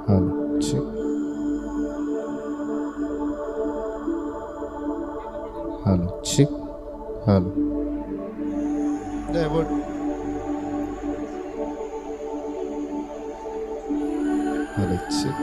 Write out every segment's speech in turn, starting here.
Hello, check. Hello, check. Hello. Yeah, what? Hello, check.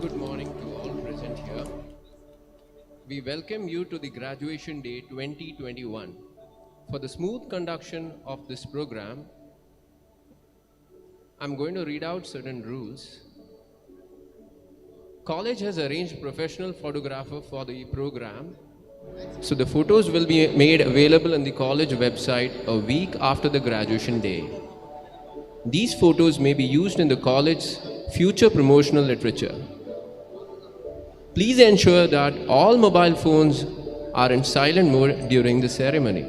good morning to all present here. We welcome you to the Graduation Day 2021. For the smooth conduction of this program, I'm going to read out certain rules. College has arranged professional photographer for the program, so the photos will be made available on the college website a week after the graduation day. These photos may be used in the college's future promotional literature. Please ensure that all mobile phones are in silent mode during the ceremony.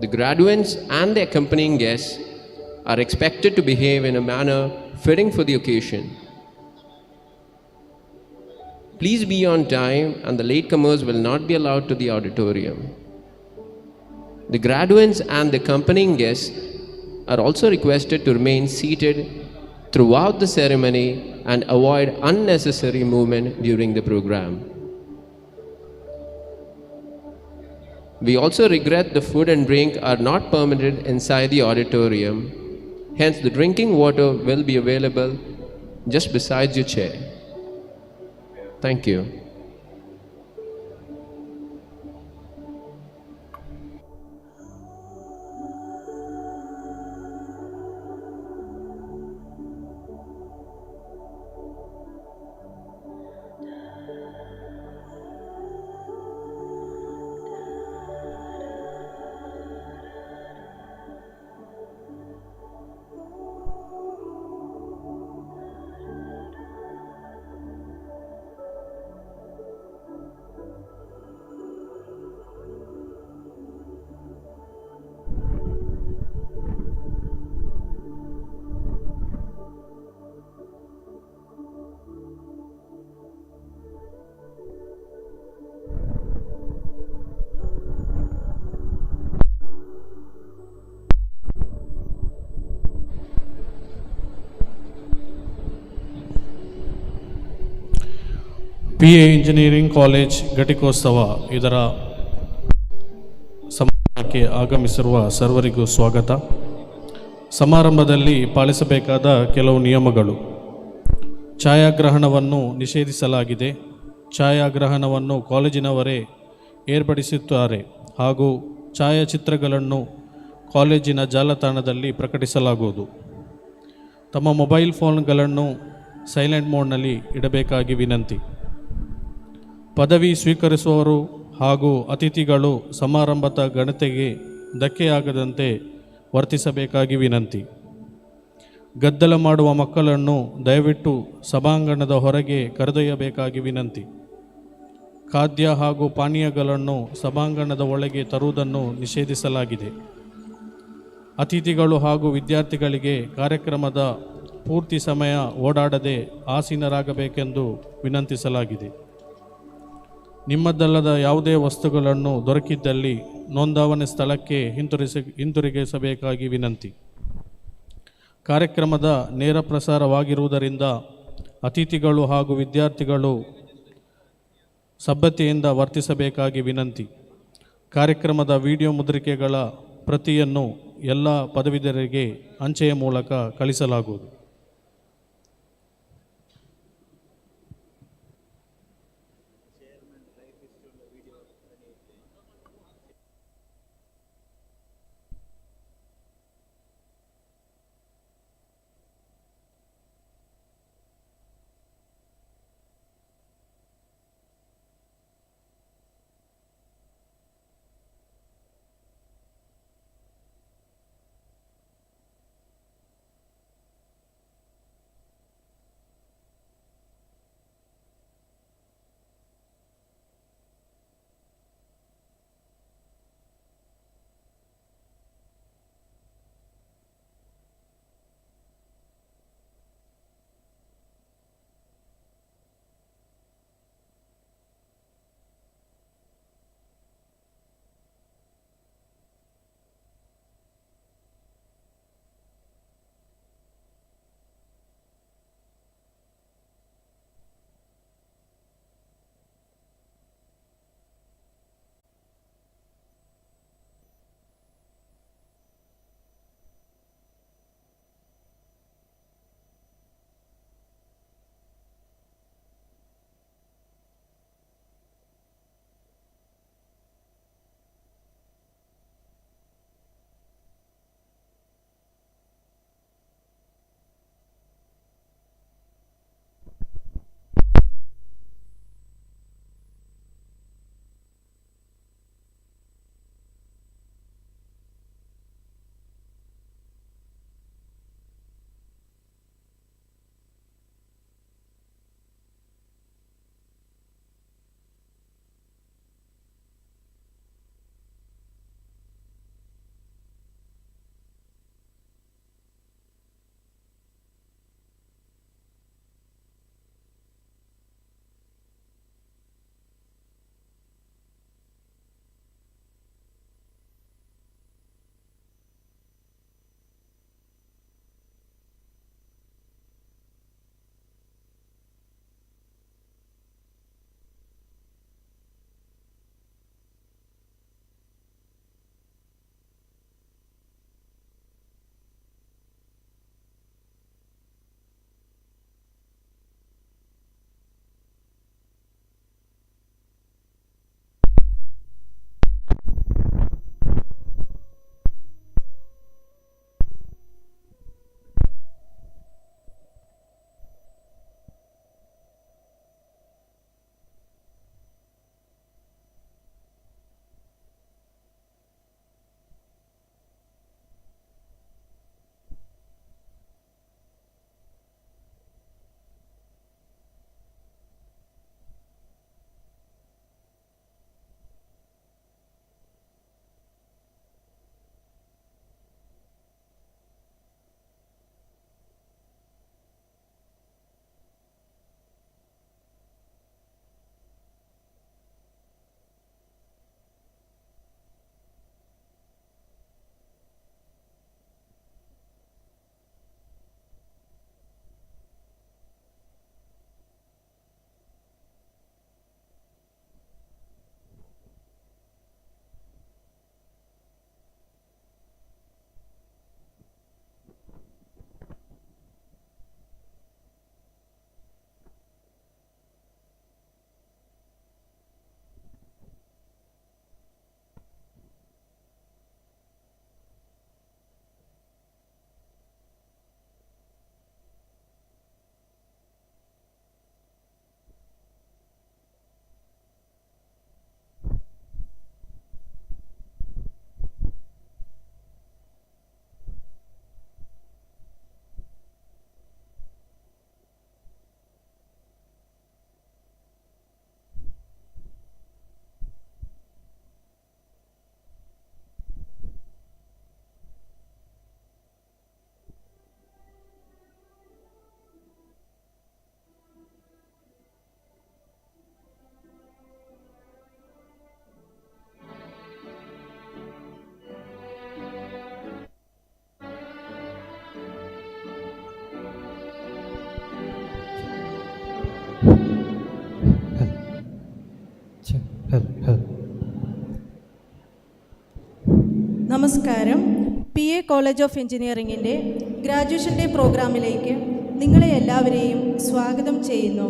The graduates and the accompanying guests are expected to behave in a manner fitting for the occasion. Please be on time, and the latecomers will not be allowed to the auditorium. The graduates and the accompanying guests are also requested to remain seated throughout the ceremony and avoid unnecessary movement during the program. We also regret the food and drink are not permitted inside the auditorium. Hence, the drinking water will be available just beside your chair. Thank you. PA engineering college ಘಟಿಕೋತ್ಸವ ಇದರ ಸಮಾರಂಭಕ್ಕೆ ಆಗಮಿಸಿರುವ ಸರ್ವರಿಗೂ ಸ್ವಾಗತ. ಸಮಾರಂಭದಲ್ಲಿ ಪಾಲಿಸಬೇಕಾದ ಕೆಲವು ನಿಯಮಗಳು. ಛಾಯಾಗ್ರಹಣವನ್ನು ನಿಷೇಧಿಸಲಾಗಿದೆ. ಛಾಯಾಗ್ರಹಣವನ್ನು ಕಾಲೇಜಿನವರೇ ಏರ್ಪಡಿಸುತ್ತಾರೆ ಹಾಗೂ ಛಾಯಾಚಿತ್ರಗಳನ್ನು ಕಾಲೇಜಿನ ಜಾಲತಾಣದಲ್ಲಿ ಪ್ರಕಟಿಸಲಾಗುವುದು. ತಮ್ಮ ಮೊಬೈಲ್ ಫೋನ್ಗಳನ್ನು ಸೈಲೆಂಟ್ ಮೋಡ್ನಲ್ಲಿ ಇಡಬೇಕಾಗಿ ವಿನಂತಿ. ಪದವಿ ಸ್ವೀಕರಿಸುವವರು ಹಾಗೂ ಅತಿಥಿಗಳು ಸಮಾರಂಭದ ಘನತೆಗೆ ಧಕ್ಕೆಯಾಗದಂತೆ ವರ್ತಿಸಬೇಕಾಗಿ ವಿನಂತಿ. ಗದ್ದಲ ಮಾಡುವ ಮಕ್ಕಳನ್ನು ದಯವಿಟ್ಟು ಸಭಾಂಗಣದ ಹೊರಗೆ ಕರೆದೊಯ್ಯಬೇಕಾಗಿ ವಿನಂತಿ. ಖಾದ್ಯ ಹಾಗೂ ಪಾನೀಯಗಳನ್ನು ಸಭಾಂಗಣದ ಒಳಗೆ ತರುವುದನ್ನು ನಿಷೇಧಿಸಲಾಗಿದೆ. ಅತಿಥಿಗಳು ಹಾಗೂ ವಿದ್ಯಾರ್ಥಿಗಳಿಗೆ ಕಾರ್ಯಕ್ರಮದ ಪೂರ್ತಿ ಸಮಯ ಓಡಾಡದೆ ಆಸೀನರಾಗಬೇಕೆಂದು ವಿನಂತಿಸಲಾಗಿದೆ. ನಿಮ್ಮದಲ್ಲದ ಯಾವುದೇ ವಸ್ತುಗಳನ್ನು ದೊರಕಿದ್ದಲ್ಲಿ ನೋಂದಾವಣೆ ಸ್ಥಳಕ್ಕೆ ಹಿಂತಿರುಗಿಸಬೇಕಾಗಿ ವಿನಂತಿ. ಕಾರ್ಯಕ್ರಮದ ನೇರ ಪ್ರಸಾರವಾಗಿರುವುದರಿಂದ ಅತಿಥಿಗಳು ಹಾಗೂ ವಿದ್ಯಾರ್ಥಿಗಳು ಸಭ್ಯತೆಯಿಂದ ವರ್ತಿಸಬೇಕಾಗಿ ವಿನಂತಿ. ಕಾರ್ಯಕ್ರಮದ ವಿಡಿಯೋ ಮುದ್ರಿಕೆಗಳ ಪ್ರತಿಯನ್ನು ಎಲ್ಲ ಪದವೀಧರರಿಗೆ ಅಂಚೆಯ ಮೂಲಕ ಕಳಿಸಲಾಗುವುದು. നമസ്കാരം. PA കോളേജ് ഓഫ് എഞ്ചിനീയറിംഗിൻ്റെ ഗ്രാജുവേഷൻ ഡേ പ്രോഗ്രാമിലേക്ക് നിങ്ങളെ എല്ലാവരെയും സ്വാഗതം ചെയ്യുന്നു.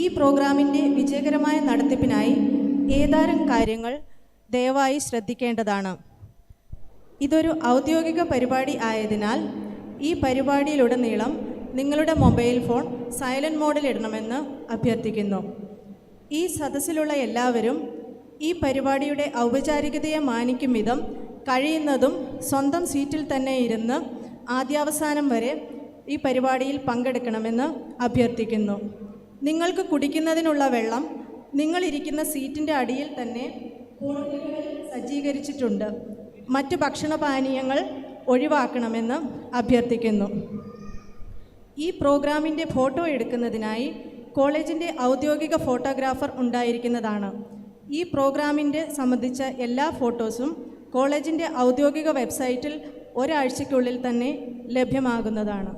ഈ പ്രോഗ്രാമിൻ്റെ വിജയകരമായ നടത്തിപ്പിനായി ഏതാനും കാര്യങ്ങൾ ദയവായി ശ്രദ്ധിക്കേണ്ടതാണ്. ഇതൊരു ഔദ്യോഗിക പരിപാടി ആയതിനാൽ ഈ പരിപാടിയിലുടനീളം നിങ്ങളുടെ മൊബൈൽ ഫോൺ സൈലൻറ്റ് മോഡിൽ ഇടണമെന്ന് അഭ്യർത്ഥിക്കുന്നു. ഈ സദസ്സിലുള്ള എല്ലാവരും ഈ പരിപാടിയുടെ ഔപചാരികതയെ മാനിക്കും വിധം കഴിയുന്നതും സ്വന്തം സീറ്റിൽ തന്നെ ഇരുന്ന് ആദ്യാവസാനം വരെ ഈ പരിപാടിയിൽ പങ്കെടുക്കണമെന്ന് അഭ്യർത്ഥിക്കുന്നു. നിങ്ങൾക്ക് കുടിക്കുന്നതിനുള്ള വെള്ളം നിങ്ങളിരിക്കുന്ന സീറ്റിൻ്റെ അടിയിൽ തന്നെ സജ്ജീകരിച്ചിട്ടുണ്ട്. മറ്റ് ഭക്ഷണപാനീയങ്ങൾ ഒഴിവാക്കണമെന്ന് അഭ്യർത്ഥിക്കുന്നു. ഈ പ്രോഗ്രാമിൻ്റെ ഫോട്ടോ എടുക്കുന്നതിനായി കോളേജിൻ്റെ ഔദ്യോഗിക ഫോട്ടോഗ്രാഫർ ഉണ്ടായിരിക്കുന്നതാണ്. ഈ പ്രോഗ്രാമിൻ്റെ സംബന്ധിച്ച എല്ലാ ഫോട്ടോസും കോളേജിൻ്റെ ഔദ്യോഗിക വെബ്സൈറ്റിൽ ഒരാഴ്ചയ്ക്കുള്ളിൽ തന്നെ ലഭ്യമാകുന്നതാണ്.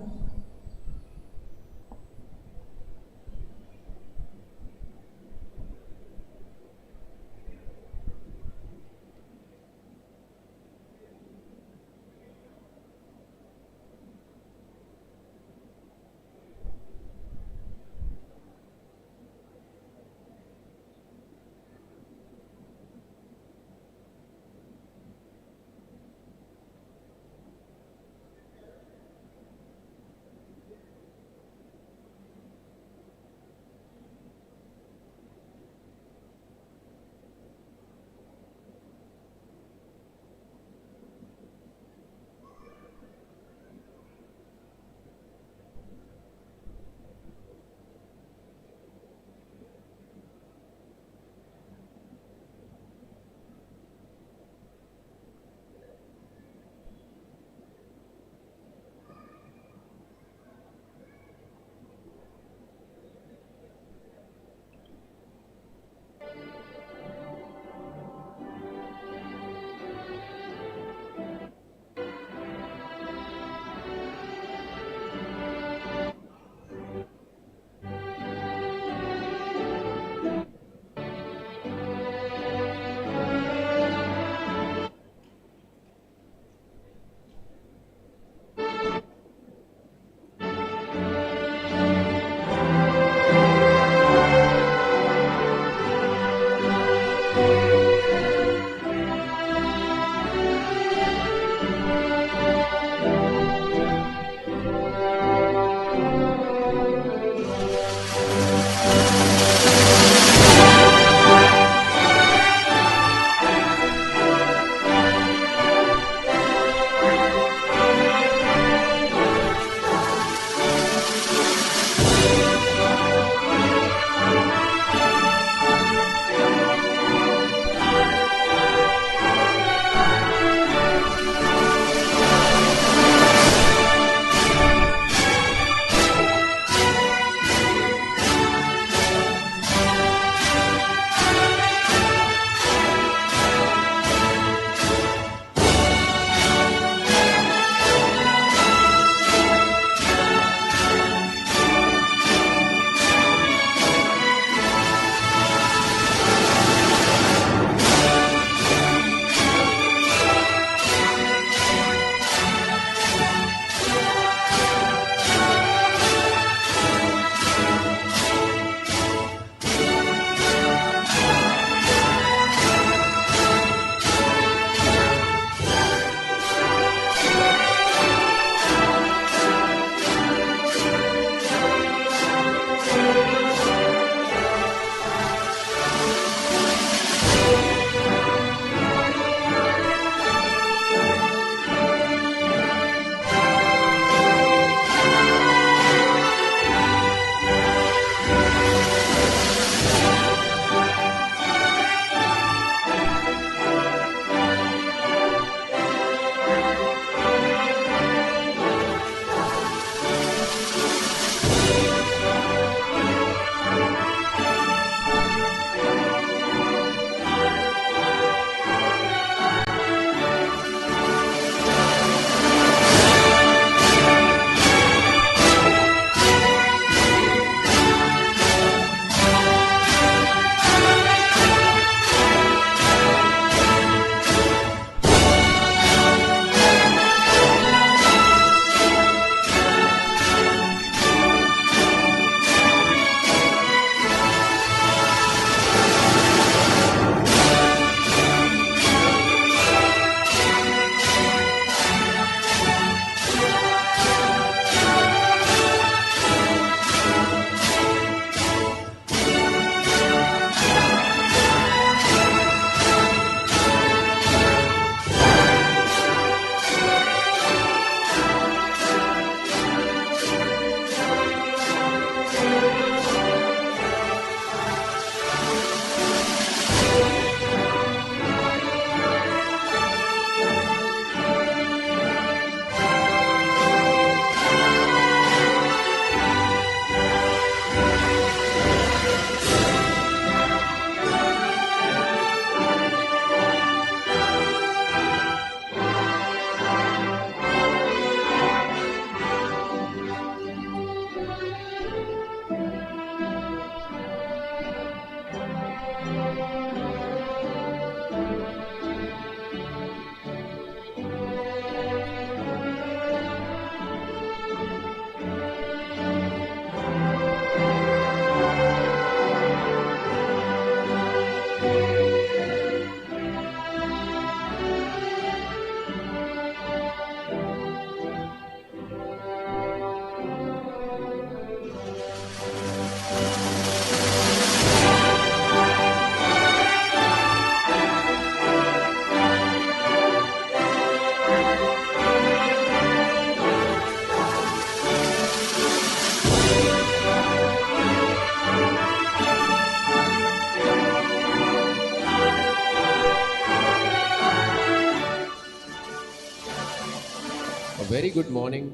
very good morning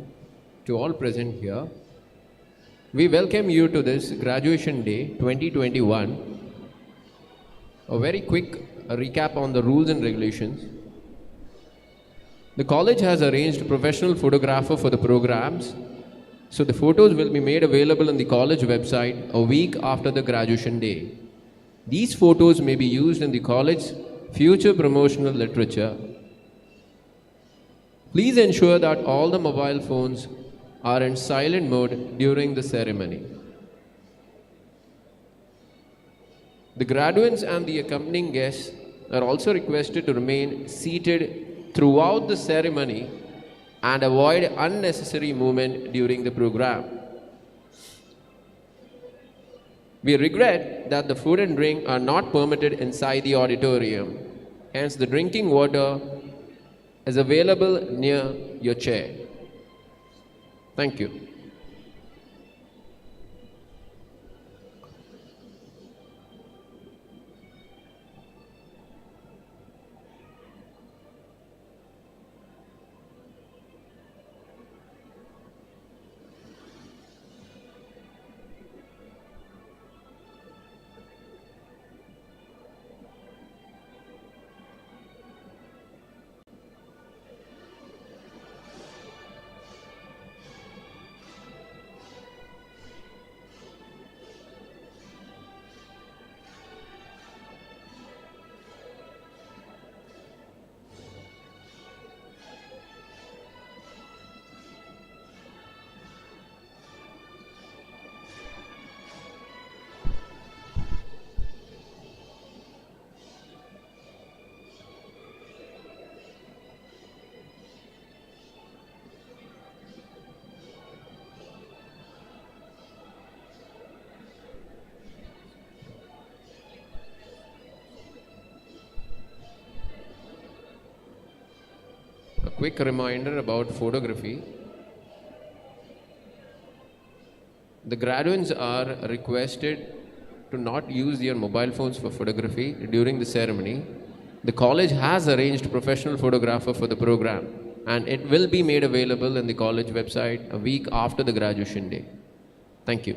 to all present here. We welcome you to this Graduation Day 2021. A very quick recap on the rules and regulations. The college has arranged a professional photographer for the programs, so the photos will be made available on the college website a week after the graduation day. These photos may be used in the college's future promotional literature. Please ensure that all the mobile phones are in silent mode during the ceremony. The graduates and the accompanying guests are also requested to remain seated throughout the ceremony and avoid unnecessary movement during the program. We regret that the food and drink are not permitted inside the auditorium. Hence, the drinking water is available near your chair. Thank you. A quick reminder about photography. The graduates are requested to not use their mobile phones for photography during the ceremony. The college has arranged professional photographer for the program, and it will be made available in the college website a week after the graduation day. Thank you.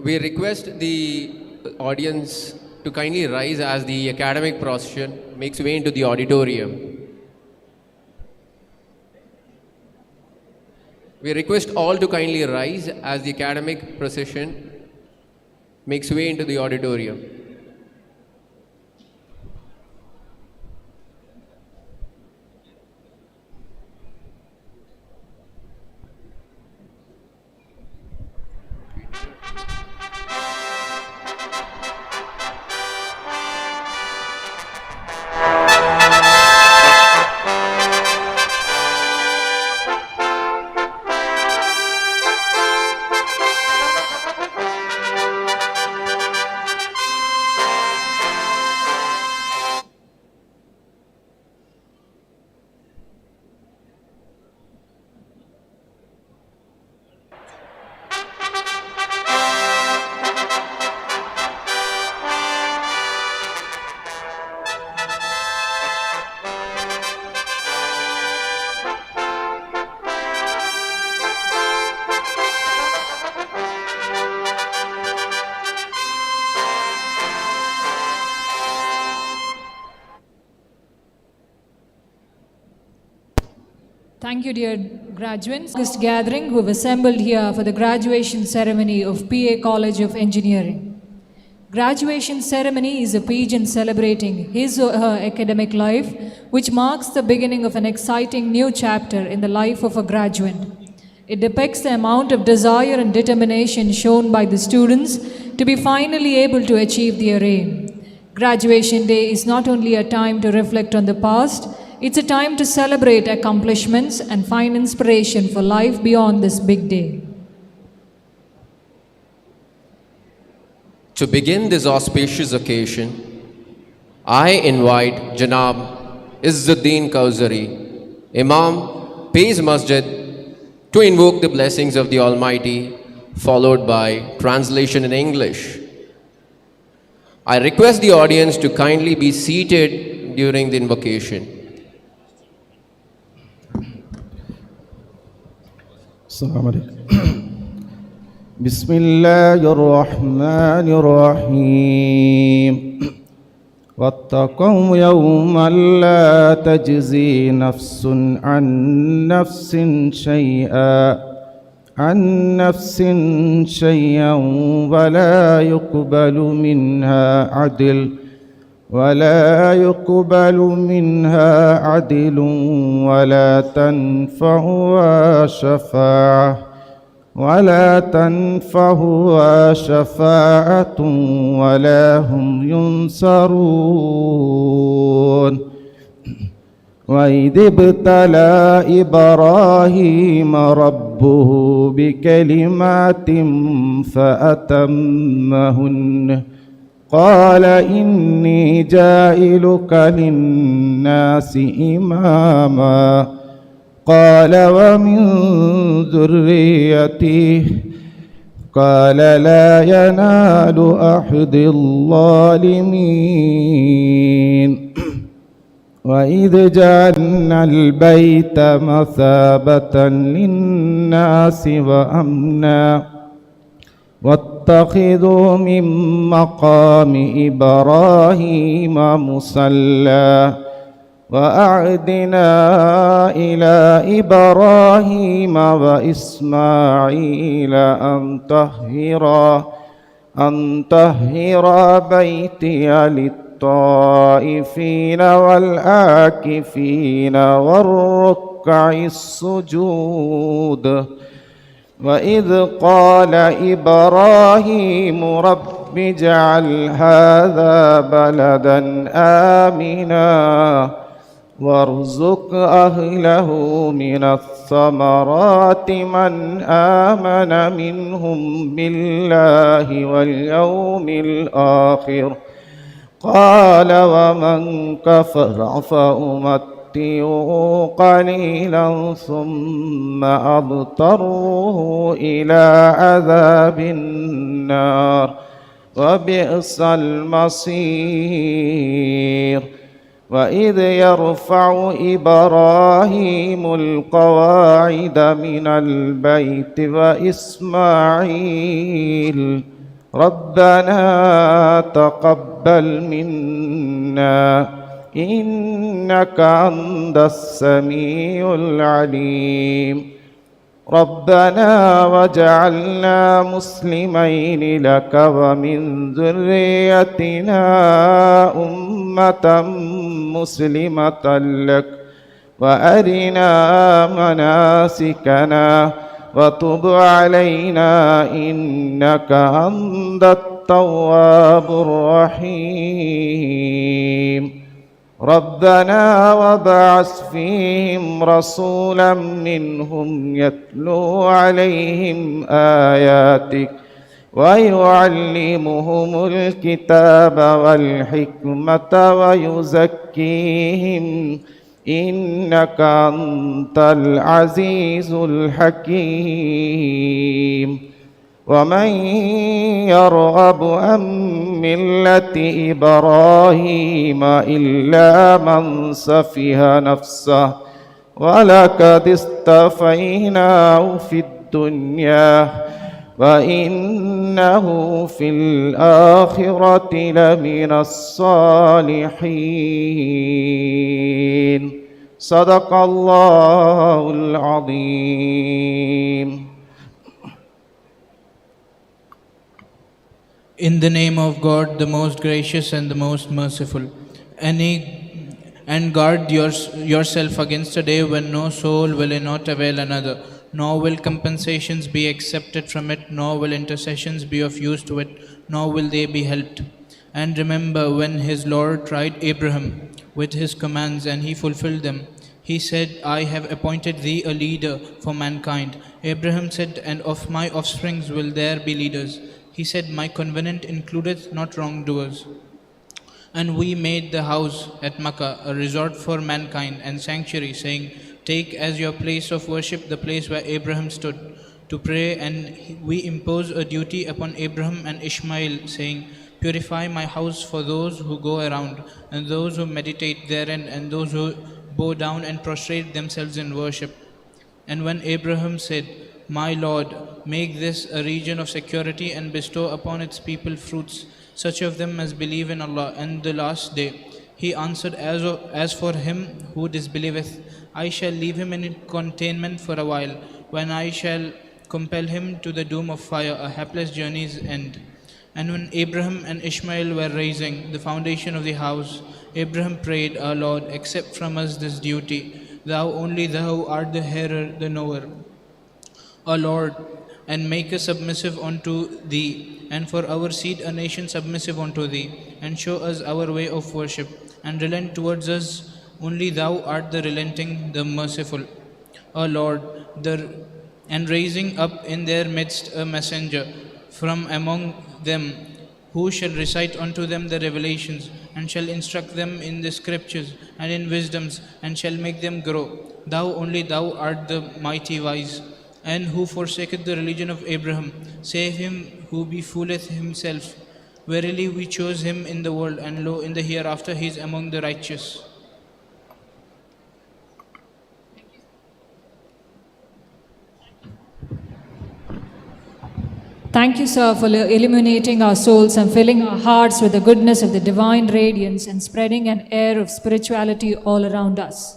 We request the audience to kindly rise as the academic procession makes way into the auditorium. We request all to kindly rise as the academic procession makes way into the auditorium. Thank you, dear graduates. This gathering who have assembled here for the graduation ceremony of PA College of Engineering. Graduation ceremony is a pageant celebrating his or her academic life, which marks the beginning of an exciting new chapter in the life of a graduate. It depicts the amount of desire and determination shown by the students to be finally able to achieve their aim. Graduation day is not only a time to reflect on the past, it's a time to celebrate accomplishments and find inspiration for life beyond this big day. To begin this auspicious occasion, I invite Janab Izzuddin Kausari, Imam, Pays Masjid, to invoke the blessings of the Almighty, followed by translation in English. I request the audience to kindly be seated during the invocation. السلام عليكم. بسم الله الرحمن الرحيم. واتقوا يوما لا تجزي نفس عن نفس شيئا ولا يقبل منها عدل ولا تنفعها شفاعة ولا هم ينصرون. وإذ ابتلى إبراهيم ربه بكلمات فأتمهن قال إني جاعلك للناس إماما قال ومن ذريتي قال لا ينال أحد الظالمين. وإذ جعلنا البيت مثابة للناس وأمنا واتخذوا من مقام إبراهيم مصلى وأعدنا إلى إبراهيم وإسماعيل أن طهرا بيتي للطائفين والآكفين والركع السجود. وإذ قال إبراهيم رب اجعل هذا بلدا آمنا وارزق أهله من الثمرات من آمن منهم بالله واليوم الآخر قال ومن كفر فأمتعه قليلا ثم أضطره إلى عذاب النار وبئس المصير. وإذ يرفع إبراهيم القواعد من البيت وإسماعيل ربنا تقبل منا إنك أنت السميع العليم ربنا واجعلنا مسلمين لك ومن ذريتنا أمة مسلمة لك وأرنا مناسكنا وتب علينا إنك أنت التواب الرحيم ربنا وابعث فيهم رسولا منهم يتلو عليهم آياتك ويعلمهم الكتاب والحكمة ويزكيهم إنك أنت العزيز الحكيم ومن يرغب عن ملة إبراهيم إلا من سفه نفسه ولقد اصطفيناه في الدنيا وإنه في الآخرة لمن الصالحين صدق الله العظيم. In the name of God, the most gracious and the most merciful, and guard yourself against a day when no soul will not avail another, nor will compensations be accepted from it, nor will intercessions be of use to it, nor will they be helped. And remember when his Lord tried Abraham with his commands and he fulfilled them. He said, I have appointed thee a leader for mankind. Abraham said, and of my offsprings will there be leaders. He said, my covenant includeth not wrongdoers. And we made the house at Makkah a resort for mankind and sanctuary, saying, take as your place of worship the place where Abraham stood to pray. And we impose a duty upon Abraham and Ishmael, saying, purify my house for those who go around, and those who meditate therein, and those who bow down and prostrate themselves in worship. And when Abraham said, my Lord, make this a region of security and bestow upon its people fruits, such of them as believe in Allah and the last day. He answered, as for him who disbelieveth, I shall leave him in containment for a while, when I shall compel him to the doom of fire, a hapless journey's end. And when Abraham and Ishmael were raising the foundation of the house, Abraham prayed, our Lord, accept from us this duty. Only thou art the hearer, the knower. O Lord, and make us submissive unto thee, and for our seed a nation submissive unto thee, and show us our way of worship, and relent towards us. Only thou art the relenting, the merciful. O Lord, and raising up in their midst a messenger from among them, who shall recite unto them the revelations, and shall instruct them in the scriptures and in wisdoms, and shall make them grow. Only thou art the mighty wise. And who forsaketh the religion of Abraham, save him who befooleth himself. Verily we chose him in the world, and lo, in the hereafter he is among the righteous. Thank you, sir, for illuminating our souls and filling our hearts with the goodness of the divine radiance and spreading an air of spirituality all around us.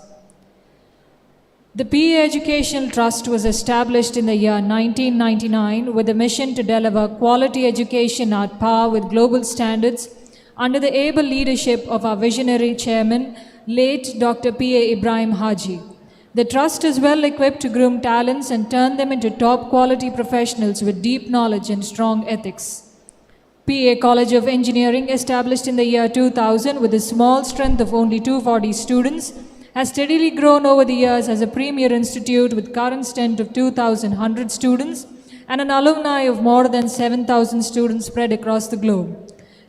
The PA Educational Trust was established in the year 1999 with a mission to deliver quality education at par with global standards under the able leadership of our visionary chairman, late Dr. P.A. Ibrahim Haji. The trust is well equipped to groom talents and turn them into top quality professionals with deep knowledge and strong ethics. PA College of Engineering, established in the year 2000 with a small strength of only 240 students, has steadily grown over the years as a premier institute with current strength of 2,100 students and an alumni of more than 7,000 students spread across the globe.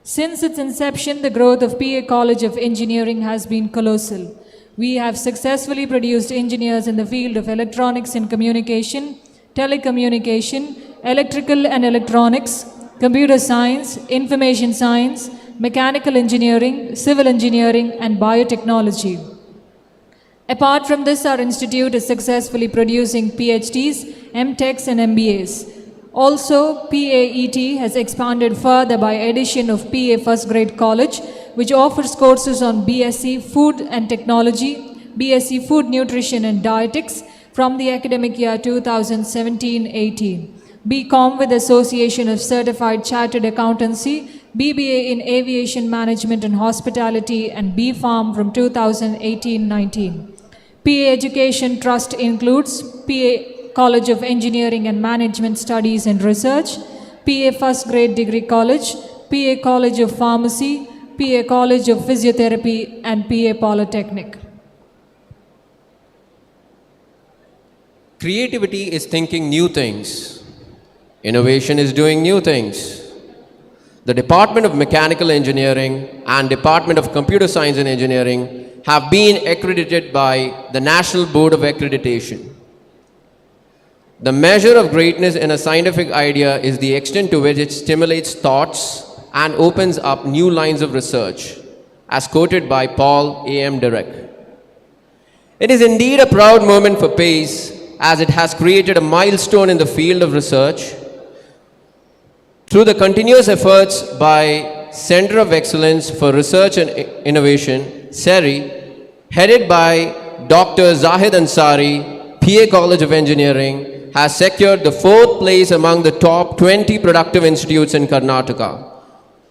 Since its inception, the growth of PA College of Engineering has been colossal. We have successfully produced engineers in the field of electronics and communication, telecommunication, electrical and electronics, computer science, information science, mechanical engineering, civil engineering, and biotechnology. Apart from this, our institute is successfully producing PhDs, MTechs, and MBAs. Also, PAET has expanded further by addition of PA First Grade College, which offers courses on BSc Food and Technology, BSc Food Nutrition and Dietetics from the academic year 2017-18, BCom with Association of Certified Chartered Accountancy, BBA in Aviation Management and Hospitality, and BPharm from 2018-19. PA Education Trust includes PA College of Engineering and Management Studies and Research, PA First Grade Degree College, PA College of Pharmacy, PA College of Physiotherapy, and PA Polytechnic. Creativity is thinking new things. Innovation is doing new things. The Department of Mechanical Engineering and Department of Computer Science and Engineering have been accredited by the National Board of Accreditation. The measure of greatness in a scientific idea is the extent to which it stimulates thoughts and opens up new lines of research, as quoted by Paul A.M. Dirac. It is indeed a proud moment for PACE, as it has created a milestone in the field of research through the continuous efforts by Center of Excellence for Research and Innovation, CERI, headed by Dr. Zahid Ansari, PA College of Engineering, has secured the 4th place among the top 20 productive institutes in Karnataka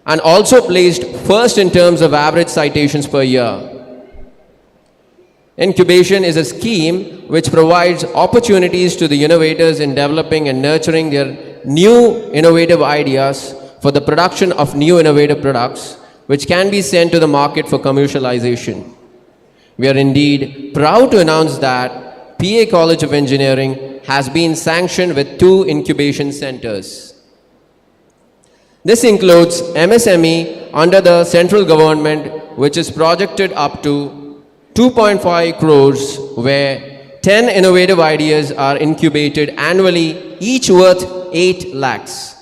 and also placed first in terms of average citations per year. Incubation is a scheme which provides opportunities to the innovators in developing and nurturing their new innovative ideas for the production of new innovative products, which can be sent to the market for commercialization. We are indeed proud to announce that PA College of Engineering has been sanctioned with 2 incubation centers. This includes MSME under the central government, which is projected up to 2.5 crores, where 10 innovative ideas are incubated annually, each worth 8 lakhs.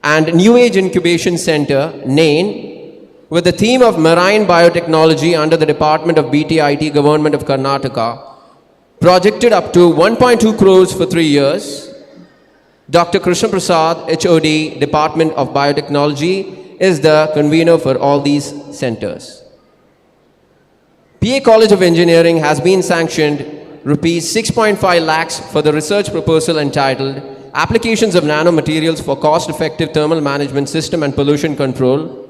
And New Age Incubation Center, NAIN, with the theme of Marine Biotechnology under the Department of BTIT, Government of Karnataka, projected up to 1.2 crores for 3 years. Dr. Krishna Prasad, HOD, Department of Biotechnology, is the convener for all these centers. PA College of Engineering has been sanctioned rupees 6.5 lakhs for the research proposal entitled Applications of Nanomaterials for Cost-Effective Thermal Management System and Pollution Control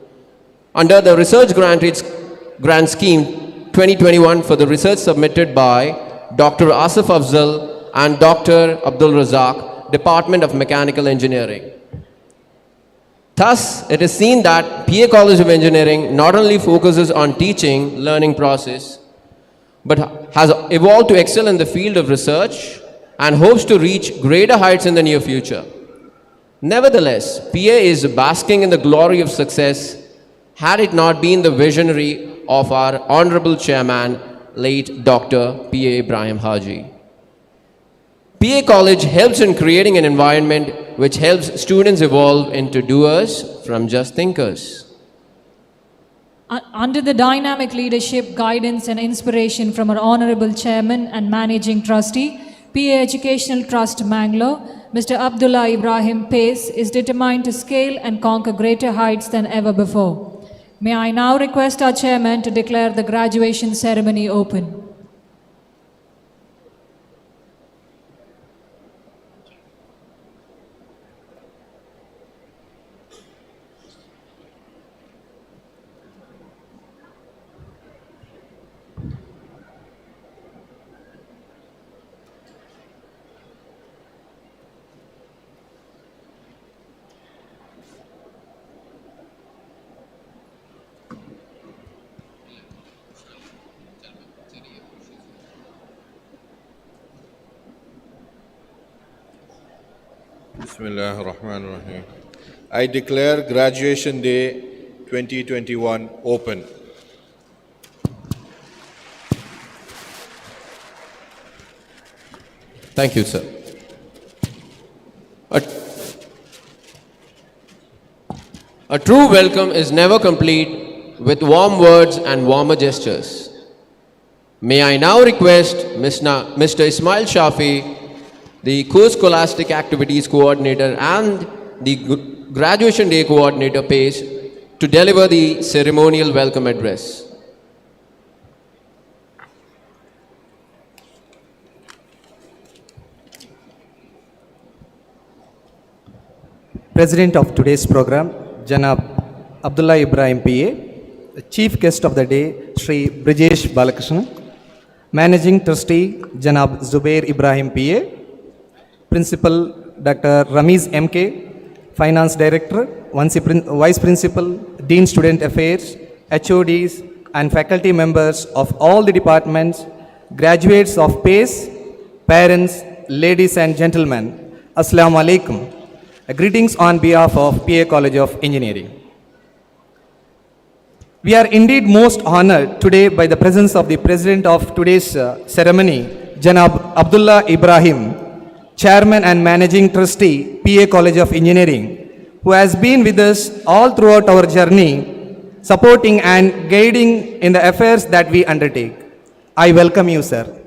under the Research Grant Scheme 2021 for the research submitted by Dr. Asif Afzal and Dr. Abdul Razak, Department of Mechanical Engineering. Thus, it is seen that PA College of Engineering not only focuses on teaching, learning process, but has evolved to excel in the field of research and hopes to reach greater heights in the near future. Nevertheless, PA is basking in the glory of success had it not been the visionary of our Honorable Chairman, late Dr. P.A. Ibrahim Haji. PA College helps in creating an environment which helps students evolve into doers from just thinkers. Under the dynamic leadership, guidance and inspiration from our Honorable Chairman and Managing Trustee, PA Educational Trust Mangalore, Mr. Abdullah Ibrahim Pace is determined to scale and conquer greater heights than ever before. May I now request our Chairman to declare the graduation ceremony open. Bismillah ar-Rahman ar-Rahim. I declare Graduation Day 2021 open. Thank you, sir. A true welcome is never complete with warm words and warmer gestures. May I now request Mr. Ismail Shafi the co-scholastic activities coordinator and the graduation day coordinator Pace to deliver the ceremonial welcome address. President of today's program, Janab Abdullah Ibrahim PA, Chief Guest of the Day, Shri Brijesh Balakrishnan, Managing Trustee, Janab Zubair Ibrahim PA, Principal Dr. Ramiz MK, Finance Director, Vice Principal, Dean Student Affairs, HODs, and faculty members of all the departments, graduates of PACE, parents, ladies and gentlemen, Assalamu alaikum. Greetings on behalf of PA College of Engineering. We are indeed most honored today by the presence of the President of today's ceremony, Janab Abdullah Ibrahim, Chairman and Managing Trustee, PA College of Engineering, who has been with us all throughout our journey, supporting and guiding in the affairs that we undertake. I welcome you, sir.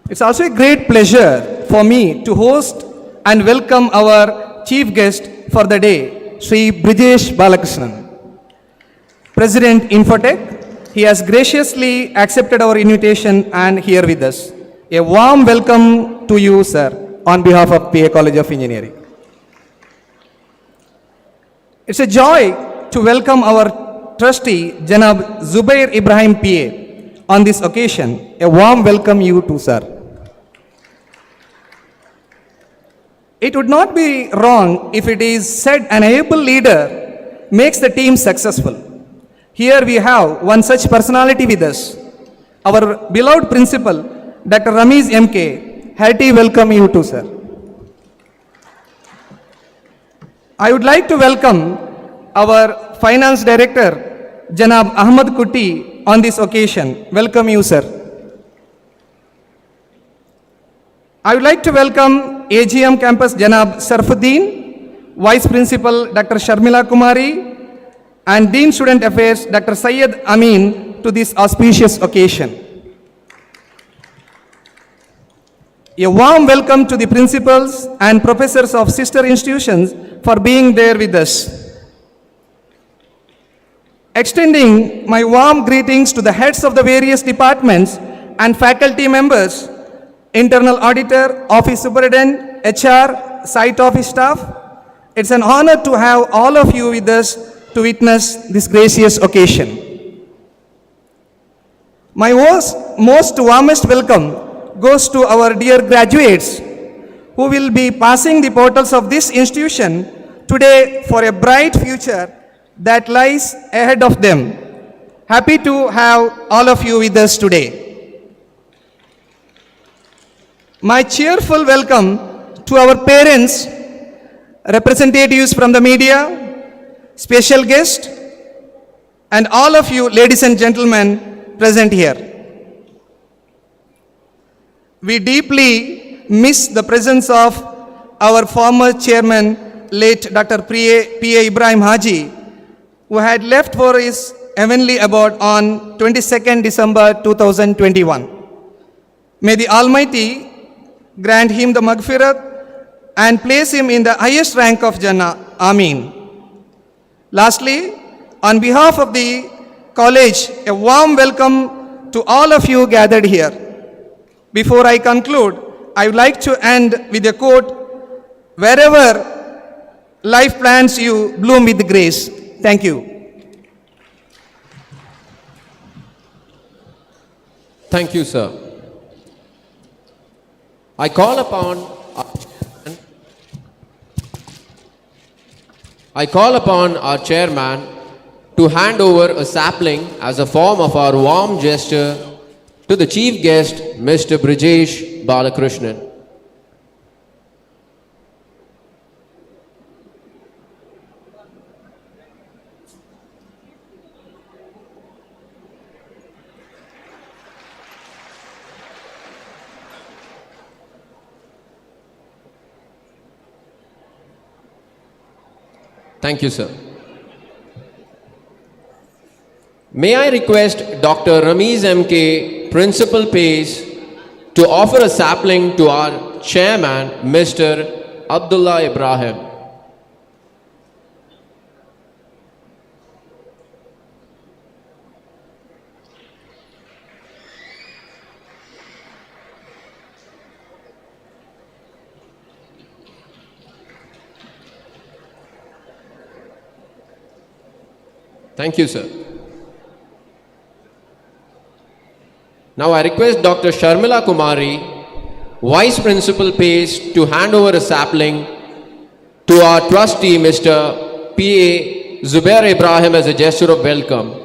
It's also a great pleasure for me to host and welcome our chief guest for the day, Shri Brijesh Balakrishnan, President Infotech. He has graciously accepted our invitation and here with us. A warm welcome to you, sir, on behalf of PA College of Engineering. It's a joy to welcome our trustee, Janab Zubair Ibrahim PA, on this occasion. A warm welcome you too, sir. It would not be wrong if it is said an able leader makes the team successful. Here we have one such personality with us. Our beloved principal, Dr. Ramiz MK. Hearty welcome you too, sir. I would like to welcome our finance director, Janab Ahmad Kuti, on this occasion. Welcome you, sir. I would like to welcome AGM campus Janab Sarfuddin, Vice Principal Dr. Sharmila Kumari, and Dean Student Affairs Dr. Syed Amin to this auspicious occasion. A warm welcome to the principals and professors of sister institutions for being there with us. Extending my warm greetings to the heads of the various departments and faculty members, internal auditor, office superintendent, HR, site office staff. It's an honor to have all of you with us to witness this gracious occasion. My most warmest welcome goes to our dear graduates who will be passing the portals of this institution today for a bright future that lies ahead of them. Happy to have all of you with us today. My cheerful welcome to our parents, representatives from the media, special guests, and all of you ladies and gentlemen present here. We deeply miss the presence of our former chairman, late Dr. P.A. Ibrahim Haji, who had left for his heavenly abode on 22nd December 2021. May the Almighty grant him the Maghfirat and place him in the highest rank of Jannah. Ameen. Lastly, on behalf of the college, a warm welcome to all of you gathered here. Before I conclude, I would like to end with a quote, "Wherever life plants you, bloom with grace." Thank you. Thank you, sir. I call upon our chairman to hand over a sapling as a form of our warm gesture to the chief guest, Mr. Brijesh Balakrishnan. Thank you, sir. May I request Dr. Ramiz MK principal pays to offer a sapling to our chairman, Mr. Abdullah Ibrahim. Thank you, sir. Now I request Dr. Sharmila Kumari, Vice Principal Pays, to hand over a sapling to our trustee, Mr. P.A. Zubair Ibrahim, as a gesture of welcome.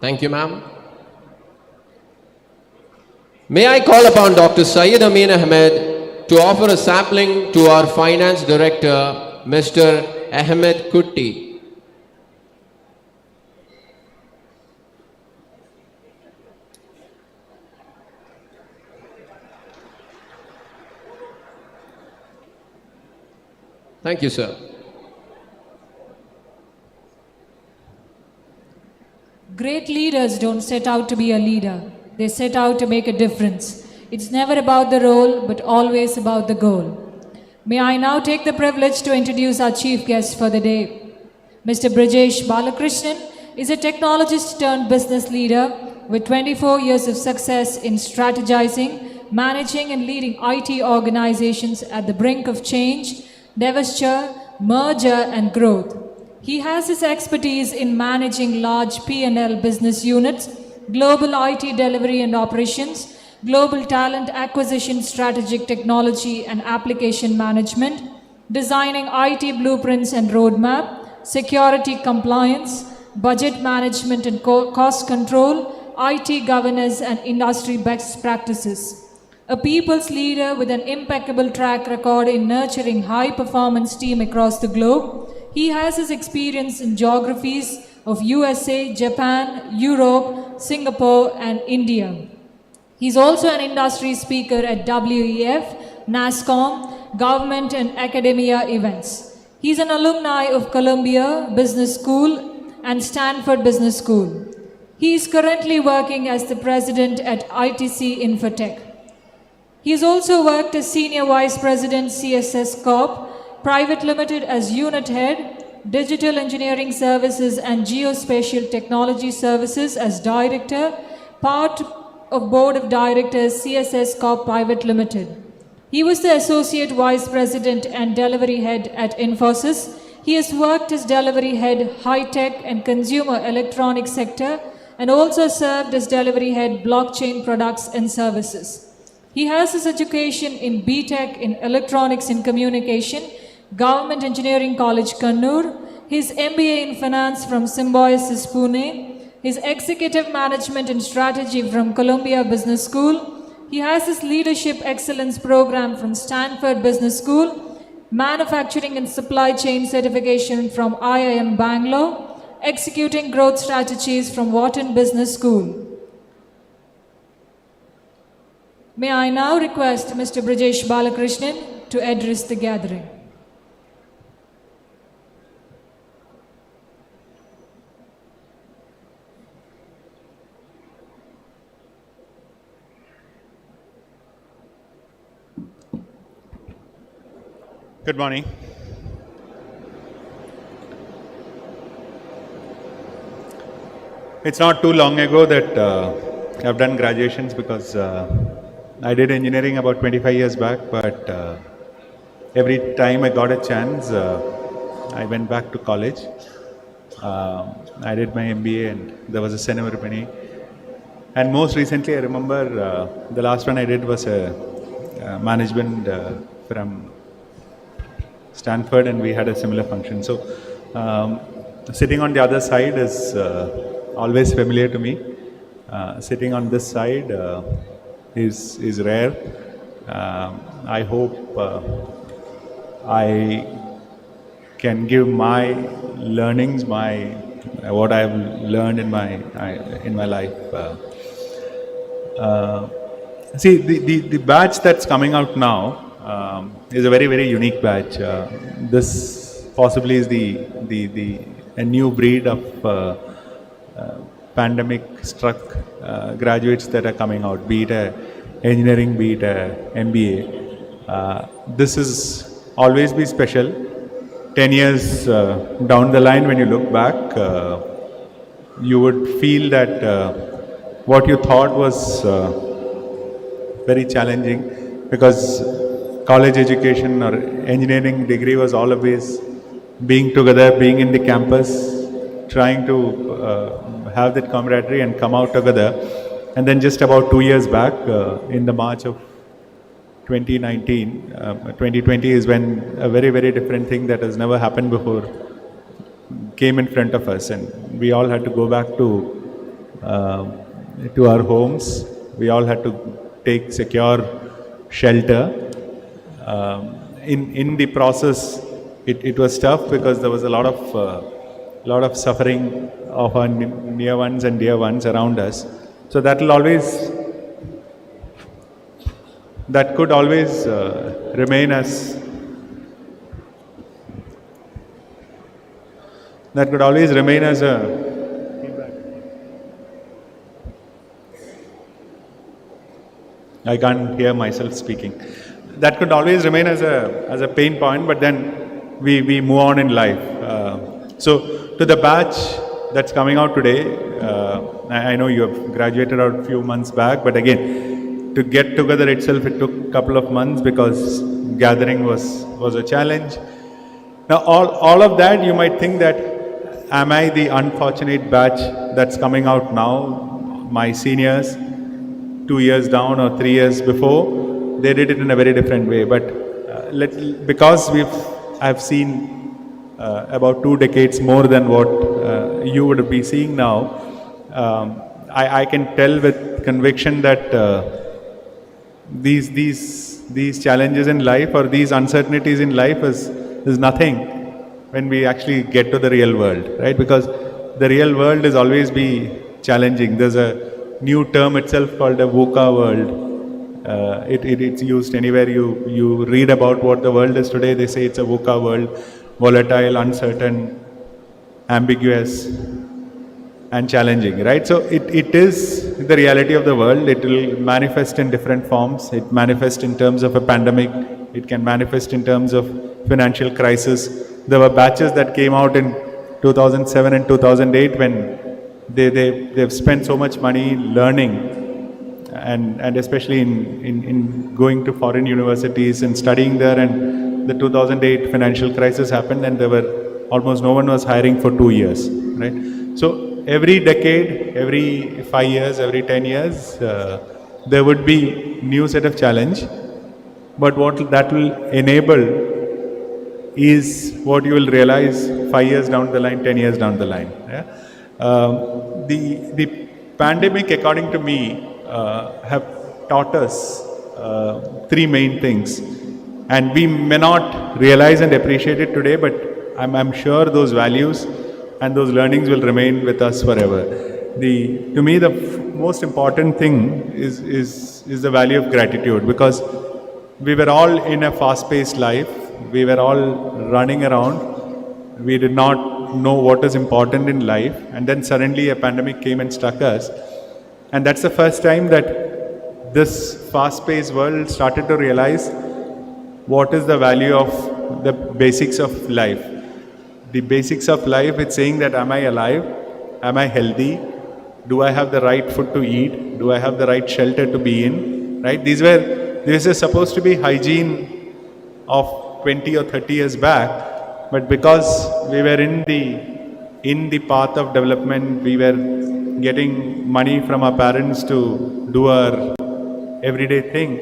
Thank you, ma'am. May I call upon Dr. Syed Amin Ahmed to offer a sapling to our Finance Director, Mr. Ahmed Kutti. Thank you, sir. Great leaders don't set out to be a leader. They set out to make a difference. It's never about the role, but always about the goal. May I now take the privilege to introduce our chief guest for the day. Mr. Brijesh Balakrishnan is a technologist turned business leader with 24 years of success in strategizing, managing and leading IT organizations at the brink of change, divestiture, merger and growth. He has his expertise in managing large P&L business units, global IT delivery and operations, global talent acquisition, strategic technology and application management, designing IT blueprints and roadmap, security compliance, budget management and cost control, IT governance and industry best practices. A people's leader with an impeccable track record in nurturing high-performance team across the globe, he has his experience in geographies of USA, Japan, Europe, Singapore and India. He's also an industry speaker at WEF, NASSCOM, government and academia events. He's an alumni of Columbia Business School and Stanford Business School. He is currently working as the president at ITC Infotech. He has also worked as Senior Vice President CSS Corp, Private Limited as Unit Head, Digital Engineering Services and Geospatial Technology Services as Director, part of Board of Directors CSS Corp Private Limited. He was the Associate Vice President and Delivery Head at Infosys. He has worked as Delivery Head High Tech and Consumer Electronics Sector and also served as Delivery Head Blockchain Products and Services. He has his education in BTech in Electronics and Communication, Government Engineering College, Kannur, his MBA in Finance from Symbiosis, Pune, his Executive Management and Strategy from Columbia Business School. He has his Leadership Excellence Program from Stanford Business School, Manufacturing and Supply Chain Certification from IIM Bangalore, Executing Growth Strategies from Wharton Business School. May I now request Mr. Brijesh Balakrishnan to address the gathering. Good morning. It's not too long ago that I've done graduations because I did engineering about 25 years back, but every time I got a chance, I went back to college. I did my MBA and there was a ceremony. And most recently, I remember the last one I did was a management from Stanford, and we had a similar function. So sitting on the other side is always familiar to me. Sitting on this side is rare. I hope I can give my learnings, what I've learned in my life. See, the batch that's coming out now, is a very, very unique batch. This possibly is a new breed of pandemic struck graduates that are coming out, be it a engineering, be it a MBA. This is always be special. 10 years down the line, when you look back, you would feel that what you thought was very challenging, because college education or engineering degree was always being together, being in the campus, trying to have that camaraderie and come out together. And then just about 2 years back, in the March of 2019, 2020 is when a very, very different thing that has never happened before came in front of us, and we all had to go back to our homes. We all had to take secure shelter. In the process, it was tough because there was a lot of suffering of our near ones and dear ones around us. So that could always remain as a I can't hear myself speaking. That could always remain as a pain point, but then we move on in life. So to the batch that's coming out today, I know you have graduated out a few months back, but again, to get together itself, it took a couple of months because gathering was a challenge. Now all of that, you might think that, am I the unfortunate batch that's coming out now? My seniors, 2 years down or 3 years before, they did it in a very different way. But because I've seen about 2 decades more than what you would be seeing now, I can tell with conviction that these challenges in life or these uncertainties in life is nothing when we actually get to the real world, right? Because the real world is always be challenging. There's a new term itself called a Vuca World. It's used anywhere you read about what the world is today. They say it's a Vuca World, volatile, uncertain, ambiguous, and challenging, right? So it is the reality of the world. It will manifest in different forms. It manifests in terms of a pandemic. It can manifest in terms of financial crisis. There were batches that came out in 2007 and 2008 when they've spent so much money learning, and especially in going to foreign universities and studying there, and the 2008 financial crisis happened, and there were almost no one was hiring for 2 years, right? So every decade, every 5 years, every 10 years, there would be new set of challenge, but what that will enable is what you will realize 5 years down the line, 10 years down the line. Yeah? The pandemic, according to me, have taught us 3 main things, and we may not realize and appreciate it today, but I'm sure those values and those learnings will remain with us forever. To me, the most important thing is the value of gratitude, because we were all in a fast-paced life. We were all running around. We did not know what is important in life, and then suddenly a pandemic came and struck us. And that's the first time that this fast-paced world started to realize what is the value of the basics of life. The basics of life, it's saying that, am I alive? Am I healthy? Do I have the right food to eat? Do I have the right shelter to be in? Right? This is supposed to be hygiene of 20 or 30 years back, but because we were in the path of development, we were getting money from our parents to do our everyday thing,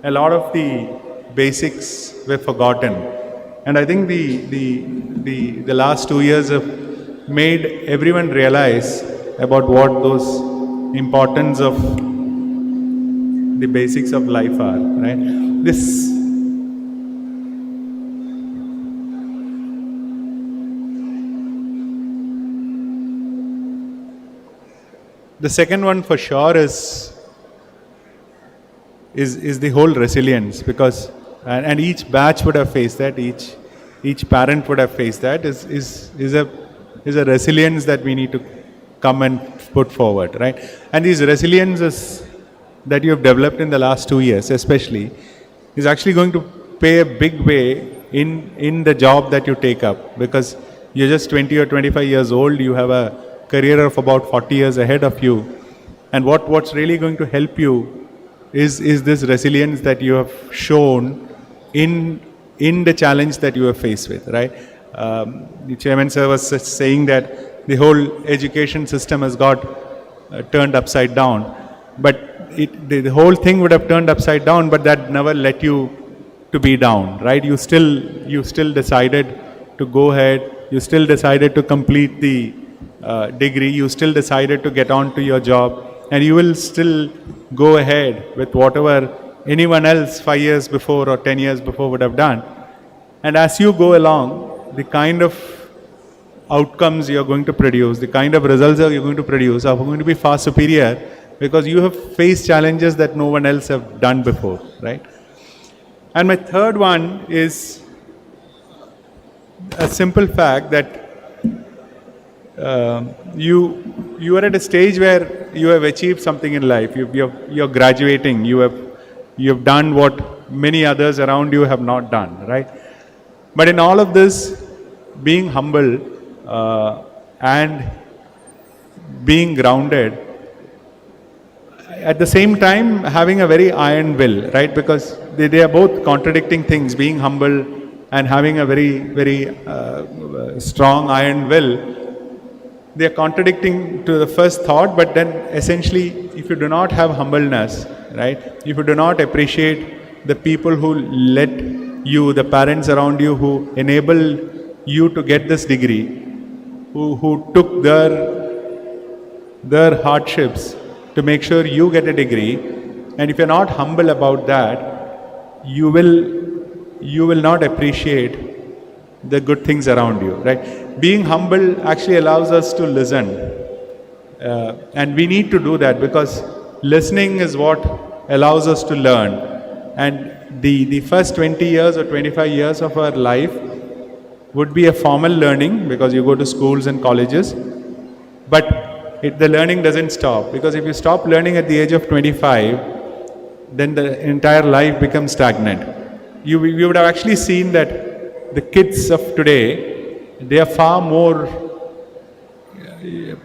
a lot of the basics were forgotten. And I think the last 2 years have made everyone realize about what those importance of the basics of life are, right? The second one for sure is the whole resilience, because and each batch would have faced that, each parent would have faced that, is a resilience that we need to come and put forward, right? And these resiliences that you have developed in the last 2 years especially is actually going to pay a big way in the job that you take up, because you're just 20 or 25 years old, you have a career of about 40 years ahead of you, and what's really going to help you is this resilience that you have shown in the challenge that you are faced with, right? The chairman sir was saying that the whole education system has got turned upside down, but the whole thing would have turned upside down, but that never let you to be down, right? You still decided to go ahead, you still decided to complete the degree, you still decided to get on to your job, and you will still go ahead with whatever anyone else 5 years before or 10 years before would have done. And as you go along, the kind of outcomes you're going to produce, the kind of results that you're going to produce are going to be far superior, because you have faced challenges that no one else have done before, right? And my third one is a simple fact that you are at a stage where you have achieved something in life. You're graduating. You have done what many others around you have not done, right? But in all of this, being humble and being grounded, at the same time having a very iron will, right? Because they are both contradicting things, being humble and having a very strong iron will. They are contradicting to the first thought, but then essentially, if you do not have humbleness, right? If you do not appreciate the people who led you, the parents around you who enabled you to get this degree, who took their hardships to make sure you get a degree, and if you're not humble about that, you will not appreciate the good things around you, right? Being humble actually allows us to listen, and we need to do that, because listening is what allows us to learn. And the first 20 years or 25 years of our life would be a formal learning, because you go to schools and colleges, but the learning doesn't stop, because if you stop learning at the age of 25, then the entire life becomes stagnant. You would have actually seen that the kids of today, they are far more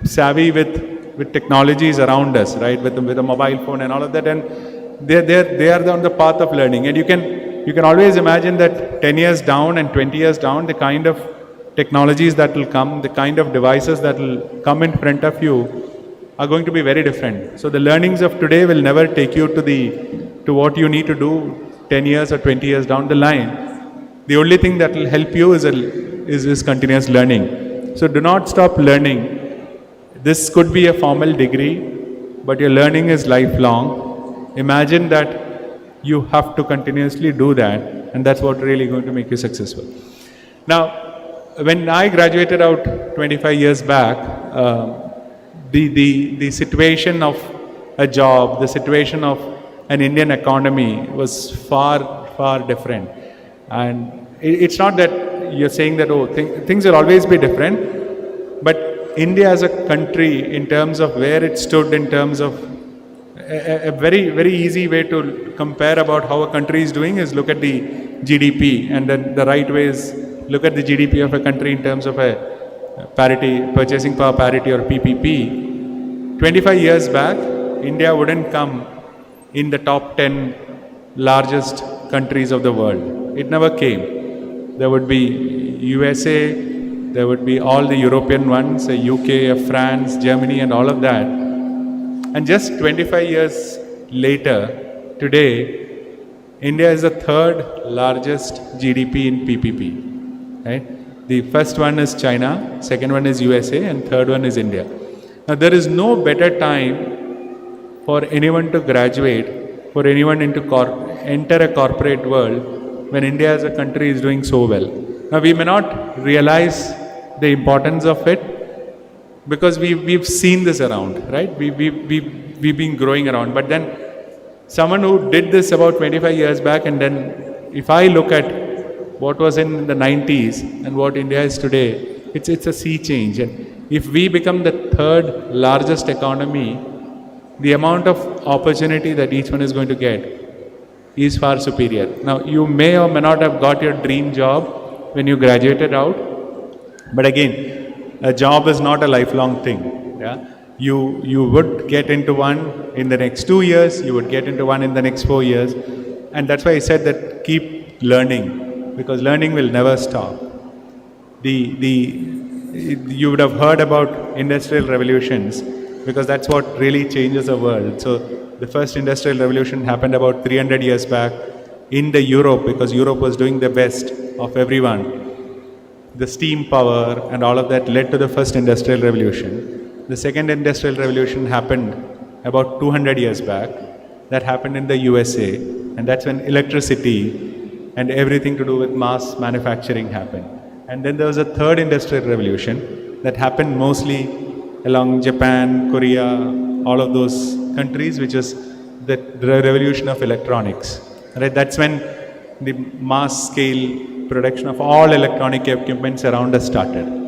savvy with technologies around us, right? With a mobile phone and all of that, and they are on the path of learning. And you can always imagine that 10 years down and 20 years down, the kind of technologies that will come, the kind of devices that will come in front of you are going to be very different. So the learnings of today will never take you to what you need to do 10 years or 20 years down the line. The only thing that will help you is continuous learning. So do not stop learning. This could be a formal degree, but your learning is lifelong. Imagine that you have to continuously do that, and that's what really going to make you successful. Now, when I graduated out 25 years back, the situation of a job, the situation of an Indian economy was far different. And it's not that you're saying that, things will always be different, but India as a country, in terms of where it stood, in terms of a very easy way to compare about how a country is doing is look at the GDP, and then the right way is look at the GDP of a country in terms of a parity, purchasing power parity, or PPP. 25 years back, India wouldn't come in the top 10 largest countries of the world. It never came. There would be USA, there would be all the European ones, UK, France, Germany, and all of that. And just 25 years later, today, India is the third largest GDP in PPP. Right? The first one is China, second one is USA, and third one is India. Now, there is no better time for anyone to graduate, for anyone to enter a corporate world, when India as a country is doing so well. Now, we may not realize the importance of it, because we've seen this around, right? We've been growing around. But then someone who did this about 25 years back and then if I look at what was in the 90s and what India is today, it's a sea change. And if we become the third largest economy, the amount of opportunity that each one is going to get is far superior. Now, you may or may not have got your dream job when you graduated out, but again, a job is not a lifelong thing. Yeah? You would get into one in the next 2 years, you would get into one in the next 4 years, and that's why I said that keep learning, because learning will never stop. You would have heard about industrial revolutions, because that's what really changes the world. So the first industrial revolution happened about 300 years back in the Europe, because Europe was doing the best of everyone. The steam power and all of that led to the first industrial revolution. The second industrial revolution happened about 200 years back. That happened in the USA, and that's when electricity and everything to do with mass manufacturing happened. And then there was a third industrial revolution that happened mostly along Japan, Korea, all of those countries, which is the revolution of electronics. Right? That's when the mass scale production of all electronic equipments around us started.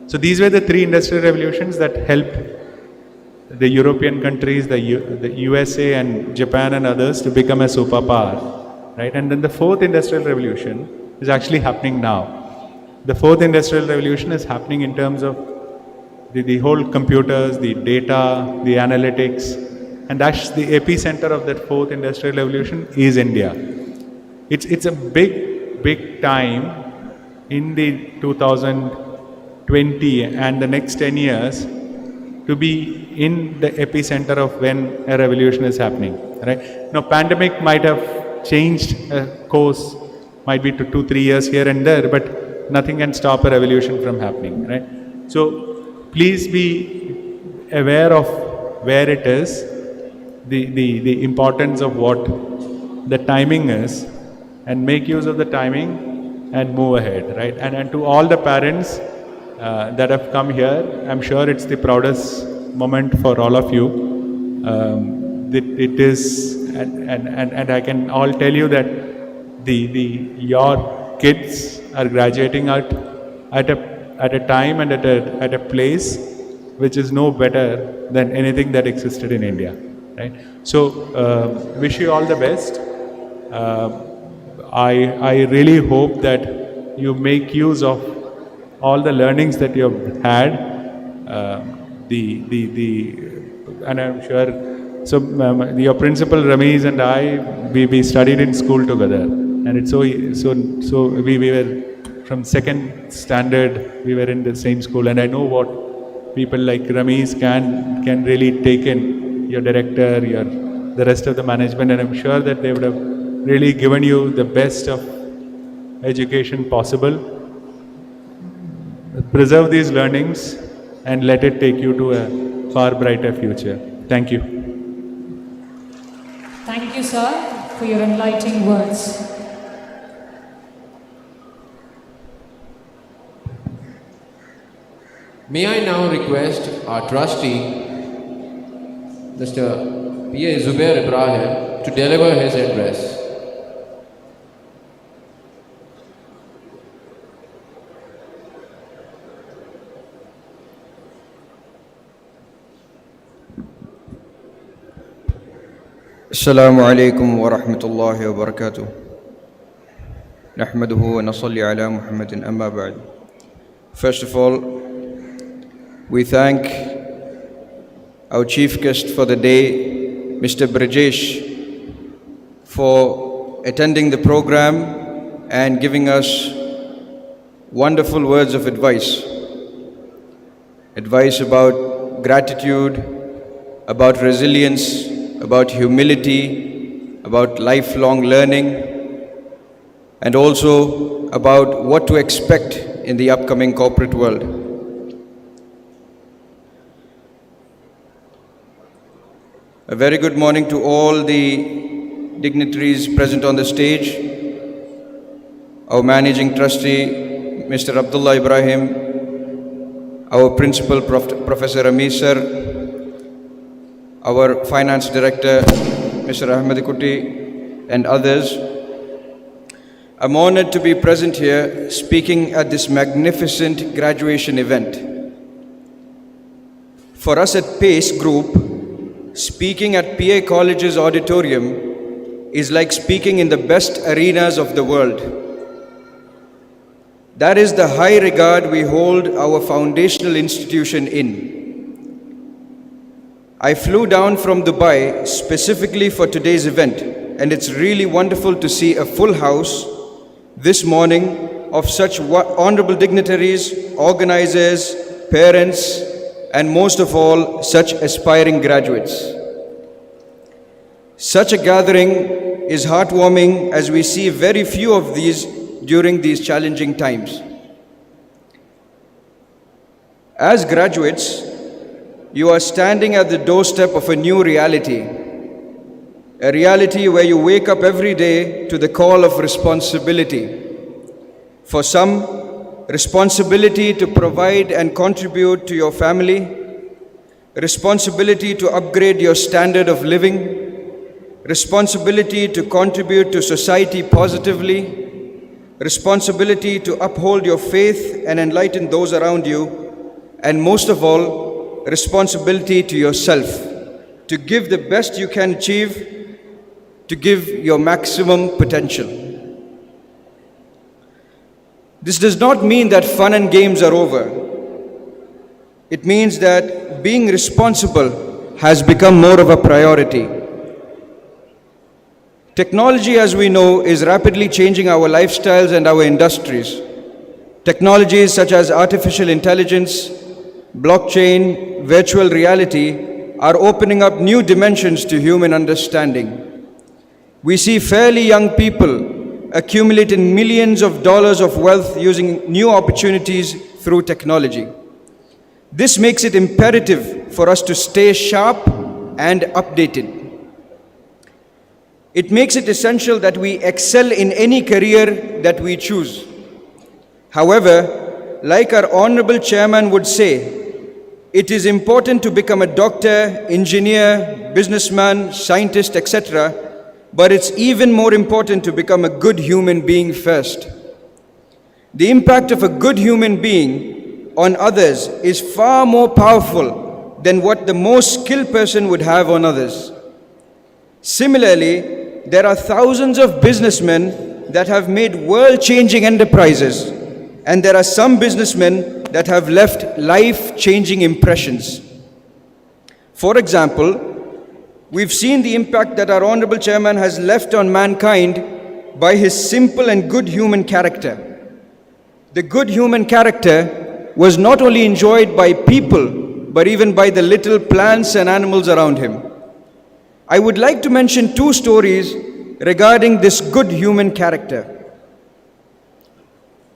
So these were the three industrial revolutions that helped the European countries, the USA and Japan and others to become a superpower. Right? And then the fourth industrial revolution is actually happening now. The fourth industrial revolution is happening in terms of the whole computers, the data, the analytics, and that's the epicenter of that fourth industrial revolution is India. It's a big time in the 2020 and the next 10 years to be in the epicenter of when a revolution is happening. Right? Now, pandemic might have changed a course, might be to 2-3 years here and there, but nothing can stop a revolution from happening. Right? So please be aware of where it is, the importance of what the timing is, and make use of the timing and move ahead, right? And to all the parents that have come here, I'm sure it's the proudest moment for all of you. It is, and I can all tell you that your kids are graduating out at a time and at a place which is no better than anything that existed in India, right? So wish you all the best. I really hope that you make use of all the learnings that you have had. And I'm sure. So your principal Ramesh and I, we studied in school together, and it's so we were from second standard. We were in the same school, and I know what people like Ramesh can really take in, your director, the rest of the management, and I'm sure that they would have really given you the best of education possible. Preserve these learnings and let it take you to a far brighter future. Thank you. Thank you, sir, for your enlightening words. May I now request our trustee, Mr. P.A. Zubair Ibrahim, to deliver his address. Assalamu alaikum wa rahmatullahi wa barakatuh. Nahmaduhu wa nasalli ala Muhammadin amma ba'd. First of all, we thank our chief guest for the day, Mr. Brijesh, for attending the program and giving us wonderful words of advice. Advice about gratitude, about resilience, about humility, about lifelong learning, and also about what to expect in the upcoming corporate world. A very good morning to all the dignitaries present on the stage, our managing trustee, Mr. Abdullah Ibrahim, our principal, Professor Ramesh sir, our finance director, Mr. Ahmed Kuti, and others. I'm honored to be present here speaking at this magnificent graduation event. For us at PACE Group, speaking at PA College's auditorium is like speaking in the best arenas of the world. That is the high regard we hold our foundational institution in. I flew down from Dubai specifically for today's event, and it's really wonderful to see a full house this morning of such honorable dignitaries, organizers, parents, and most of all, such aspiring graduates. Such a gathering is heartwarming as we see very few of these during these challenging times. As graduates, you are standing at the doorstep of a new reality, a reality where you wake up every day to the call of responsibility. For some, responsibility to provide and contribute to your family, responsibility to upgrade your standard of living, responsibility to contribute to society positively, responsibility to uphold your faith and enlighten those around you, and most of all, responsibility to yourself, to give the best you can achieve, to give your maximum potential. This does not mean that fun and games are over. It means that being responsible has become more of a priority. Technology, as we know, is rapidly changing our lifestyles and our industries. Technologies such as artificial intelligence, blockchain, virtual reality are opening up new dimensions to human understanding. We see fairly young people accumulating millions of dollars of wealth using new opportunities through technology. This makes it imperative for us to stay sharp and updated. It makes it essential that we excel in any career that we choose. However, like our Honorable Chairman would say, it is important to become a doctor, engineer, businessman, scientist, etc., but it's even more important to become a good human being first. The impact of a good human being on others is far more powerful than what the most skilled person would have on others. Similarly, there are thousands of businessmen that have made world-changing enterprises, and there are some businessmen that have left life-changing impressions. For example, we've seen the impact that our Honorable Chairman has left on mankind by his simple and good human character. The good human character was not only enjoyed by people, but even by the little plants and animals around him. I would like to mention two stories regarding this good human character.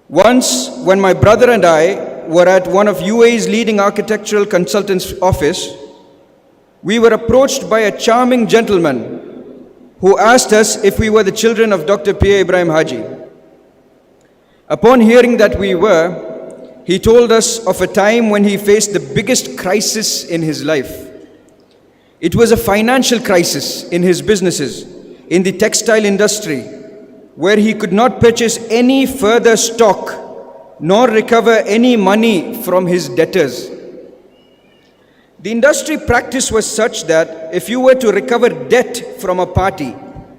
Once, when my brother and I were at one of UAE's leading architectural consultants' office, we were approached by a charming gentleman who asked us if we were the children of Dr. P.A. Ibrahim Haji. Upon hearing that we were, he told us of a time when he faced the biggest crisis in his life. It was a financial crisis in his businesses, in the textile industry, where he could not purchase any further stock nor recover any money from his debtors. The industry practice was such that if you were to recover debt from a party,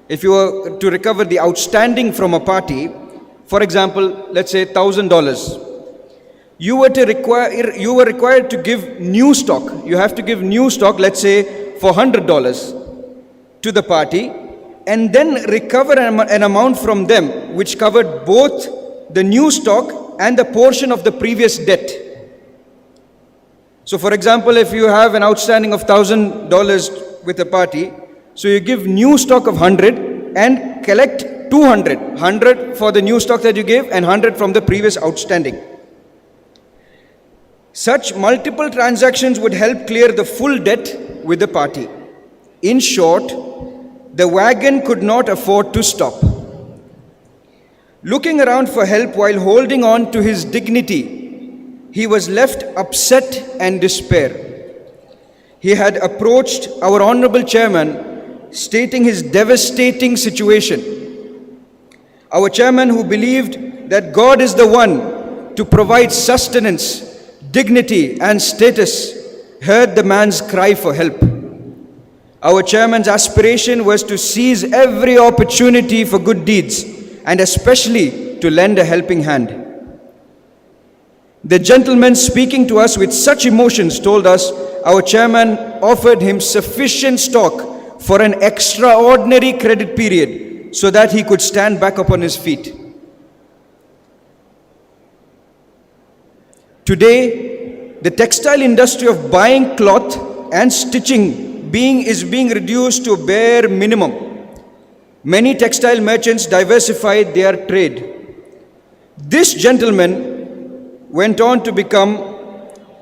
if you were to recover the outstanding from a party, for example, let's say $1,000, you were required to give new stock. You have to give new stock, let's say for $100 to the party, and then recover an amount from them which covered both the new stock and the portion of the previous debt. So for example, if you have an outstanding of $1,000 with a party, so you give new stock of 100 and collect 200, 100 for the new stock that you gave and 100 from the previous outstanding. Such multiple transactions would help clear the full debt with the party. In short, the wagon could not afford to stop. Looking around for help while holding on to his dignity, he was left upset and despair. He had approached our Honorable Chairman stating his devastating situation. Our chairman, who believed that God is the one to provide sustenance, dignity, and status, heard the man's cry for help. Our chairman's aspiration was to seize every opportunity for good deeds, and especially to lend a helping hand. The gentleman speaking to us with such emotions told us our chairman offered him sufficient stock for an extraordinary credit period so that he could stand back upon his feet. Today, the textile industry of buying cloth and stitching is being reduced to a bare minimum. Many textile merchants diversified their trade. This gentleman went on to become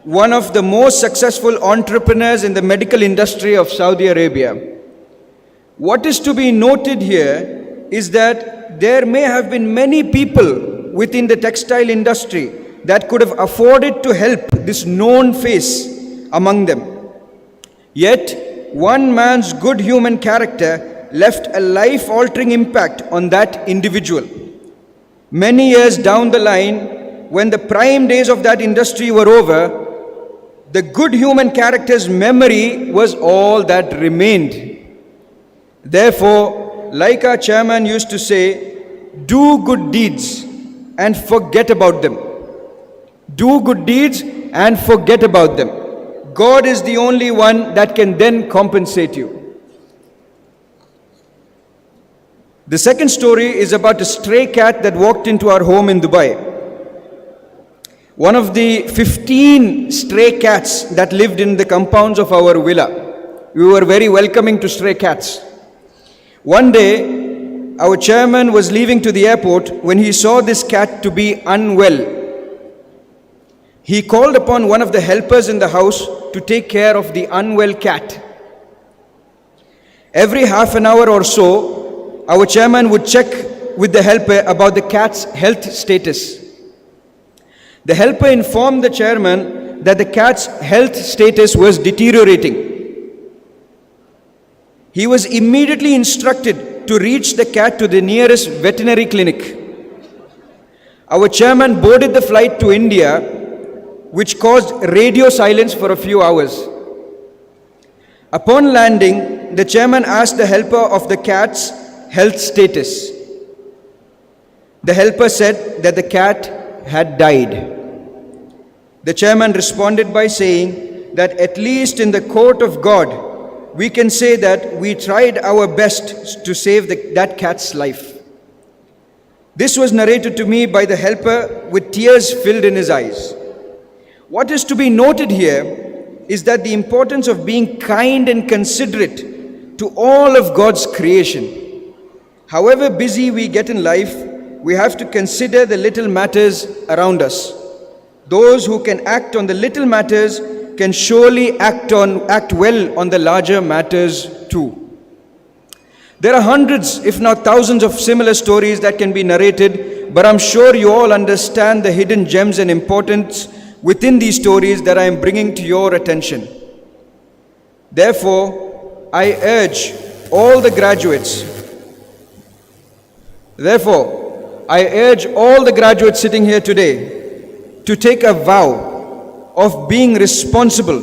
one of the most successful entrepreneurs in the medical industry of Saudi Arabia. What is to be noted here is that there may have been many people within the textile industry that could have afforded to help this known face among them. Yet, one man's good human character left a life-altering impact on that individual. Many years down the line, when the prime days of that industry were over, the good human character's memory was all that remained. Therefore, like our chairman used to say, do good deeds and forget about them. Do good deeds and forget about them. God is the only one that can then compensate you. The second story is about a stray cat that walked into our home in Dubai. One of the 15 stray cats that lived in the compounds of our villa. We were very welcoming to stray cats. One day, our chairman was leaving to the airport when he saw this cat to be unwell. He called upon one of the helpers in the house to take care of the unwell cat. Every half an hour or so, our chairman would check with the helper about the cat's health status. The helper informed the chairman that the cat's health status was deteriorating. He was immediately instructed to reach the cat to the nearest veterinary clinic. Our chairman boarded the flight to India, which caused radio silence for a few hours. Upon landing, the chairman asked the helper of the cat's health status. The helper said that the cat had died. The chairman responded by saying that at least in the court of God, we can say that we tried our best to save that cat's life. This was narrated to me by the helper with tears filled in his eyes. What is to be noted here is that the importance of being kind and considerate to all of God's creation. However busy we get in life, we have to consider the little matters around us. Those who can act on the little matters can surely act well on the larger matters too. There are hundreds, if not thousands, of similar stories that can be narrated, but I'm sure you all understand the hidden gems and importance within these stories that I am bringing to your attention. Therefore, I urge all the graduates sitting here today to take a vow of being responsible,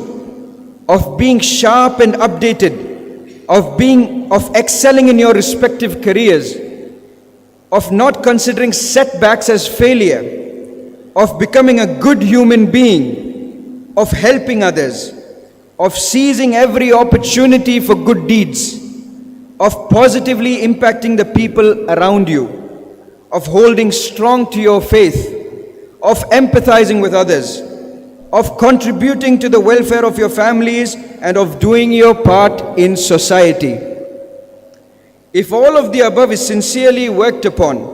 of being sharp and updated, of excelling in your respective careers, of not considering setbacks as failure, of becoming a good human being, of helping others, of seizing every opportunity for good deeds, of positively impacting the people around you, of holding strong to your faith, of empathizing with others, of contributing to the welfare of your families, and of doing your part in society. If all of the above is sincerely worked upon,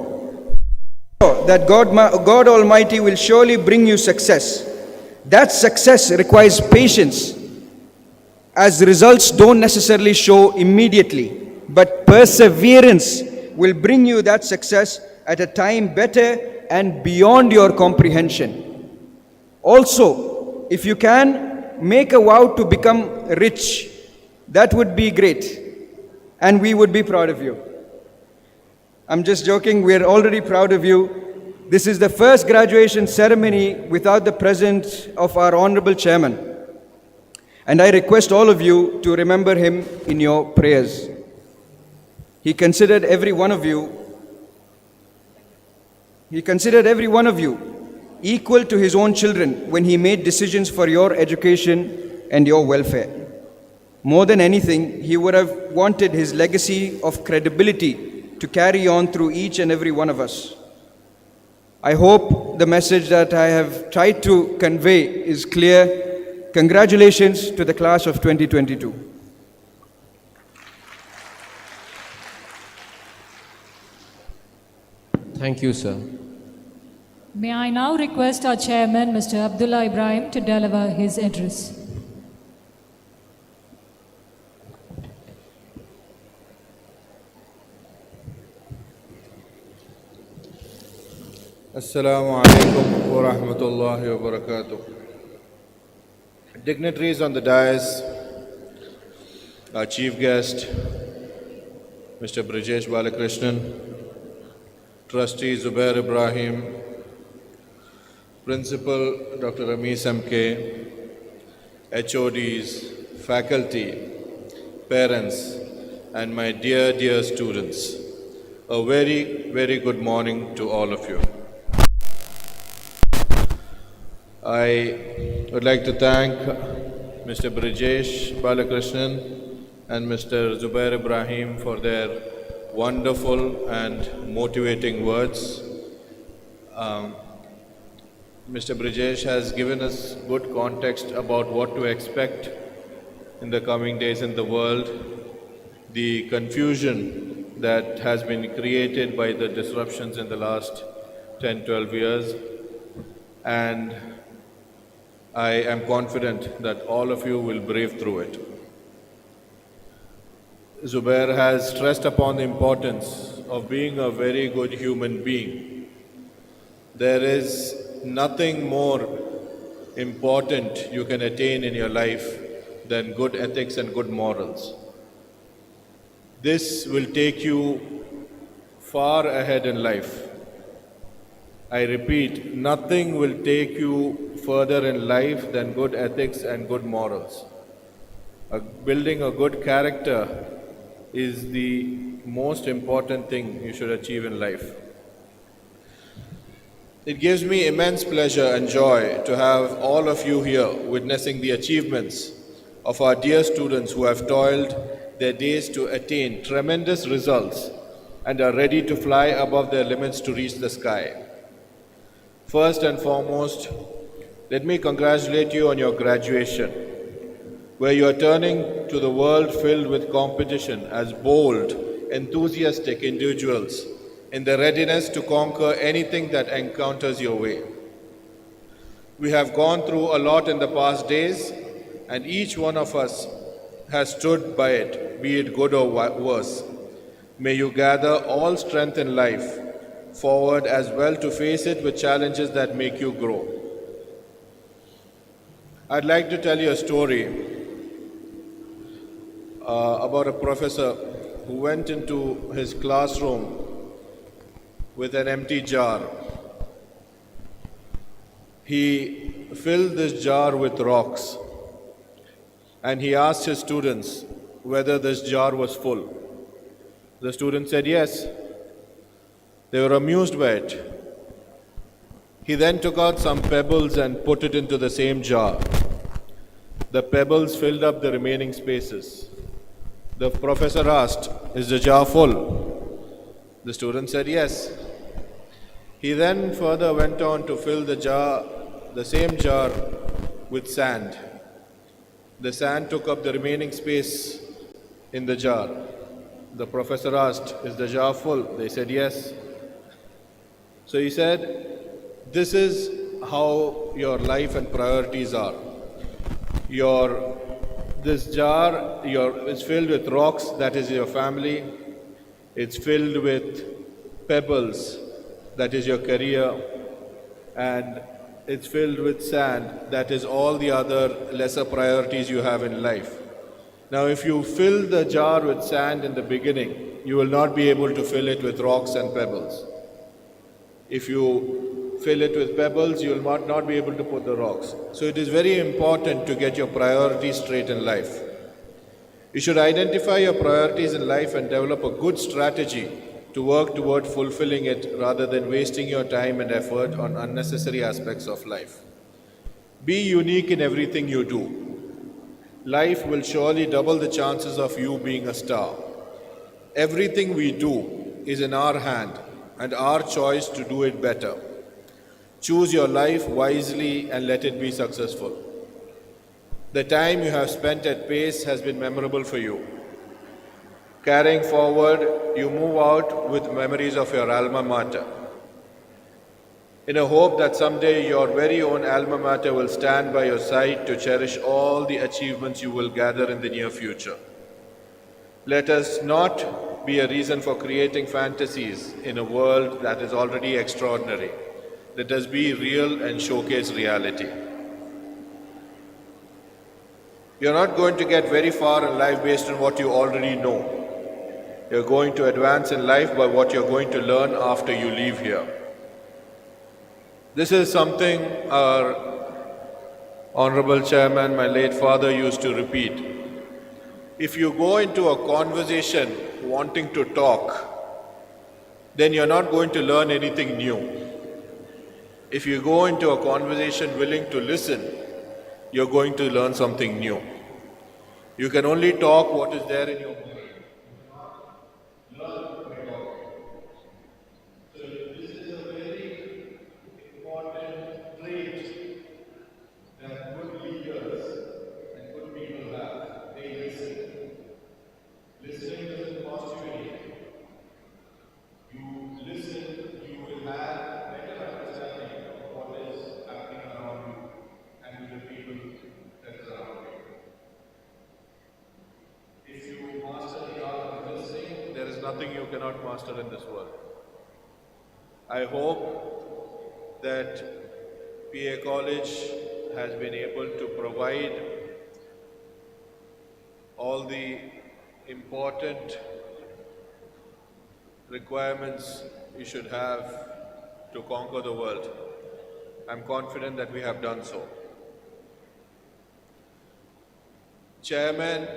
that God Almighty will surely bring you success. That success requires patience, as results don't necessarily show immediately, but perseverance will bring you that success at a time better and beyond your comprehension. Also, if you can, make a vow to become rich. That would be great, and we would be proud of you. I'm just joking. We're already proud of you. This is the first graduation ceremony without the presence of our Honorable Chairman. And I request all of you to remember him in your prayers. He considered every one of you equal to his own children when he made decisions for your education and your welfare. More than anything, he would have wanted his legacy of credibility to carry on through each and every one of us. I hope the message that I have tried to convey is clear. Congratulations to the class of 2022. Thank you, sir. May I now request our chairman, Mr. Abdullah Ibrahim, to deliver his address. Assalamu alaikum wa rahmatullahi wa barakatuh. Dignitaries on the dais, our chief guest, Mr. Brijesh Balakrishnan, Trustee Zubair Ibrahim, Principal Dr. Ramesh MK, HODs, faculty, parents, and my dear students, a very, very good morning to all of you. I would like to thank Mr. Brijesh Balakrishnan and Mr. Zubair Ibrahim for their wonderful and motivating words. Mr. Brijesh has given us good context about what to expect in the coming days in the world, the confusion that has been created by the disruptions in the last 10-12 years, and I am confident that all of you will brave through it. Zubair has stressed upon the importance of being a very good human being. There is nothing more important you can attain in your life than good ethics and good morals. This will take you far ahead in life. I repeat, nothing will take you further in life than good ethics and good morals. Building a good character is the most important thing you should achieve in life. It gives me immense pleasure and joy to have all of you here witnessing the achievements of our dear students who have toiled their days to attain tremendous results and are ready to fly above their limits to reach the sky. First and foremost, let me congratulate you on your graduation, where you are turning to the world filled with competition as bold, enthusiastic individuals in the readiness to conquer anything that encounters your way. We have gone through a lot in the past days, and each one of us has stood by it, be it good or worse. May you gather all strength in life forward as well to face it with challenges that make you grow. I'd like to tell you a story about a professor who went into his classroom with an empty jar. He filled this jar with rocks and he asked his students whether this jar was full. The students said yes. They were amused by it. He then took out some pebbles and put it into the same jar. The pebbles filled up the remaining spaces. The professor asked, "Is the jar full?" The student said yes. He then further went on to fill the same jar with sand. The sand took up the remaining space in the jar. The professor asked, "Is the jar full?" They said yes. So he said, "This is how your life and priorities are. This jar is filled with rocks, that is your family. It's filled with pebbles, that is your career. And it's filled with sand, that is all the other lesser priorities you have in life. Now, if you fill the jar with sand in the beginning, you will not be able to fill it with rocks and pebbles. If you fill it with pebbles, you will not be able to put the rocks. So it is very important to get your priorities straight in life. You should identify your priorities in life and develop a good strategy to work toward fulfilling it rather than wasting your time and effort on unnecessary aspects of life. Be unique in everything you do. Life will surely double the chances of you being a star. Everything we do is in our hand and our choice to do it better. Choose your life wisely and let it be successful. The time you have spent at PACE has been memorable for you. Carrying forward, you move out with memories of your alma mater. In a hope that someday your very own alma mater will stand by your side to cherish all the achievements you will gather in the near future. Let us not be a reason for creating fantasies in a world that is already extraordinary. Let us be real and showcase reality. You're not going to get very far in life based on what you already know. You're going to advance in life by what you're going to learn after you leave here. This is something our Honorable Chairman, my late father, used to repeat. If you go into a conversation wanting to talk, then you're not going to learn anything new. If you go into a conversation willing to listen, you're going to learn something new. You can only talk what is there in your mind. So this is a very important trait that good leaders and good people have. They listen. Listening doesn't cost you anything. You listen, you will have better understanding of what is happening around you and with the people that is around you. If you master the art of listening, there is nothing you cannot master in this world. I hope that PA College has been able to provide all the important requirements you should have to conquer the world. I'm confident that we have done so. Chairman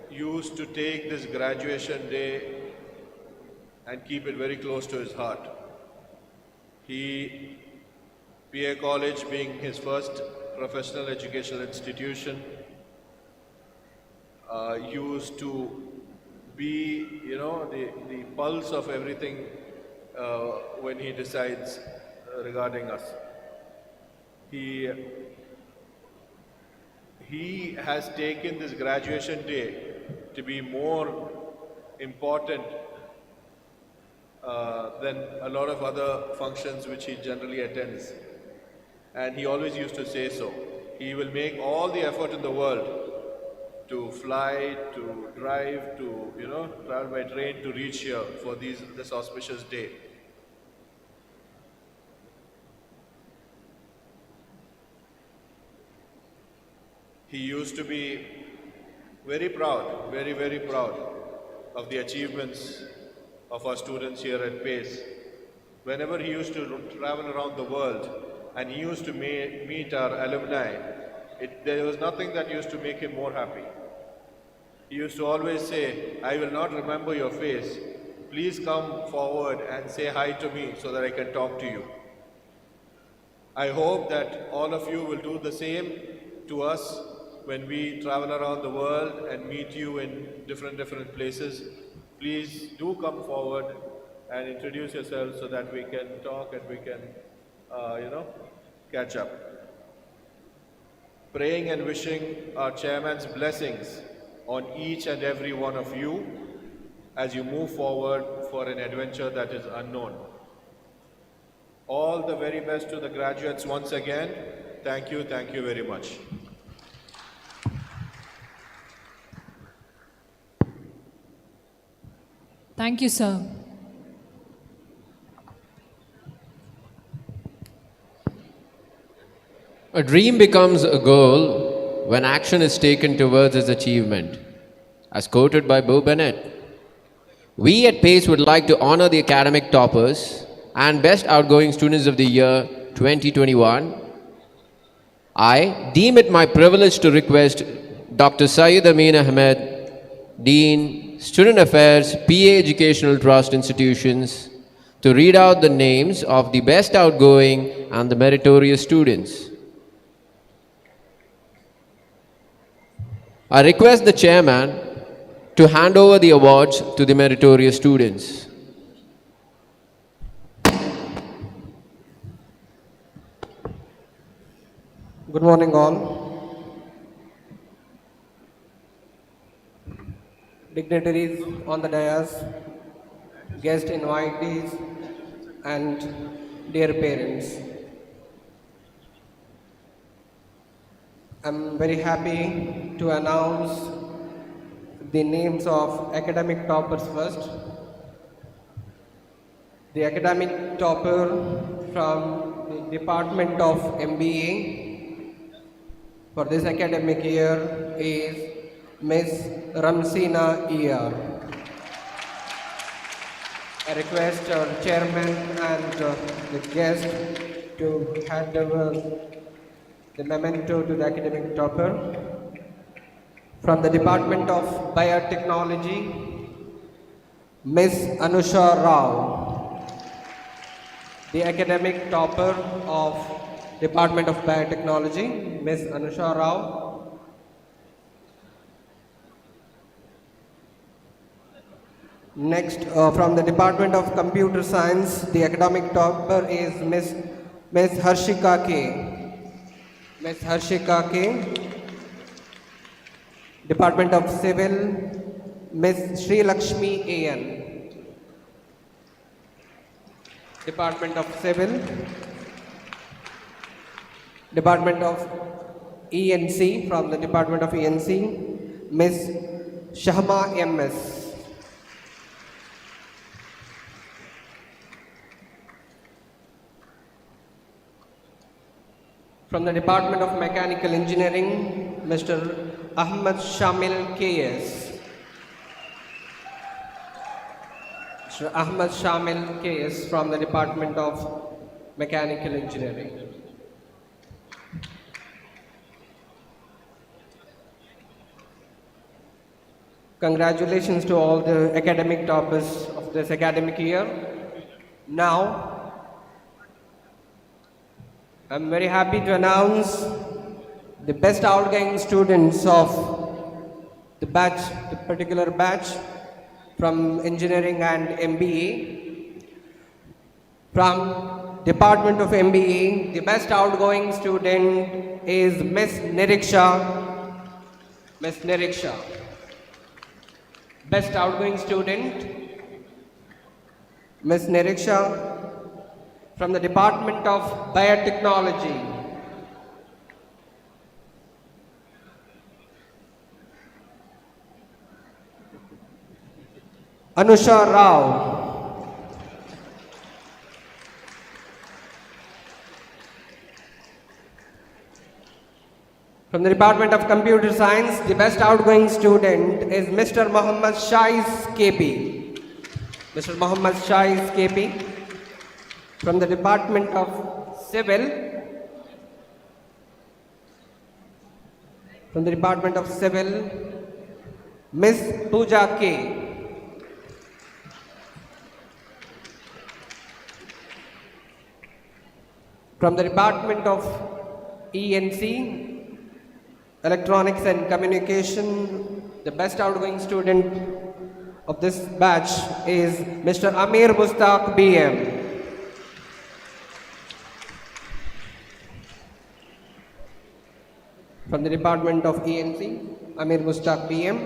used to take this graduation day and keep it very close to his heart. PA College being his first professional educational institution, used to be, the pulse of everything when he decides regarding us. He has taken this graduation day to be more important than a lot of other functions which he generally attends. And he always used to say so. He will make all the effort in the world to fly, to drive, to travel by train to reach here for this auspicious day. He used to be very proud, very, very proud of the achievements of our students here at PACE. Whenever he used to travel around the world and he used to meet our alumni, there was nothing that used to make him more happy. He used to always say, "I will not remember your face. Please come forward and say hi to me so that I can talk to you." I hope that all of you will do the same to us when we travel around the world and meet you in different places. Please do come forward and introduce yourselves so that we can talk and we can, catch up. Praying and wishing our chairman's blessings on each and every one of you as you move forward for an adventure that is unknown. All the very best to the graduates once again. Thank you very much. Thank you, sir. A dream becomes a goal when action is taken towards its achievement, as quoted by Bo Bennett. We at PACE would like to honor the academic toppers and best outgoing students of the year 2021. I deem it my privilege to request Dr. Syed Amin Ahmed, Dean, Student Affairs, PA Educational Trust Institutions, to read out the names of the best outgoing and the meritorious students. I request the chairman to hand over the awards to the meritorious students. Good morning, all. Dignitaries on the dais, guest invitees, and dear parents. I'm very happy to announce the names of academic toppers first. The academic topper from the Department of MBA for this academic year is Ms. Ramsina ER. I request our chairman and the guest to hand over the memento to the academic topper. From the Department of Biotechnology, Ms. Anusha Rao. The academic topper of Department of Biotechnology, Ms. Anusha Rao. Next, from the Department of Computer Science, the academic topper is Ms. Harshika K. Ms. Harshika K. Department of Civil, Ms. Sri Lakshmi A.N. Department of Civil, Department of ENC, from the Department of ENC, Ms. Shahma M.S. From the Department of Mechanical Engineering, Mr. Ahmad Shamil K.S. Mr. Ahmad Shamil K.S. from the Department of Mechanical Engineering. Congratulations to all the academic toppers of this academic year. Now, I'm very happy to announce the best outgoing students of the batch, the particular batch from engineering and MBA. From Department of MBA, the best outgoing student is Miss Niriksha. Miss Niriksha. Best outgoing student, Miss Niriksha. From the Department of Biotechnology, Anusha Rao. From the Department of Computer Science, the best outgoing student is Mr. Muhammad Shais KP. Mr. Muhammad Shais KP. From the Department of Civil, Ms. Pooja K. From the Department of ENC, Electronics and Communication, the best outgoing student of this batch is Mr. Amir Mustaq BM. From the Department of ENC, Amir Mustaq BM.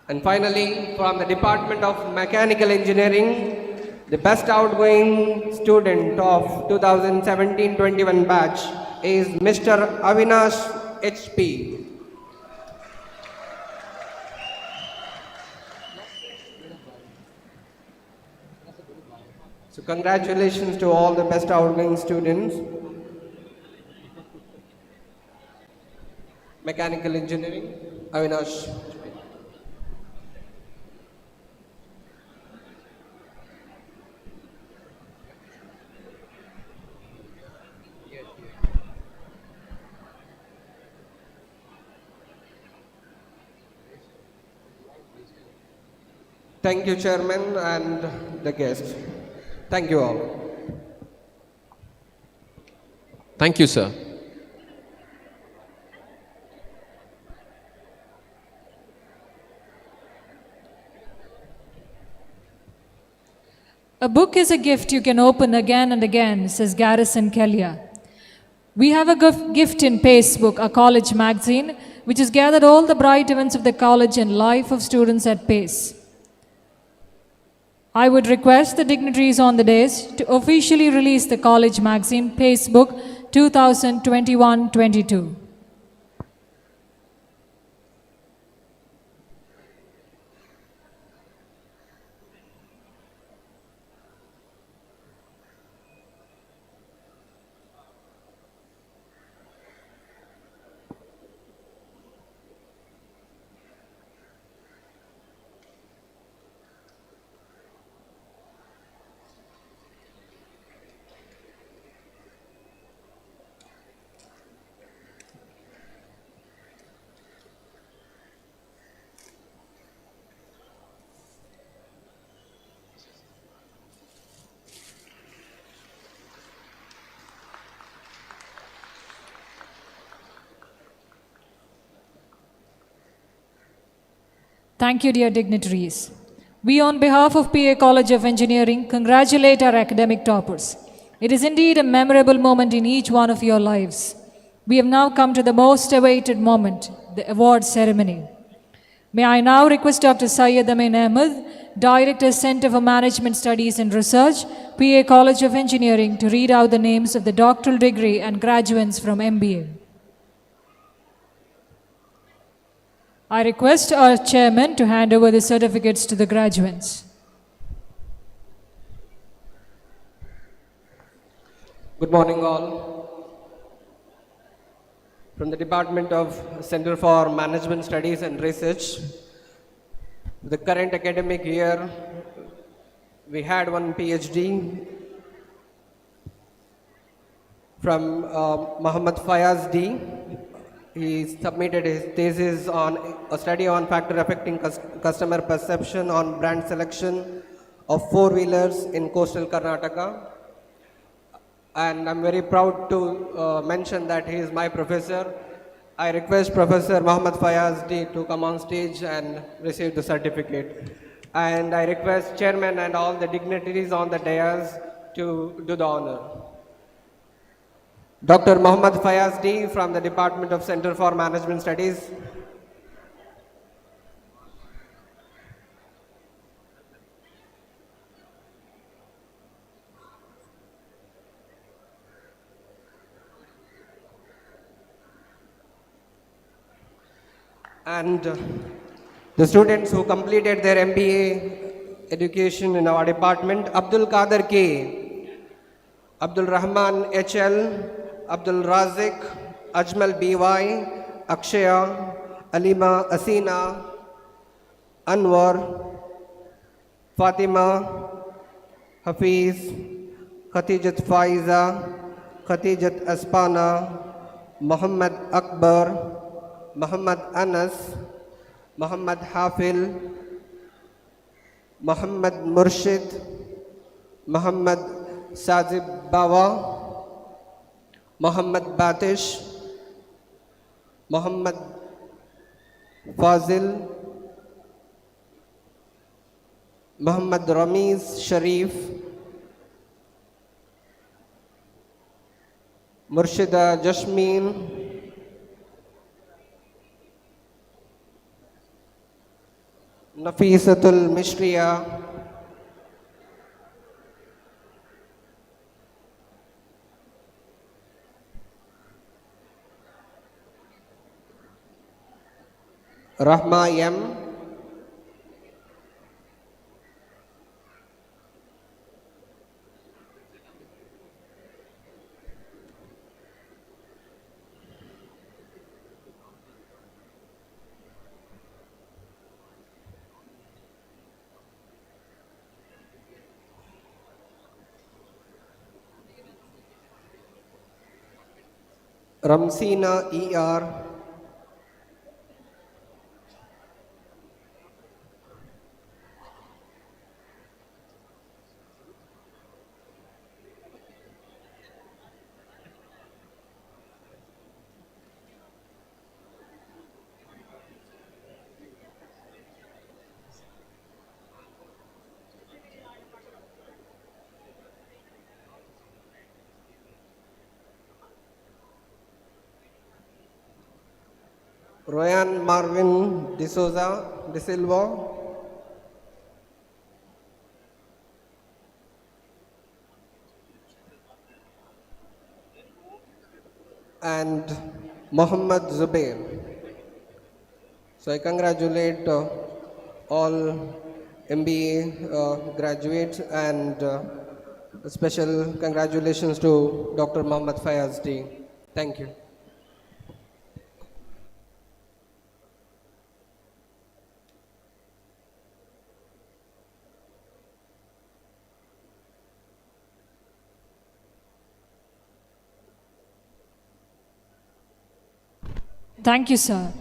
And finally, from the Department of Mechanical Engineering, the best outgoing student of 2017-21 batch is Mr. Avinash HP. So congratulations to all the best outgoing students. Mechanical Engineering. Avinash. Thank you, Chairman and the guests. Thank you all. Thank you, sir. A book is a gift you can open again and again, says Garrison Kellia. We have a gift in Pace Book, a college magazine, which has gathered all the bright events of the college and life of students at Pace. I would request the dignitaries on the dais to officially release the college magazine Pace Book 2021-22. Thank you, dear dignitaries. We, on behalf of PA College of Engineering, congratulate our academic toppers. It is indeed a memorable moment in each one of your lives. We have now come to the most awaited moment, the award ceremony. May I now request Dr. Syed Amin Ahmed, Director, Center for Management Studies and Research, PA College of Engineering, to read out the names of the doctoral degree and graduates from MBA. I request our chairman to hand over the certificates to the graduates. Good morning, all. From the Department of Center for Management Studies and Research, the current academic year, we had one PhD from Muhammad Fayaz D. He submitted his thesis on a study on factor affecting customer perception on brand selection of four-wheelers in coastal Karnataka. And I'm very proud to mention that he is my professor. I request Professor Muhammad Fayaz D to come on stage and receive the certificate. And I request Chairman and all the dignitaries on the dais to do the honor. Dr. Muhammad Fayaz D from the Department of Center for Management Studies. And the students who completed their MBA education in our department: Abdul Qadir K, Abdul Rahman HL, Abdul Razik, Ajmal BY, Akshaya, Alima Asina, Anwar, Fatima, Hafiz, Khatijat Faiza, Khatijat Aspana, Muhammad Akbar, Muhammad Anas, Muhammad Hafil, Muhammad Murshid, Muhammad Sajib Bawa, Muhammad Batish, Muhammad Fazil, Muhammad Ramiz Sharif, Murshida Jasmeen, Nafisatul Mishriya, Rahma M, Ramsina ER. Ryan Marvin De Silva. And Muhammad Zubair. So I congratulate all MBA graduates and a special congratulations to Dr. Muhammad Fayazdi. Thank you. Thank you, sir.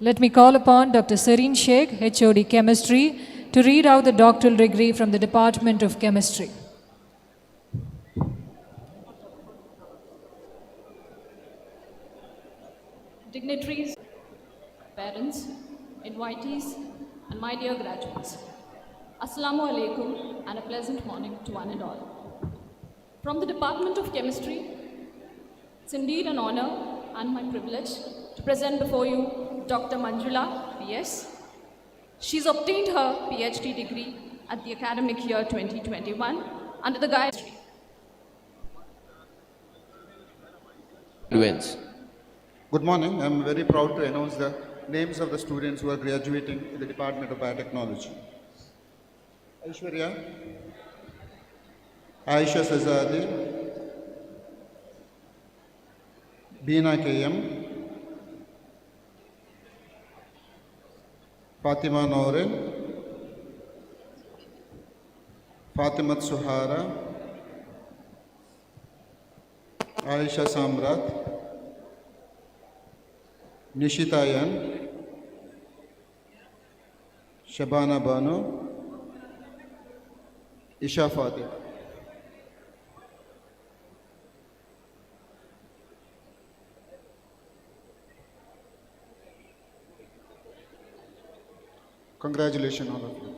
Let me call upon Dr. Serene Sheikh, HOD Chemistry, to read out the doctoral degree from the Department of Chemistry. Dignitaries, parents, invitees, and my dear graduates. Assalamu alaikum and a pleasant morning to one and all. From the Department of Chemistry, it's indeed an honor and my privilege to present before you Dr. Manjula, PS. She's obtained her PhD degree at the academic year 2021 under the guidance. Good morning. I'm very proud to announce the names of the students who are graduating in the Department of Biotechnology. Aishwarya, Aisha Sazade, Beena KM, Fatima Noren, Fatimat Suhara, Aisha Samrat, Nishita Yan, Shabana Banu, Isha Fatih. Congratulations, all of you.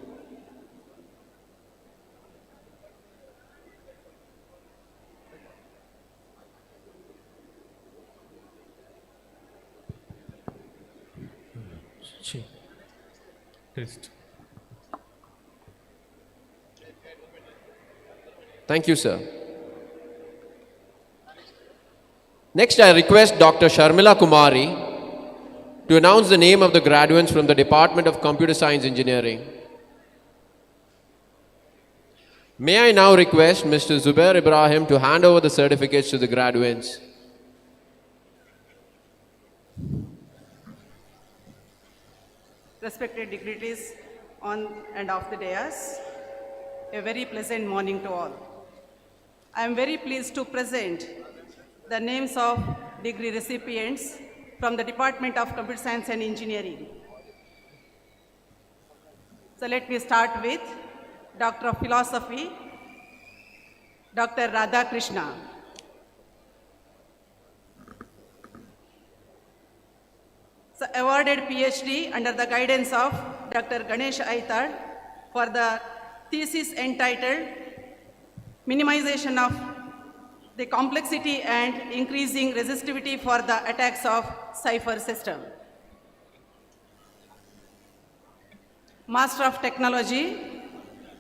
Thank you, sir. Next, I request Dr. Sharmila Kumari to announce the name of the graduates from the Department of Computer Science Engineering. May I now request Mr. Zubair Ibrahim to hand over the certificates to the graduates. Respected dignitaries on and off the dais, a very pleasant morning to all. I am very pleased to present the names of degree recipients from the Department of Computer Science and Engineering. So let me start with Doctor of Philosophy, Dr. Radha Krishna. So awarded PhD under the guidance of Dr. Ganesh Aitar for the thesis entitled Minimization of the Complexity and Increasing Resistivity for the Attacks of Cipher System. Master of Technology,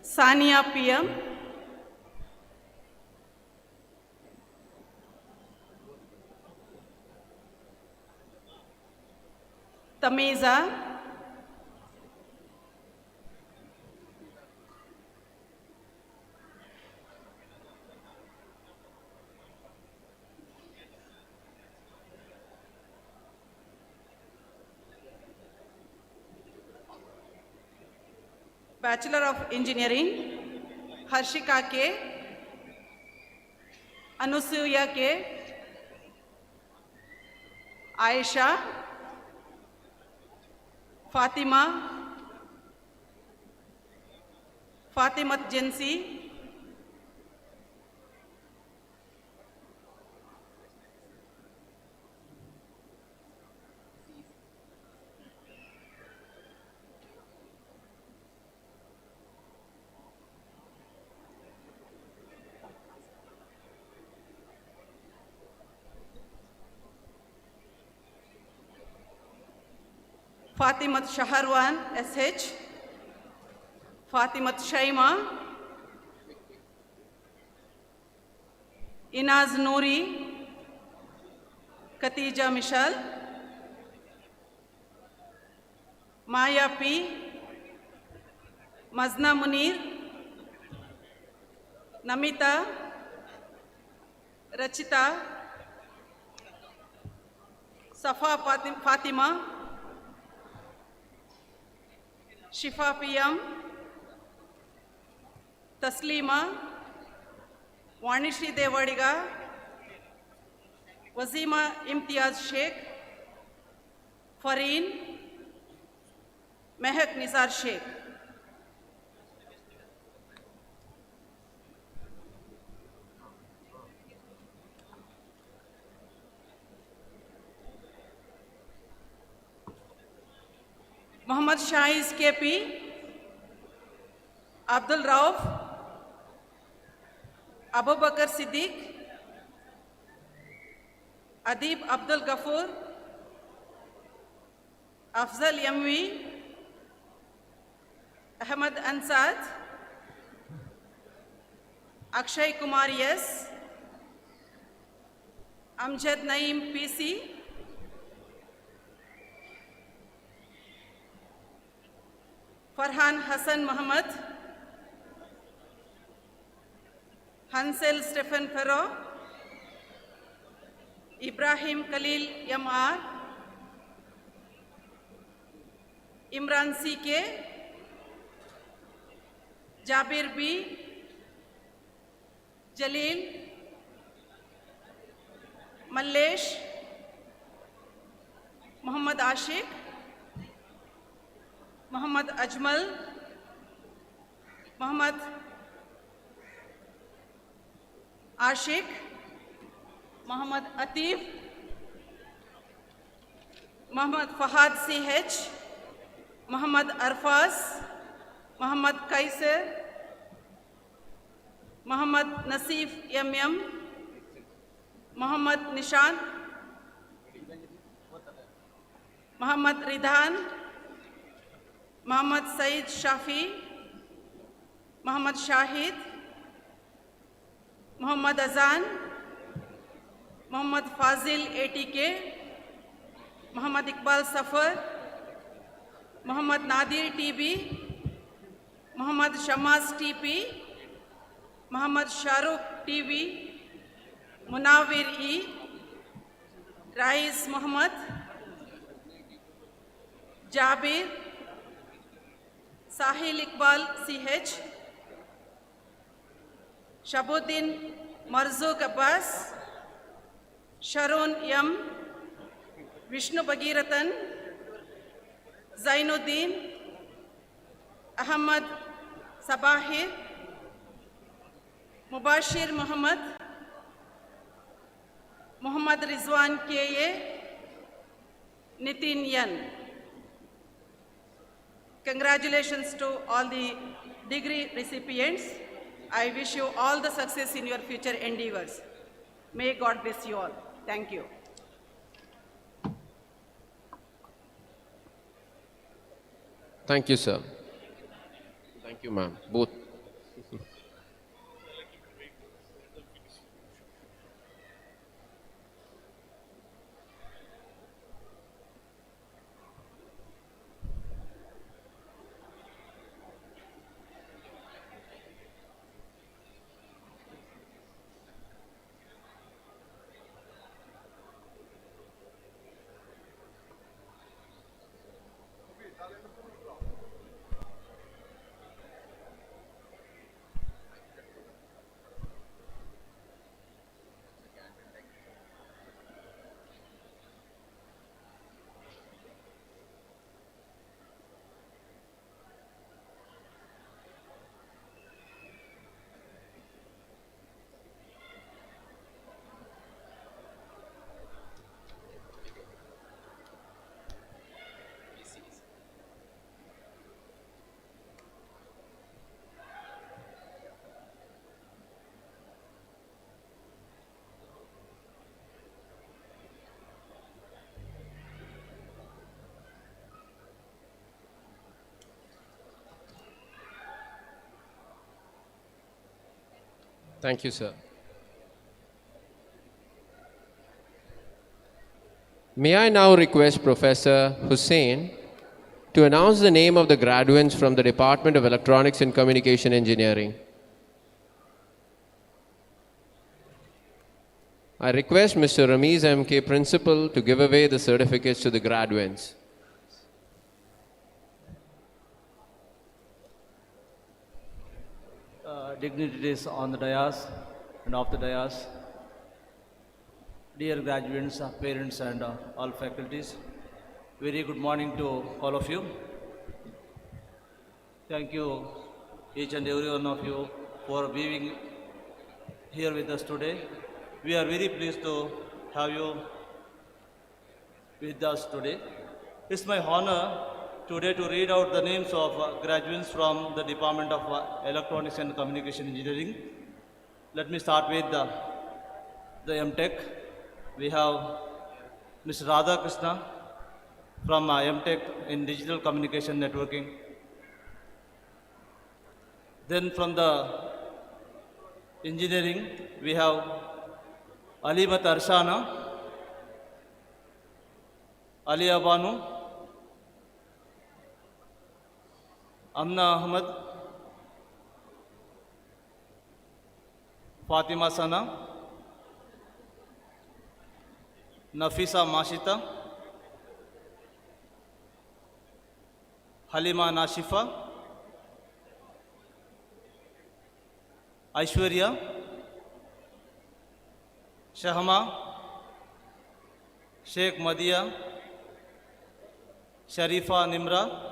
Sania PM. Tamiza. Bachelor of Engineering, Harshika K, Anusuya K, Aisha, Fatima, Fatimat Jinsi, Fatimat Shaharwan SH, Fatimat Shaima, Inaz Noori, Khatija Michelle, Maya P, Mazna Munir, Namita, Rachita, Safa Fatima, Shifa PM, Taslima, Vanishri Devadiga, Wazima Imtiaz Sheikh, Fareen, Mehak Nizar Sheikh. Muhammad Shaiz KP, Abdul Rauf, Abu Bakr Siddiq, Adib Abdul Ghafoor, Afzal Yamwi, Ahmad Ansad, Akshay Kumar Yes, Amjad Naeem PC, Farhan Hassan Muhammad, Hansel Stephen Ferro, Ibrahim Khalil Yamar, Imran CK, Jabir B, Jalil, Mallesh, Muhammad Ashik, Muhammad Ajmal, Muhammad Ashik, Muhammad Atif, Muhammad Fahad CH, Muhammad Arfaz, Muhammad Kaiser, Muhammad Nasif MM, Muhammad Nishan, Muhammad Ridhan, Muhammad Saeed Shafi, Muhammad Shahid, Muhammad Azan, Muhammad Fazil ATK, Muhammad Iqbal Safar, Muhammad Nadir TB, Muhammad Shamaz TP, Muhammad Shahrukh TV, Munawir E, Rais Muhammad, Jabir, Sahil Iqbal CH, Shabuddin Marzouk Abbas, Sharon M, Vishnu Bhagiratan, Zainuddin, Ahmad Sabahir, Mubashir Muhammad, Muhammad Rizwan KA, Nitin Yan. Congratulations to all the degree recipients. I wish you all the success in your future endeavors. May God bless you all. Thank you. Thank you, sir. Thank you, ma'am. Both. Thank you, sir. May I now request Professor Hussain to announce the name of the graduates from the Department of Electronics and Communication Engineering. I request Mr. Ramiz M.K. Principal to give away the certificates to the graduates. Dignitaries on the dais and off the dais, dear graduates, parents and all faculties, very good morning to all of you. Thank you each and every one of you for being here with us today. We are very pleased to have you with us today. It's my honor today to read out the names of graduates from the Department of Electronics and Communication Engineering. Let me start with the MTech. We have Mr. Radha Krishna from MTech in Digital Communication Networking. Then from the engineering, we have Alimat Arshana, Aliya Banu, Amna Ahmad, Fatima Sana, Nafisa Mashita, Halima Nashifa, Aishwarya, Shahma, Sheikh Madiya, Sharifa Nimra,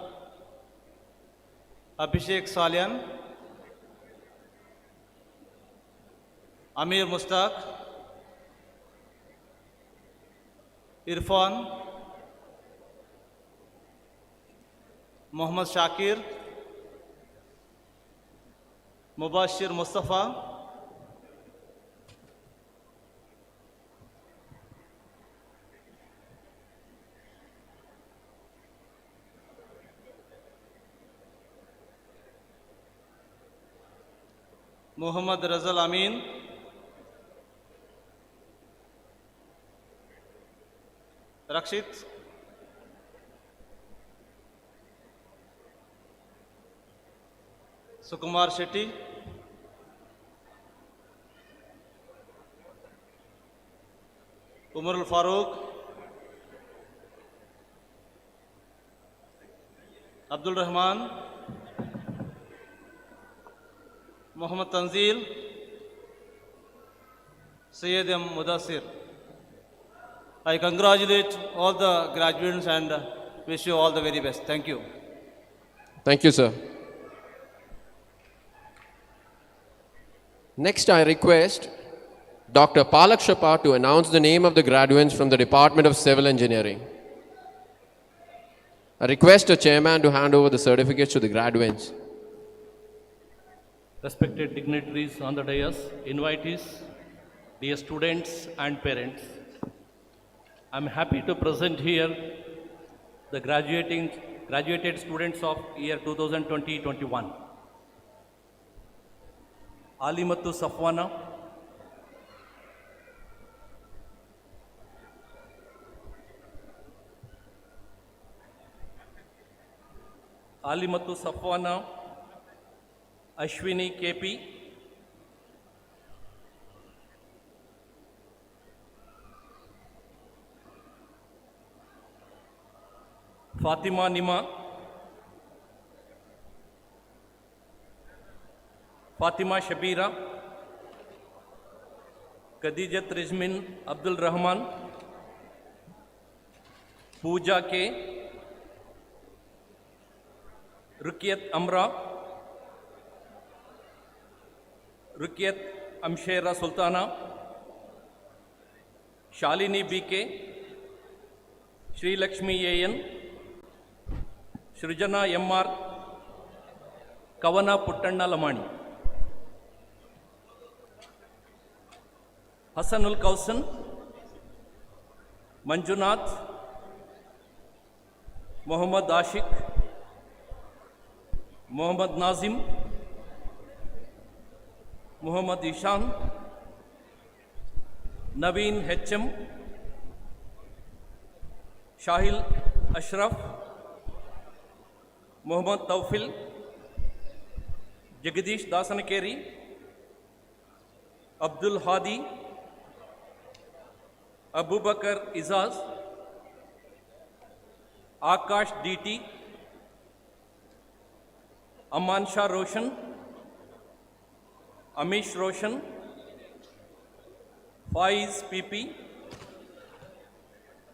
Abhishek Salyan, Amir Mustaq, Irfan, Muhammad Shakir, Mubashir Mustafa, Muhammad Razal Amin, Rakshit, Sukumar Shetty, Umarul Farooq, Abdul Rahman, Muhammad Tanzil, Sayyid M. Mudassir. I congratulate all the graduates and wish you all the very best. Thank you. Thank you, sir. Next, I request Dr. Palak Shapa to announce the name of the graduates from the Department of Civil Engineering. I request the chairman to hand over the certificates to the graduates. Respected dignitaries on the dais, invitees, dear students and parents, I'm happy to present here the graduated students of year 2020-21. Alimatu Safwana, Alimatu Safwana, Ashwini KP, Fatima Nima, Fatima Shabira, Khadijat Rizmin Abdul Rahman, Pooja K, Ruqyat Amra, Ruqyat Amshera Sultana, Shalini BK, Sri Lakshmi AN, Srijana MR, Kavana Puttanna Lamani, Hassanul Kausan, Manjunath, Muhammad Ashik, Muhammad Nazim, Muhammad Ishan, Naveen HM, Shahil Ashraf, Muhammad Taufil, Jagadish Dasanakeri, Abdul Hadi, Abu Bakar Izaz, Akash DT, Aman Shah Roshan, Amish Roshan, Faiz PP,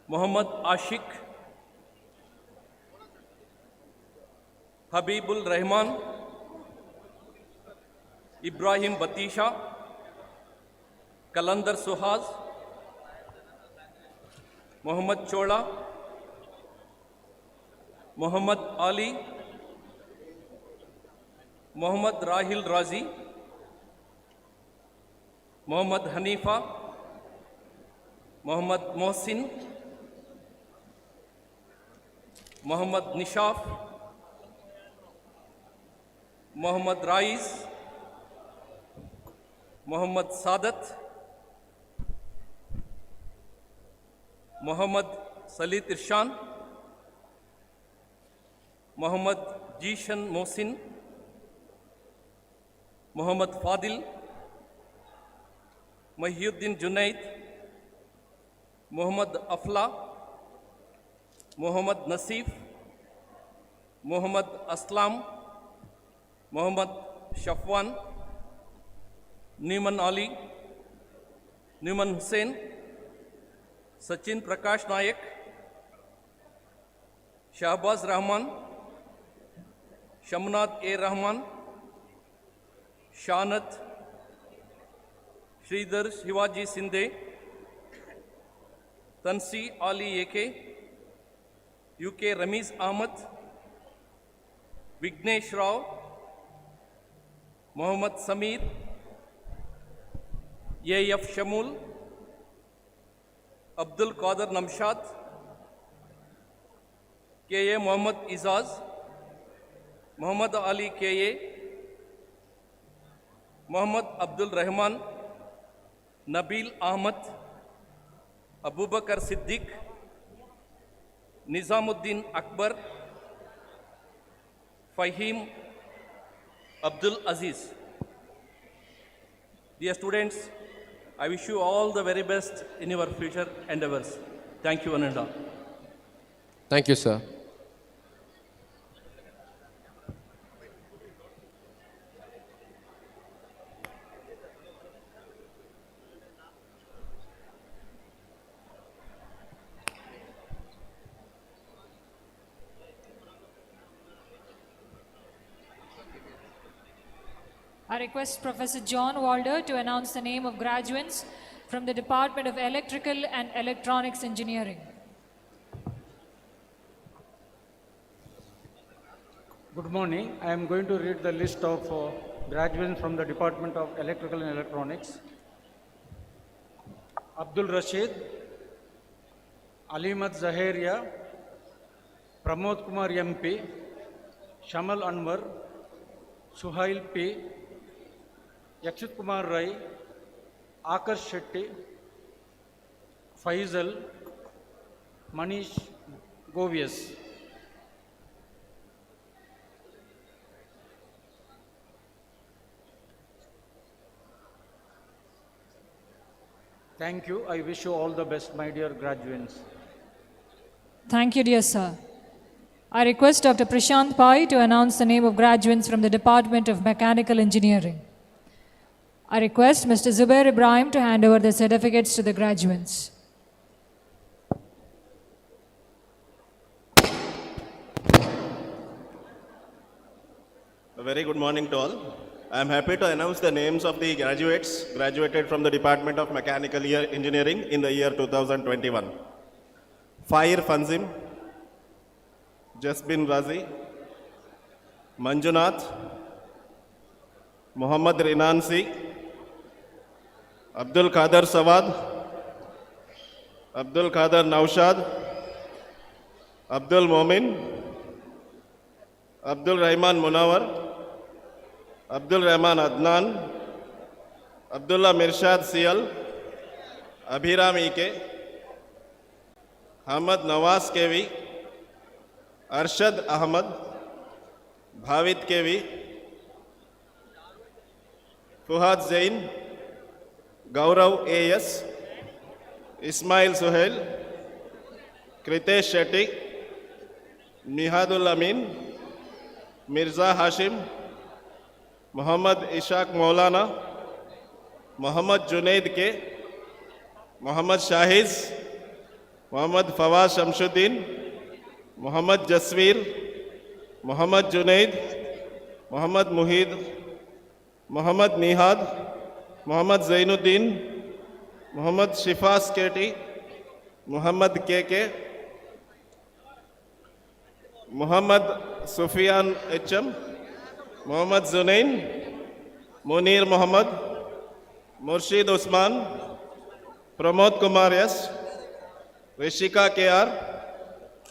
Muhammad Ashik, Habibul Rahman, Ibrahim Batisha, Kalandar Suhaz, Muhammad Chola, Muhammad Ali, Muhammad Rahil Razi, Muhammad Hanifa, Muhammad Mohsin, Muhammad Nishaf, Muhammad Rais, Muhammad Sadat, Muhammad Salit Irshan, Muhammad Jishan Mohsin, Muhammad Fadil, Mahyuddin Junaid, Muhammad Afla, Muhammad Nasif, Muhammad Aslam, Muhammad Shafwan, Niman Ali, Niman Hussain, Sachin Prakash Nayak, Shahbaz Rahman, Shamnad A. Rahman, Shanat, Sridhar Shivaji Sindhe, Tansi Ali AK, UK Ramiz Ahmad, Vignesh Rao, Muhammad Samir, AF Shamul, Abdul Qadir Namshad, KA Muhammad Izaz, Muhammad Ali KA, Muhammad Abdul Rahman, Nabil Ahmad, Abu Bakar Siddiq, Nizamuddin Akbar, Fahim Abdul Aziz. Dear students, I wish you all the very best in your future endeavors. Thank you, one and all. Thank you, sir. I request Professor John Walder to announce the name of graduates from the Department of Electrical and Electronics Engineering. Good morning. I am going to read the list of graduates from the Department of Electrical and Electronics. Abdul Rashid, Alimat Zaheria, Pramod Kumar MP, Shamal Anwar, Suhail P, Yakshit Kumar Rai, Akash Shetty, Faisal, Manish Govias. Thank you. I wish you all the best, my dear graduates. Thank you, dear sir. I request Dr. Prashant Pai to announce the name of graduates from the Department of Mechanical Engineering. I request Mr. Zubair Ibrahim to hand over the certificates to the graduates. A very good morning to all. I am happy to announce the names of the graduates graduated from the Department of Mechanical Engineering in the year 2021. Fire Fanzim, Jasbin Razi, Manjunath, Muhammad Rinansi, Abdul Qadir Sawad, Abdul Qadir Naushad, Abdul Momin, Abdul Rahman Munawar, Abdul Rahman Adnan, Abdullah Mirshad CL, Abhiram EK, Hamad Nawaz KV, Arshad Ahmad, Bhavit KV, Fuhad Zain, Gaurav AS, Ismail Suhail, Kritesh Shetty, Nihadul Amin, Mirza Hashim, Muhammad Ishaq Maulana, Muhammad Junaid K, Muhammad Shahiz, Muhammad Fawaz Shamsuddin, Muhammad Jasveer, Muhammad Junaid, Muhammad Muhid, Muhammad Nihad, Muhammad Zainuddin, Muhammad Shifas Keti, Muhammad KK, Muhammad Sufyan HM, Muhammad Zunain, Munir Muhammad, Murshid Usman, Pramod Kumar S, Rishika KR,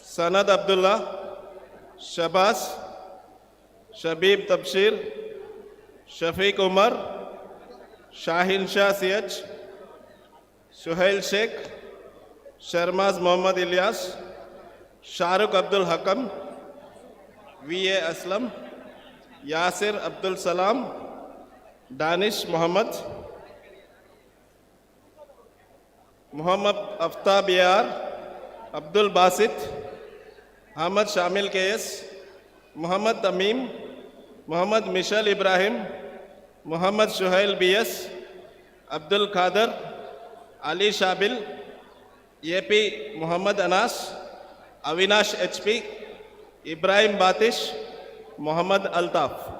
Sanad Abdullah, Shabas, Shabib Tabshir, Shafiq Umar, Shahin Shah CH, Suhail Sheikh, Sharmaz Muhammad Ilyas, Shahrukh Abdul Hakam, VA Aslam, Yasir Abdul Salam, Danish Muhammad, Muhammad Aftab Yar, Abdul Basit, Ahmad Shamil KS, Muhammad Tamim, Muhammad Mishal Ibrahim, Muhammad Shuhail BS, Abdul Qadir, Ali Shabil, AP Muhammad Anas, Avinash HP, Ibrahim Batish, Muhammad Altaf.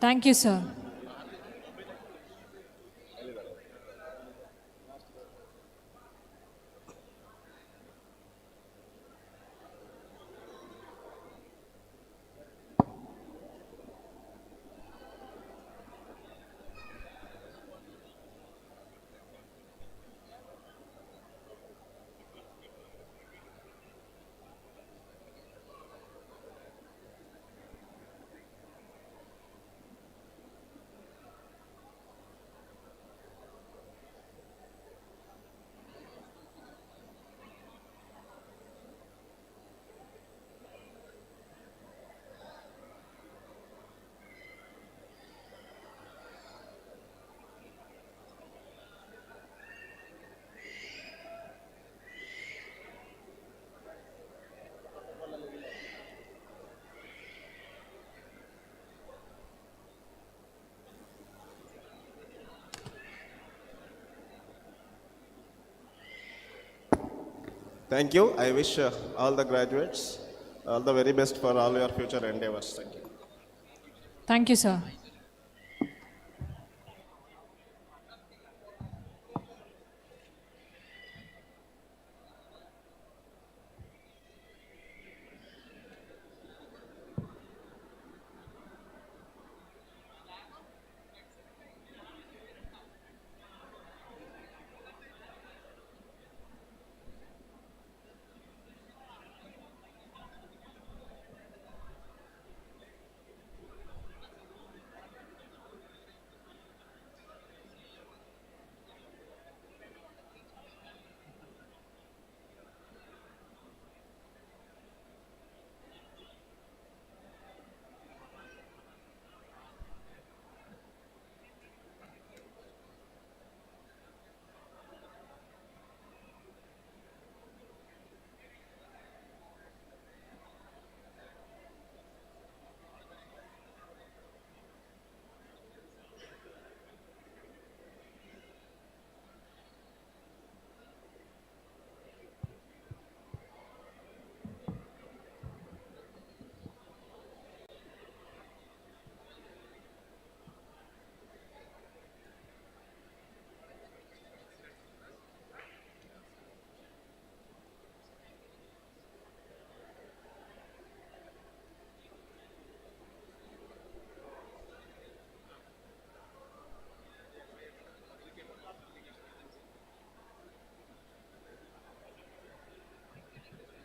Thank you, sir. Thank you. I wish all the graduates all the very best for all your future endeavors. Thank you. Thank you, sir.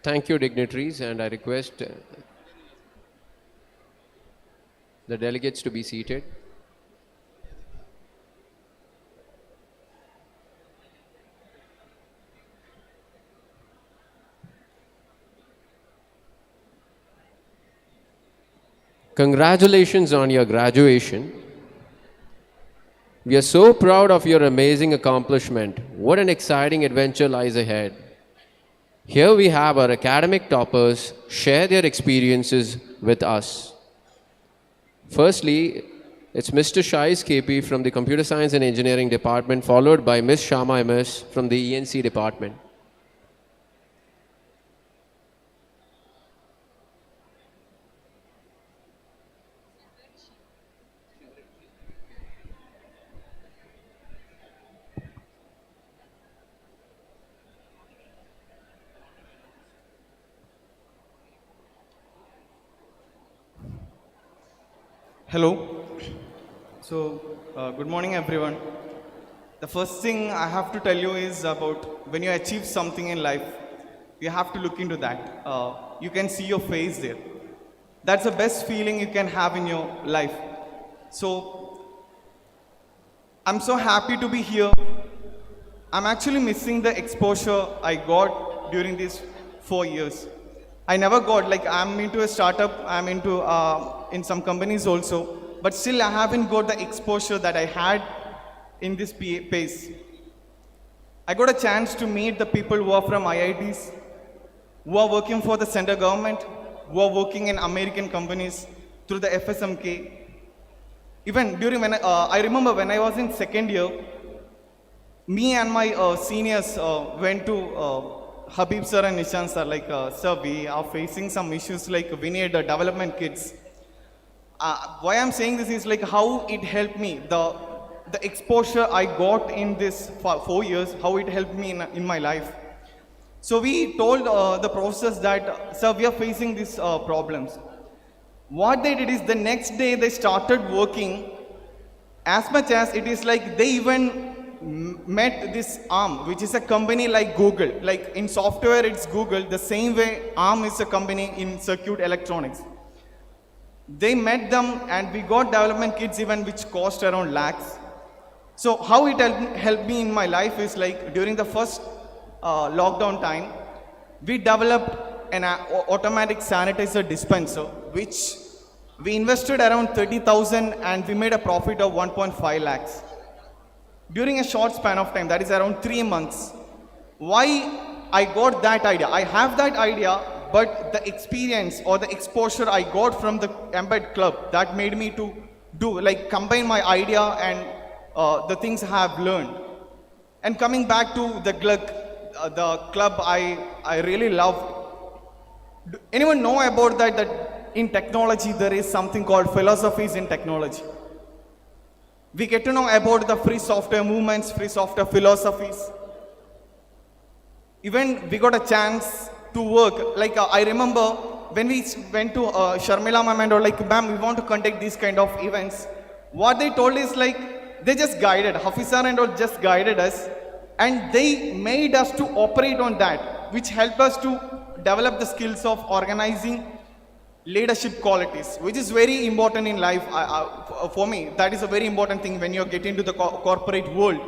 Thank you, dignitaries, and I request the delegates to be seated. Congratulations on your graduation. We are so proud of your amazing accomplishment. What an exciting adventure lies ahead. Here we have our academic toppers share their experiences with us. Firstly, it's Mr. Shais KP from the Computer Science and Engineering Department, followed by Ms. Shama MS from the ENC Department. Hello. So, good morning, everyone. The first thing I have to tell you is about when you achieve something in life, you have to look into that. You can see your face there. That's the best feeling you can have in your life. So, I'm so happy to be here. I'm actually missing the exposure I got during these 4 years. I never got, like, I'm into a startup, I'm into in some companies also, but still I haven't got the exposure that I had in this pace. I got a chance to meet the people who are from IITs, who are working for the center government, who are working in American companies through the FSMK. Even during when I remember when I was in second year, me and my seniors went to Habib sir and Nishan sir, like, sir, we are facing some issues, like we need development kits. Why I'm saying this is like how it helped me, the exposure I got in this 4 years, how it helped me in my life. So we told the professors that, sir, we are facing these problems. What they did is the next day they started working as much as it is like they even met this ARM, which is a company like Google. Like in software it's Google, the same way ARM is a company in circuit electronics. They met them and we got development kits even which cost around lakhs. So how it helped me in my life is like during the first lockdown time, we developed an automatic sanitizer dispenser, which we invested around 30,000 and we made a profit of 1.5 lakhs. During a short span of time, that is around 3 months. Why I got that idea? I have that idea, but the experience or the exposure I got from the Embed Club, that made me to do, like, combine my idea and the things I have learned. And coming back to the club I really loved. Anyone know about that in technology there is something called philosophies in technology? We get to know about the free software movements, free software philosophies. Even we got a chance to work. Like I remember when we went to Sharmila ma'am and all, like, ma'am, we want to conduct these kind of events. What they told is like, they just guided, Hafiz sir and all just guided us. And they made us to operate on that, which helped us to develop the skills of organizing leadership qualities, which is very important in life. For me, that is a very important thing when you get into the corporate world.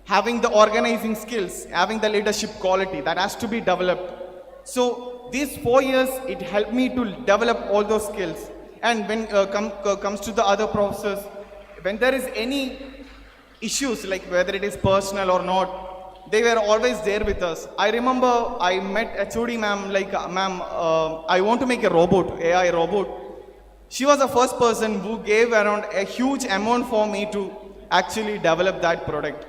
Having the organizing skills, having the leadership quality, that has to be developed. So these 4 years, it helped me to develop all those skills. And when comes to the other process, when there is any issues, like whether it is personal or not, they were always there with us. I remember I met HOD ma'am, like, ma'am, I want to make a robot, AI robot. She was the first person who gave around a huge amount for me to actually develop that product.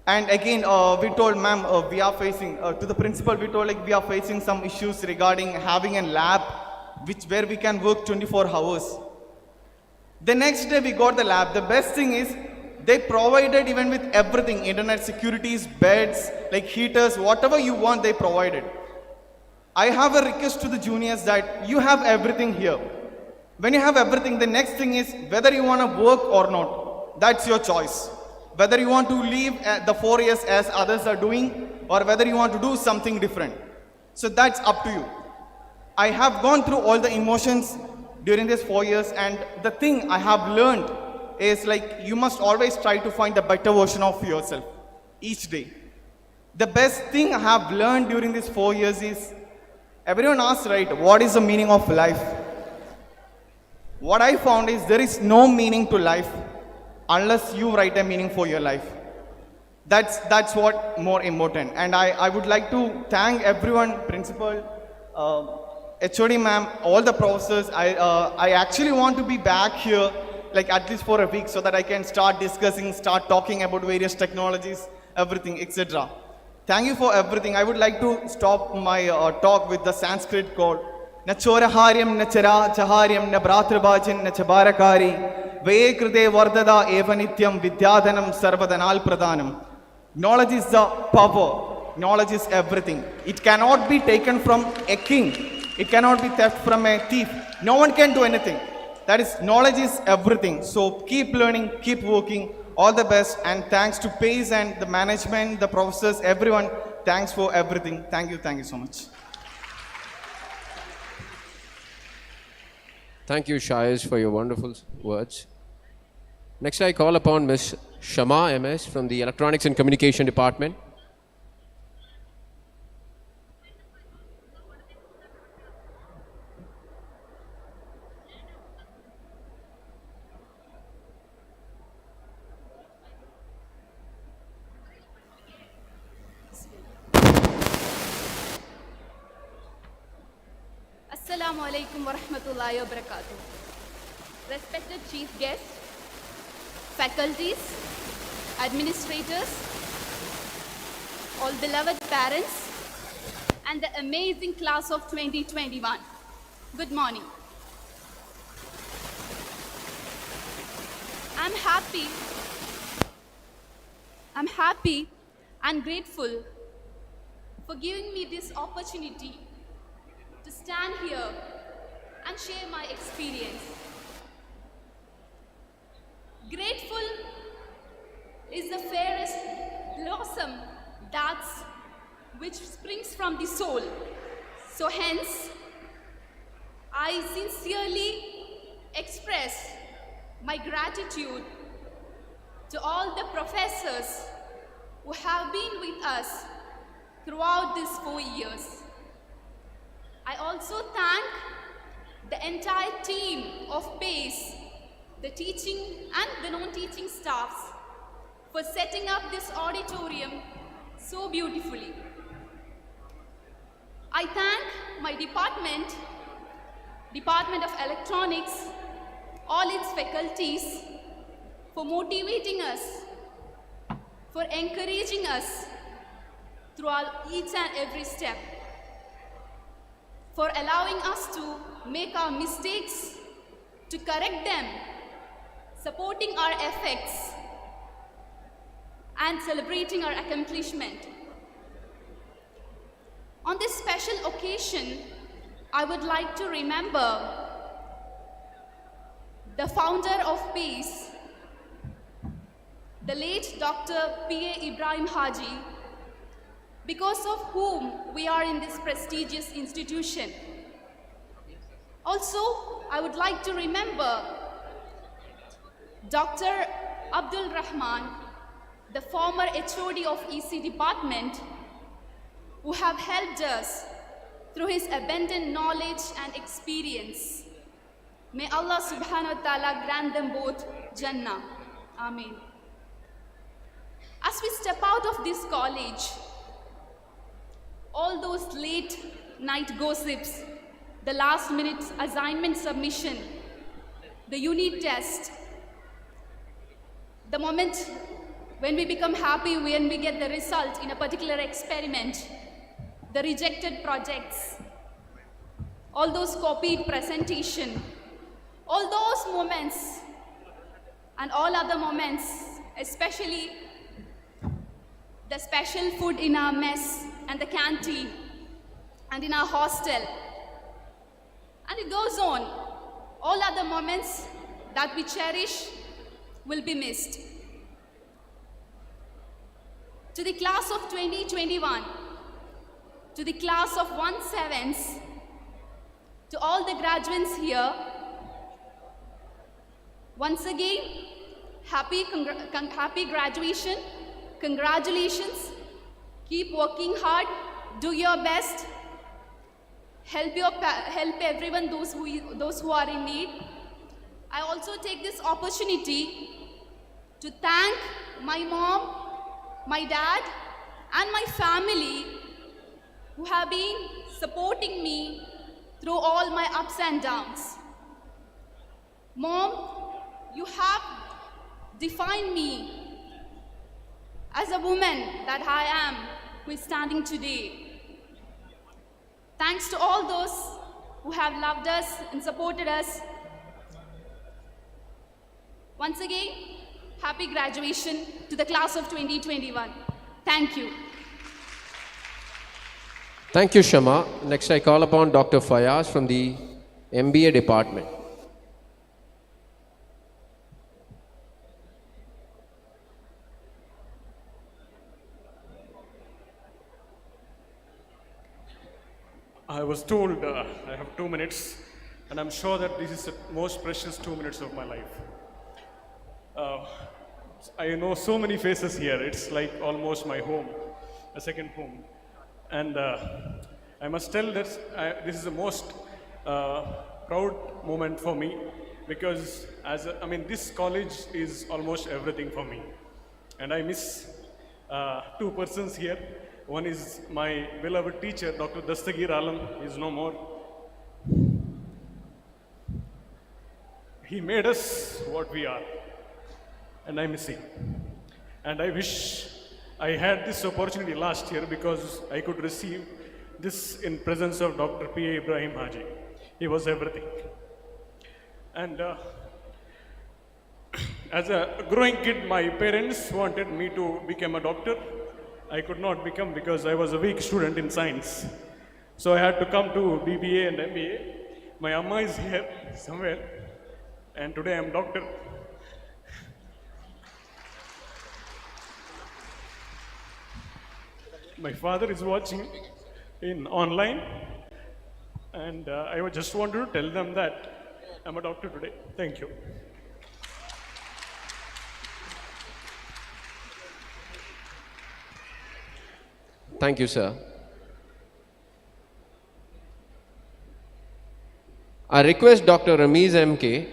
And again, we told, ma'am, we are facing, to the principal, we told, like, we are facing some issues regarding having a lab where we can work 24 hours. The next day we got the lab. The best thing is, they provided even with everything, internet securities, beds, like heaters, whatever you want, they provided. I have a request to the juniors that you have everything here. When you have everything, the next thing is whether you want to work or not. That's your choice. Whether you want to leave the 4 years as others are doing, or whether you want to do something different. So that's up to you. I have gone through all the emotions during these 4 years, and the thing I have learned is like you must always try to find the better version of yourself each day. The best thing I have learned during these 4 years is, everyone asks, right, what is the meaning of life? What I found is there is no meaning to life unless you write a meaning for your life. That's what more important. And I would like to thank everyone, principal, HOD ma'am, all the professors. I actually want to be back here like at least for a week so that I can start discussing, start talking about various technologies, everything, etc. Thank you for everything. I would like to stop my talk with the Sanskrit quote. Na choraharyam na chara chaharyam na bhratrabhajin na chabarakari ve krite vardada eva nityam vidyadanam sarvadanal pradhanam. Knowledge is the power. Knowledge is everything. It cannot be taken from a king. It cannot be theft from a thief. No one can do anything. That is, knowledge is everything. So keep learning, keep working. All the best, and thanks to PACE and the management, the professors, everyone. Thanks for everything. Thank you so much. Thank you, Shaiz, for your wonderful words. Next, I call upon Ms. Shama MS from the Electronics and Communication Department. Assalamu alaikum wa rahmatullahi wa barakatuh. Respected chief guests, faculties, administrators, all beloved parents, and the amazing class of 2021. Good morning. I'm happy and grateful for giving me this opportunity to stand here and share my experience. Grateful is the fairest blossom which springs from the soul. So hence, I sincerely express my gratitude to all the professors who have been with us throughout these 4 years. I also thank the entire team of PACE, the teaching and the non-teaching staffs, for setting up this auditorium so beautifully. I thank my department, Department of Electronics, all its faculties, for motivating us, for encouraging us throughout each and every step, for allowing us to make our mistakes, to correct them, supporting our efforts, and celebrating our accomplishment. On this special occasion, I would like to remember the founder of PACE, the late Dr. P.A. Ibrahim Haji, because of whom we are in this prestigious institution. Also, I would like to remember Dr. Abdul Rahman, the former HOD of EC department, who have helped us through his abundant knowledge and experience. May Allah subhanahu wa ta'ala grant them both Jannah. Amen. As we step out of this college, all those late night gossips, the last minute assignment submission, the unit test, the moment when we become happy when we get the result in a particular experiment, the rejected projects, all those copied presentation, all those moments and all other moments, especially the special food in our mess and the canteen and in our hostel. And it goes on. All other moments that we cherish will be missed. To the class of 2021, to the class of 1/7s, to all the graduates here, once again, happy graduation, congratulations, keep working hard, do your best, help everyone, those who are in need. I also take this opportunity to thank my mom, my dad, and my family who have been supporting me through all my ups and downs. Mom, you have defined me as a woman that I am, who is standing today. Thanks to all those who have loved us and supported us. Once again, happy graduation to the class of 2021. Thank you. Thank you, Shama. Next, I call upon Dr. Fayaz from the MBA department. I was told I have 2 minutes, and I'm sure that this is the most precious 2 minutes of my life. I know so many faces here. It's like almost my home, a second home. And I must tell that this is the most proud moment for me, because this college is almost everything for me. And I miss 2 persons here. One is my beloved teacher, Dr. Dastagir Alam, is no more. He made us what we are, and I miss him. And I wish I had this opportunity last year, because I could receive this in presence of Dr. P.A. Ibrahim Haji. He was everything. And as a growing kid, my parents wanted me to become a doctor. I could not become because I was a weak student in science. So I had to come to BBA and MBA. My amma is here somewhere, and today I am doctor. My father is watching in online, and I just wanted to tell them that I'm a doctor today. Thank you. Thank you, sir. I request Dr. Ramiz MK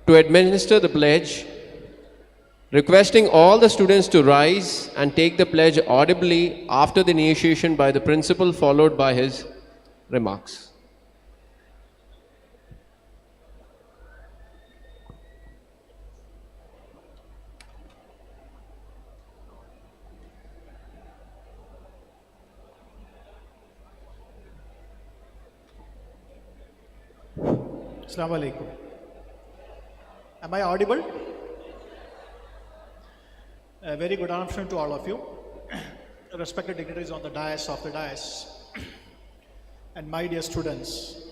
to administer the pledge, requesting all the students to rise and take the pledge audibly after the initiation by the principal, followed by his remarks. Assalamu alaikum. Am I audible? A very good afternoon to all of you. Respected dignitaries on the dais, and my dear students.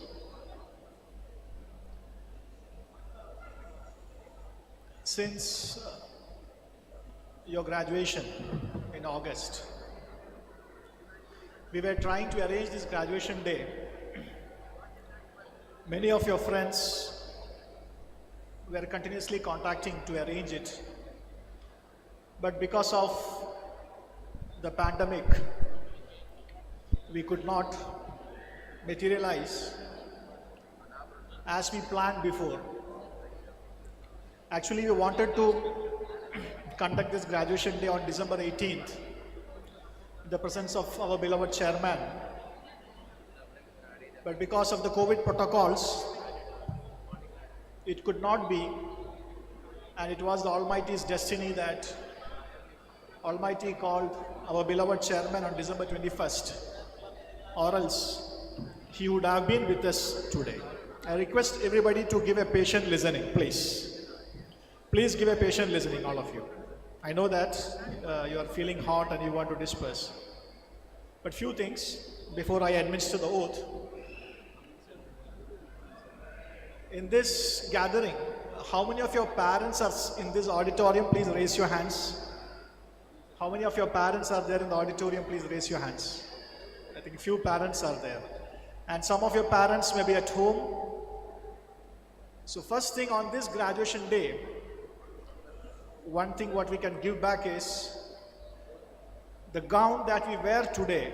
Since your graduation in August, we were trying to arrange this graduation day. Many of your friends were continuously contacting to arrange it, but because of the pandemic, we could not materialize as we planned before. Actually, we wanted to conduct this graduation day on December 18th in the presence of our beloved chairman. But because of the COVID protocols, it could not be, and it was the Almighty's destiny that Almighty called our beloved chairman on December 21st, or else he would have been with us today. I request everybody to give a patient listening, please. Please give a patient listening, all of you. I know that you are feeling hot and you want to disperse. But few things before I administer the oath. In this gathering, how many of your parents are in this auditorium? Please raise your hands. How many of your parents are there in the auditorium? Please raise your hands. think few parents are there. And some of your parents may be at home. So first thing on this graduation day, one thing what we can give back is the gown that we wear today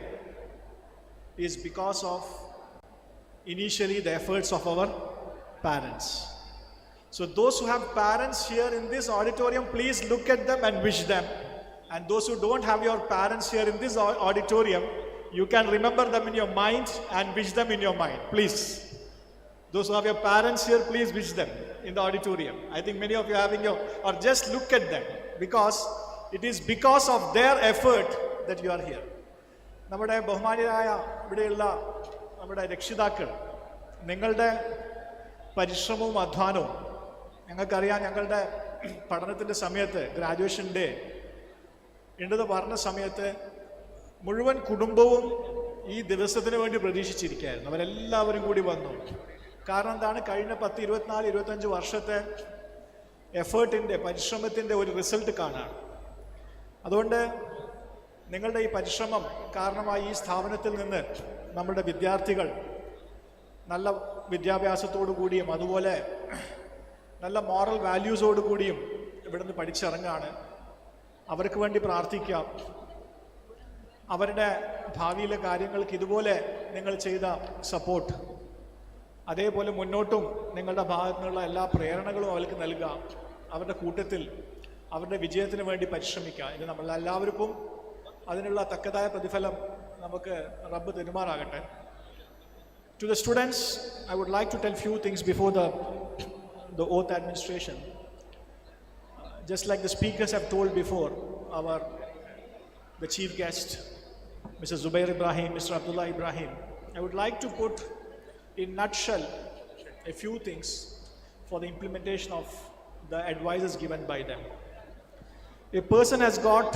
is because of initially the efforts of our parents. So those who have parents here in this auditorium, please look at them and wish them. And those who don't have your parents here in this auditorium, you can remember them in your mind and wish them in your mind, please. Those who have your parents here, please wish them in the auditorium. I think many of you are having your, or just look at them, because it is because of their effort that you are here. നമ്മുടെ ബഹുമാന്യരായ ഇവിടെയുള്ള നമ്മുടെ രക്ഷിതാക്കൾ, നിങ്ങളുടെ പരിശ്രമവും അധ്വാനവും ഞങ്ങൾക്കറിയാം. ഞങ്ങളുടെ പഠനത്തിൻ്റെ സമയത്ത് ഗ്രാജുവേഷൻ ഡേ ഉണ്ടെന്ന് പറഞ്ഞ സമയത്ത് മുഴുവൻ കുടുംബവും ഈ ദിവസത്തിന് വേണ്ടി പ്രതീക്ഷിച്ചിരിക്കുകയായിരുന്നു. അവരെല്ലാവരും കൂടി വന്നു. കാരണം എന്താണ്, കഴിഞ്ഞ 10, 24, 25 വർഷത്തെ എഫേർട്ടിൻ്റെ, പരിശ്രമത്തിൻ്റെ ഒരു റിസൾട്ട് കാണാണ്. അതുകൊണ്ട് നിങ്ങളുടെ ഈ പരിശ്രമം കാരണമായി ഈ സ്ഥാപനത്തിൽ നിന്ന് നമ്മുടെ വിദ്യാർത്ഥികൾ നല്ല വിദ്യാഭ്യാസത്തോടു കൂടിയും അതുപോലെ നല്ല മോറൽ വാല്യൂസോടു കൂടിയും ഇവിടുന്ന് പഠിച്ചിറങ്ങാണ്. അവർക്ക് വേണ്ടി പ്രാർത്ഥിക്കാം. അവരുടെ ഭാവിയിലെ കാര്യങ്ങൾക്ക് ഇതുപോലെ നിങ്ങൾ ചെയ്ത സപ്പോർട്ട്, അതേപോലെ മുന്നോട്ടും നിങ്ങളുടെ ഭാഗത്തു നിന്നുള്ള എല്ലാ പ്രേരണകളും അവർക്ക് നൽകുക. അവരുടെ കൂട്ടത്തിൽ അവരുടെ വിജയത്തിന് വേണ്ടി പരിശ്രമിക്കുക. ഇത് നമ്മളെല്ലാവർക്കും അതിനുള്ള തക്കതായ പ്രതിഫലം നമുക്ക് റബ്ബ് തരുമാറാകട്ടെ. To the students, I would like to tell few things before the oath administration. Just like the speakers have told before, the chief guest, Mr. Zubair Ibrahim, Mr. Abdullah Ibrahim, I would like to put in nutshell a few things for the implementation of the advices given by them. A person has got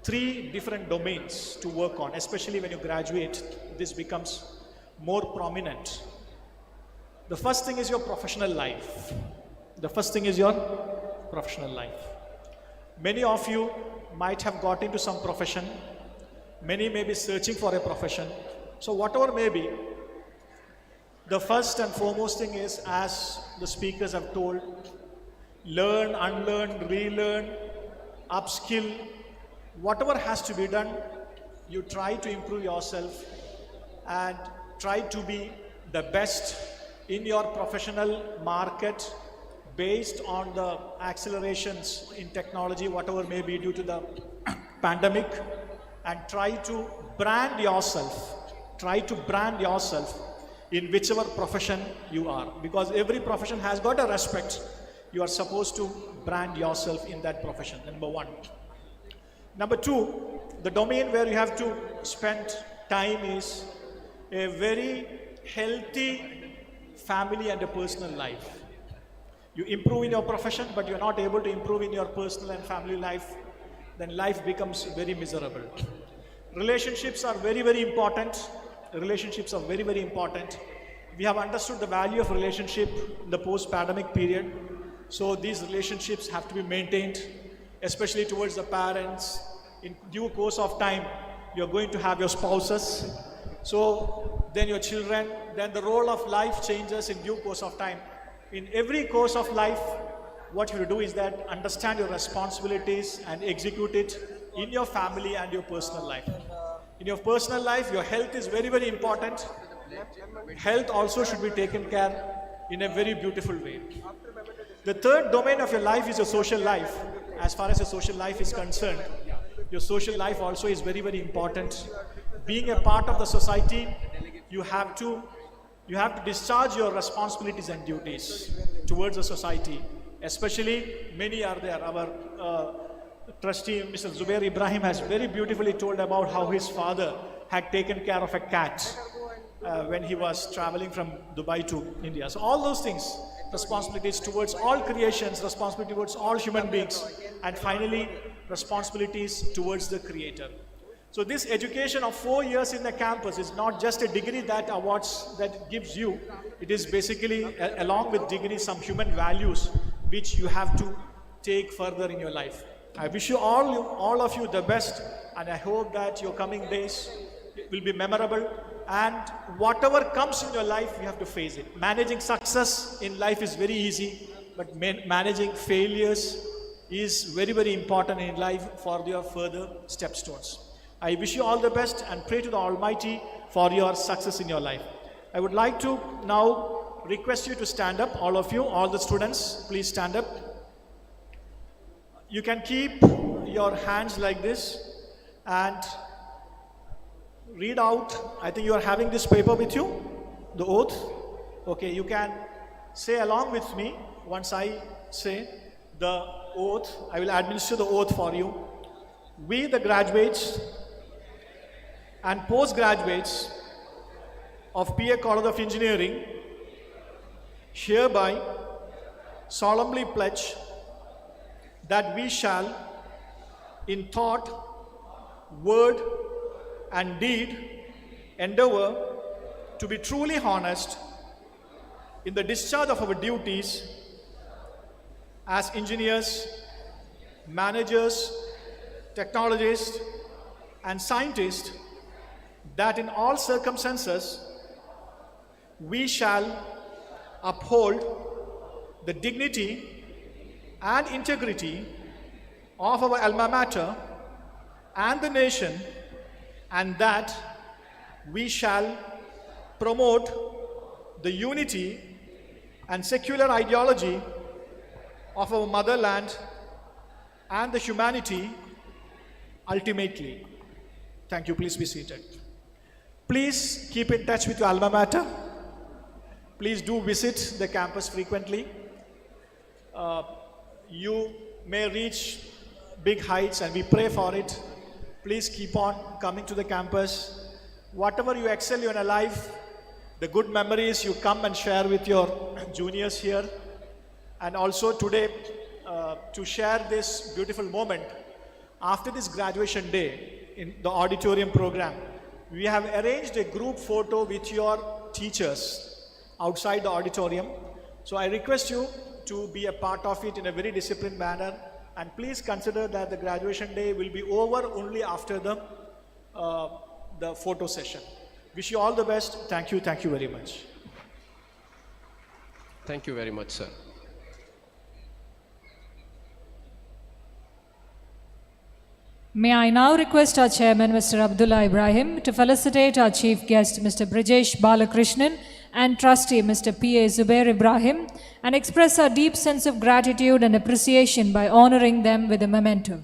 3 different domains to work on, especially when you graduate. This becomes more prominent. The first thing is your professional life. The first thing is your professional life. Many of you might have got into some profession. Many may be searching for a profession. So whatever may be, the first and foremost thing is, as the speakers have told, learn, unlearn, relearn, upskill. Whatever has to be done, you try to improve yourself and try to be the best in your professional market based on the accelerations in technology, whatever may be due to the pandemic, and try to brand yourself. Try to brand yourself in whichever profession you are, because every profession has got a respect. You are supposed to brand yourself in that profession, number 1. Number 2, the domain where you have to spend time is a very healthy family and a personal life. You improve in your profession, but you're not able to improve in your personal and family life, then life becomes very miserable. Relationships are very, very important. Relationships are very, very important. We have understood the value of relationship in the post-pandemic period. So these relationships have to be maintained, especially towards the parents. In due course of time, you're going to have your spouses. So then your children, then the role of life changes in due course of time. In every course of life, what you do is that understand your responsibilities and execute it in your family and your personal life. In your personal life, your health is very, very important. Health also should be taken care in a very beautiful way. The third domain of your life is your social life. As far as your social life is concerned, your social life also is very, very important. Being a part of the society, you have to discharge your responsibilities and duties towards the society. Especially, many are there. Our trustee, Mr. Zubair Ibrahim, has very beautifully told about how his father had taken care of a cat when he was traveling from Dubai to India. So all those things, responsibilities towards all creations, responsibility towards all human beings, and finally, responsibilities towards the Creator. So this education of 4 years in the campus is not just a degree that gives you. It is basically, along with degree, some human values which you have to take further in your life. I wish you all of you the best, and I hope that your coming days will be memorable, and whatever comes in your life, you have to face it. Managing success in life is very easy, but managing failures is very, very important in life for your further stepstones. I wish you all the best and pray to the Almighty for your success in your life. I would like to now request you to stand up, all of you, all the students, please stand up. You can keep your hands like this and read out. I think you are having this paper with you, the oath. Okay, you can say along with me once I say the oath. I will administer the oath for you. We, the graduates and postgraduates of PA College of Engineering, hereby solemnly pledge that we shall, in thought, word, and deed, endeavor to be truly honest in the discharge of our duties as engineers, managers, technologists, and scientists, that in all circumstances we shall uphold the dignity and integrity of our alma mater and the nation, and that we shall promote the unity and secular ideology of our motherland and the humanity ultimately. Thank you. Please be seated. Please keep in touch with your alma mater. Please do visit the campus frequently. You may reach big heights and we pray for it. Please keep on coming to the campus. Whatever you excel in your life, the good memories you come and share with your juniors here. And also today, to share this beautiful moment, after this graduation day in the auditorium program, we have arranged a group photo with your teachers outside the auditorium. So I request you to be a part of it in a very disciplined manner, and please consider that the graduation day will be over only after the photo session. Wish you all the best. Thank you very much. Thank you very much, sir. May I now request our chairman, Mr. Abdullah Ibrahim, to felicitate our chief guest, Mr. Brijesh Balakrishnan, and trustee, Mr. P.A. Zubair Ibrahim, and express our deep sense of gratitude and appreciation by honoring them with a memento.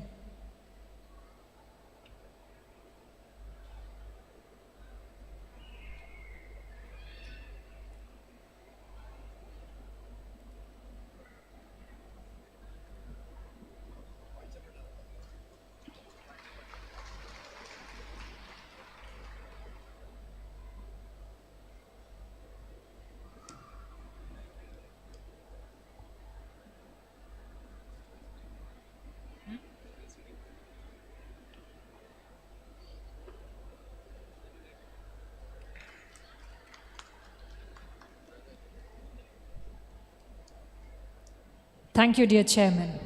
Thank you, dear Chairman.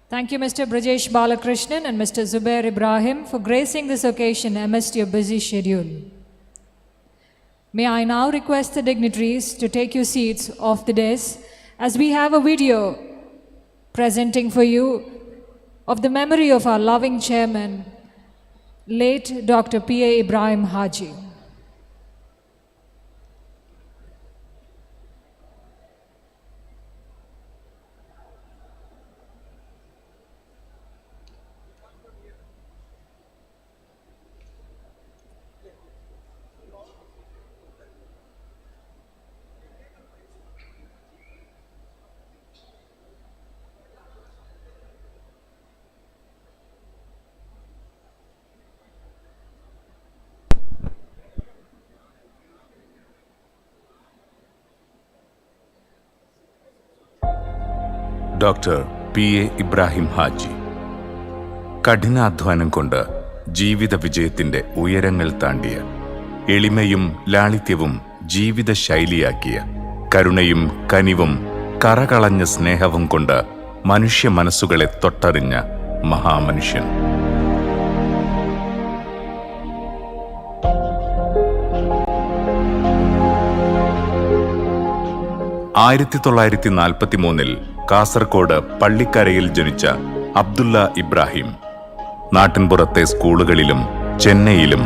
Thank you, Mr. Brijesh Balakrishnan and Mr. Zubair Ibrahim, for gracing this occasion amidst your busy schedule. May I now request the dignitaries to take your seats off the dais, as we have a video presenting for you of the memory of our loving chairman, late Dr. P.A. Ibrahim Haji. Doctor P.A. Ibrahim Haji കഠിനാധ്വാനം കൊണ്ട് ജീവിത വിജയത്തിന്റെ ഉയരങ്ങൾ താണ്ടിയ, എളിമയും ലാളിത്യവും ജീവിത ശൈലിയാക്കിയ, കരുണയും കനിവും കറകളഞ്ഞ സ്നേഹവും കൊണ്ട് മനുഷ്യ മനസ്സുകളെ തൊട്ടറിഞ്ഞ മഹാമനുഷ്യൻ. 1943 കാസർഗോഡ് പള്ളിക്കരയിൽ ജനിച്ച അബ്ദുള്ള ഇബ്രാഹിം നാട്ടിൻപുറത്തെ സ്കൂളുകളിലും ചെന്നൈയിലും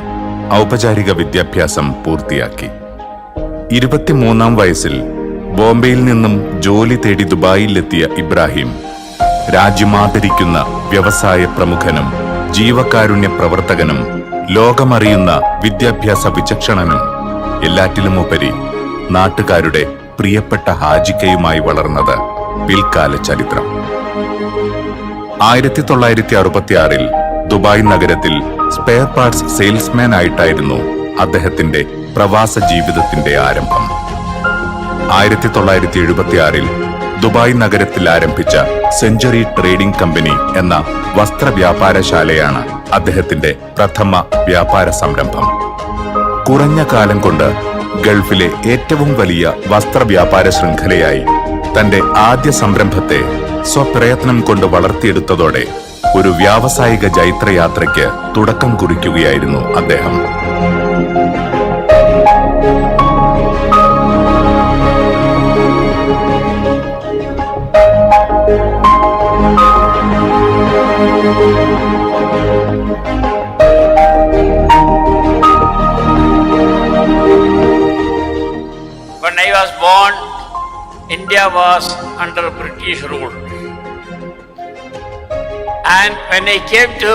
ഔപചാരിക വിദ്യാഭ്യാസം പൂർത്തിയാക്കി. 23-ാം വയസ്സിൽ ബോംബെയിൽ നിന്നും ജോലി തേടി ദുബായിലെത്തിയ ഇബ്രാഹിം രാജ്യമാദരിക്കുന്ന വ്യവസായ പ്രമുഖനും ജീവകാരുണ്യ പ്രവർത്തകനും ലോകമറിയുന്ന വിദ്യാഭ്യാസ വിചക്ഷണനും എല്ലാറ്റിലുമുപരി നാട്ടുകാരുടെ പ്രിയപ്പെട്ട ഹാജിക്കയുമായി വളർന്നത് പിൽക്കാല ചരിത്രം. 1966 ദുബായ് നഗരത്തിൽ സ്പെയർ പാർട്സ് സെയിൽസ്മാൻ ആയിട്ടായിരുന്നു അദ്ദേഹത്തിന്റെ പ്രവാസ ജീവിതത്തിന്റെ ആരംഭം. 1976 ദുബായ് നഗരത്തിൽ ആരംഭിച്ച സെഞ്ചുറി ട്രേഡിംഗ് കമ്പനി എന്ന വസ്ത്രവ്യാപാരശാലയാണ് അദ്ദേഹത്തിന്റെ പ്രഥമ വ്യാപാര സംരംഭം. കുറഞ്ഞ കാലം കൊണ്ട് ഗൾഫിലെ ഏറ്റവും വലിയ വസ്ത്രവ്യാപാര ശൃംഖലയായി തന്റെ ആദ്യ സംരംഭത്തെ സ്വപ്രയത്നം കൊണ്ട് വളർത്തിയെടുത്തതോടെ ഒരു വ്യാവസായിക ജൈത്രയാത്രയ്ക്ക് തുടക്കം കുറിക്കുകയായിരുന്നു അദ്ദേഹം. When I was born, India was under British rule. And when I came to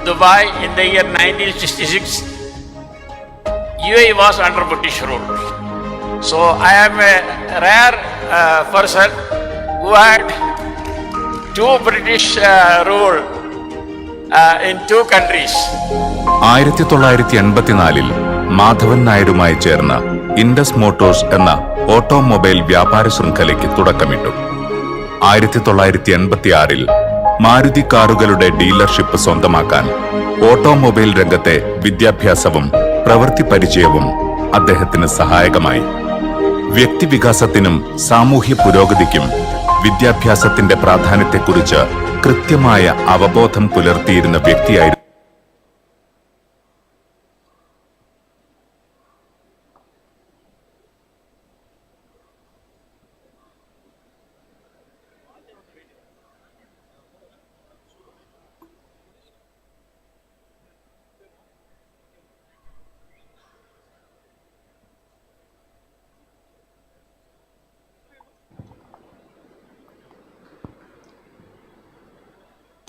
Dubai in the year 1966, UAE was under British rule. So I am a rare person who had two British rule in two countries. 1984 Madhavan നായരുമായി ചേർന്ന് Indus Motors എന്ന automobile വ്യാപാര ശൃംഖലയ്ക്ക് തുടക്കമിട്ടു. 1986 മാരുതി കാറുകളുടെ dealership സ്വന്തമാക്കാൻ automobile രംഗത്തെ വിദ്യാഭ്യാസവും പ്രവൃത്തി പരിചയവും അദ്ദേഹത്തിന് സഹായകമായി. വ്യക്തിവികാസത്തിനും സാമൂഹ്യ പുരോഗതിക്കും വിദ്യാഭ്യാസത്തിന്റെ പ്രാധാന്യത്തെക്കുറിച്ച് കൃത്യമായ അവബോധം പുലർത്തിയിരുന്ന വ്യക്തിയായിരുന്നു.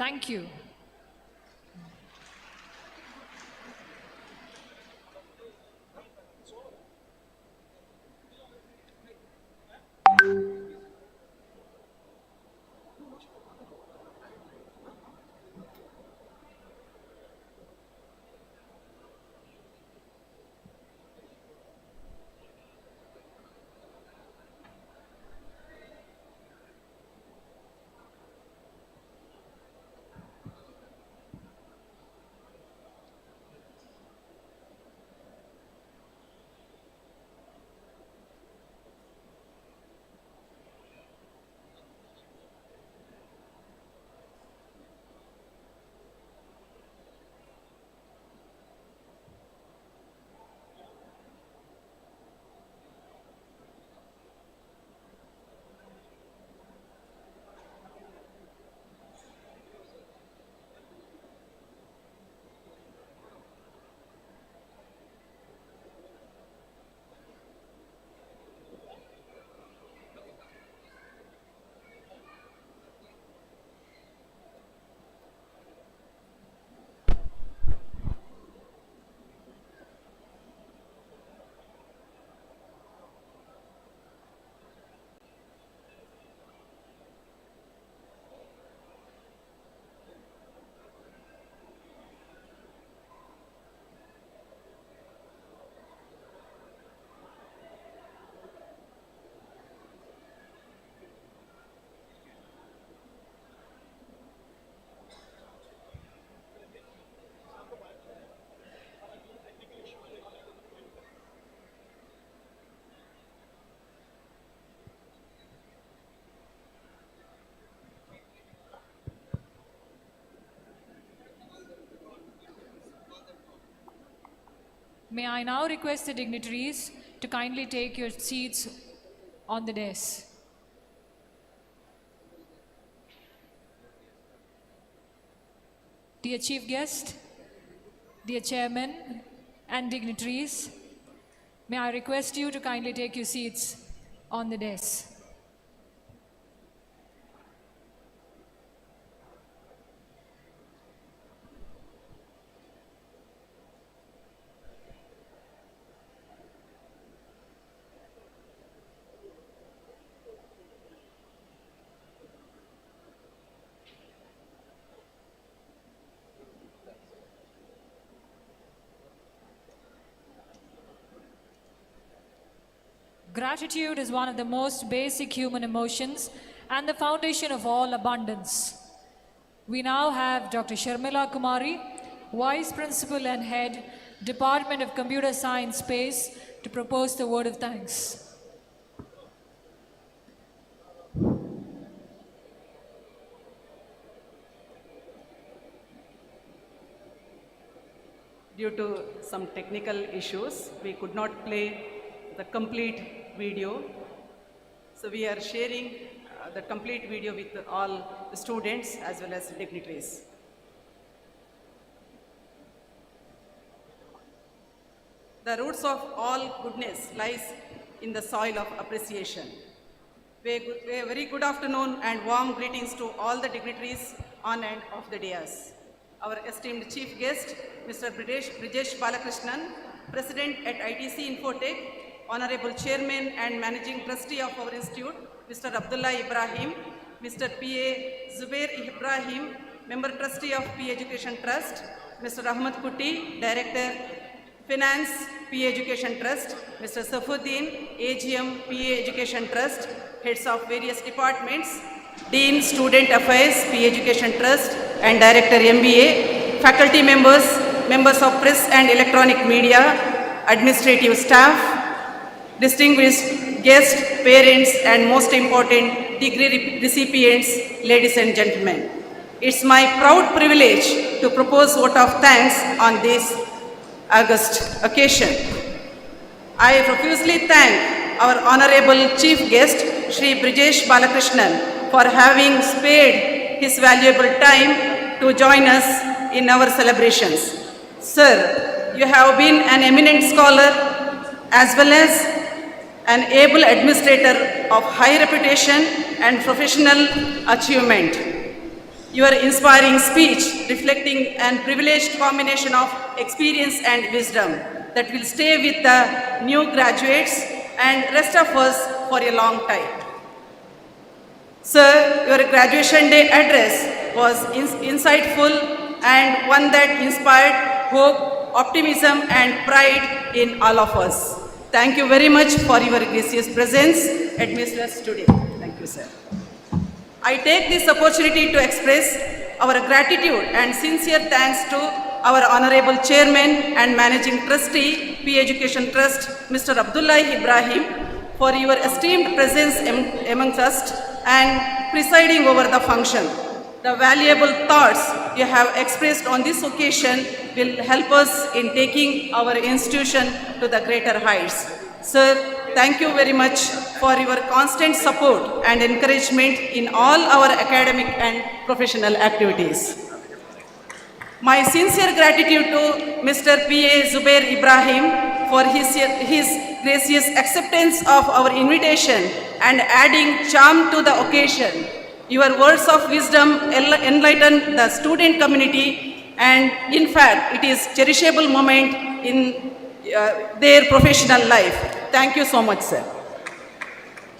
Thank you. May I now request the dignitaries to kindly take your seats on the dais. Dear Chief Guest, dear Chairman and dignitaries, may I request you to kindly take your seats on the dais. Gratitude is one of the most basic human emotions and the foundation of all abundance. We now have Dr. Sharmila Kumari, Vice Principal and Head, Department of Computer Science Space, to propose the word of thanks. Due to some technical issues, we could not play the complete video. So we are sharing the complete video with all the students as well as dignitaries. The roots of all goodness lies in the soil of appreciation. A very good afternoon and warm greetings to all the dignitaries on and off the dais. Our esteemed chief guest, Mr. Brijesh Balakrishnan, President at ITC Infotech, Honorable Chairman and Managing Trustee of our institute, Mr. Abdullah Ibrahim, Mr. P.A. Zubair Ibrahim, Member Trustee of P Education Trust, Mr. Ahmad Kuti, Director, Finance, P Education Trust, Mr. Safuddin, AGM, PA Education Trust, Heads of various departments, Dean, Student Affairs, P Education Trust, and Director MBA, faculty members, members of press and electronic media, administrative staff, distinguished guests, parents, and most important, degree recipients, ladies and gentlemen. It's my proud privilege to propose vote of thanks on this august occasion. I profusely thank our Honorable Chief Guest, Shri Brijesh Balakrishnan, for having spared his valuable time to join us in our celebrations. Sir, you have been an eminent scholar as well as an able administrator of high reputation and professional achievement. Your inspiring speech reflecting an privileged combination of experience and wisdom that will stay with the new graduates and rest of us for a long time. Sir, your graduation day address was insightful and one that inspired hope, optimism and pride in all of us. Thank you very much for your gracious presence at Mr. today. Thank you, sir. I take this opportunity to express our gratitude and sincere thanks to our Honorable Chairman and Managing Trustee, P Education Trust, Mr. Abdullah Ibrahim, for your esteemed presence amongst us and presiding over the function. The valuable thoughts you have expressed on this occasion will help us in taking our institution to the greater heights. Sir, thank you very much for your constant support and encouragement in all our academic and professional activities. My sincere gratitude to Mr. P.A. Zubair Ibrahim for his gracious acceptance of our invitation and adding charm to the occasion. Your words of wisdom enlighten the student community, and in fact, it is cherishable moment in their professional life. Thank you so much, sir.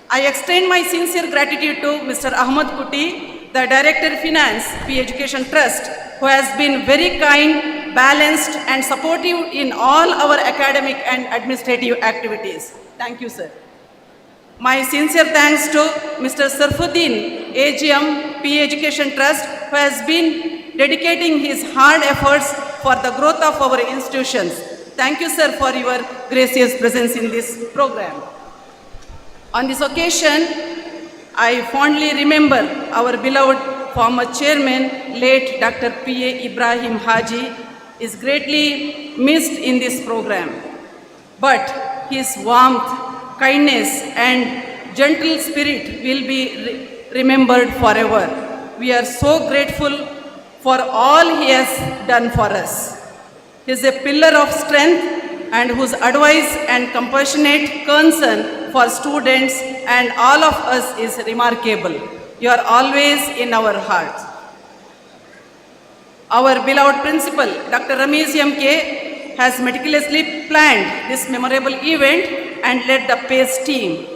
I extend my sincere gratitude to Mr. Ahmad Kuti, the Director Finance, P Education Trust, who has been very kind, balanced, and supportive in all our academic and administrative activities. Thank you, sir. My sincere thanks to Mr. Sarfuddin, AGM, P Education Trust, who has been dedicating his hard efforts for the growth of our institutions. Thank you, sir, for your gracious presence in this program. On this occasion, I fondly remember our beloved former chairman, late Dr. P.A. Ibrahim Haji, is greatly missed in this program. But his warmth, kindness and gentle spirit will be remembered forever. We are so grateful for all he has done for us. He is a pillar of strength and whose advice and compassionate concern for students and all of us is remarkable. You are always in our hearts. Our beloved principal, Dr. Ramesh M.K., has meticulously planned this memorable event and led the PACE team.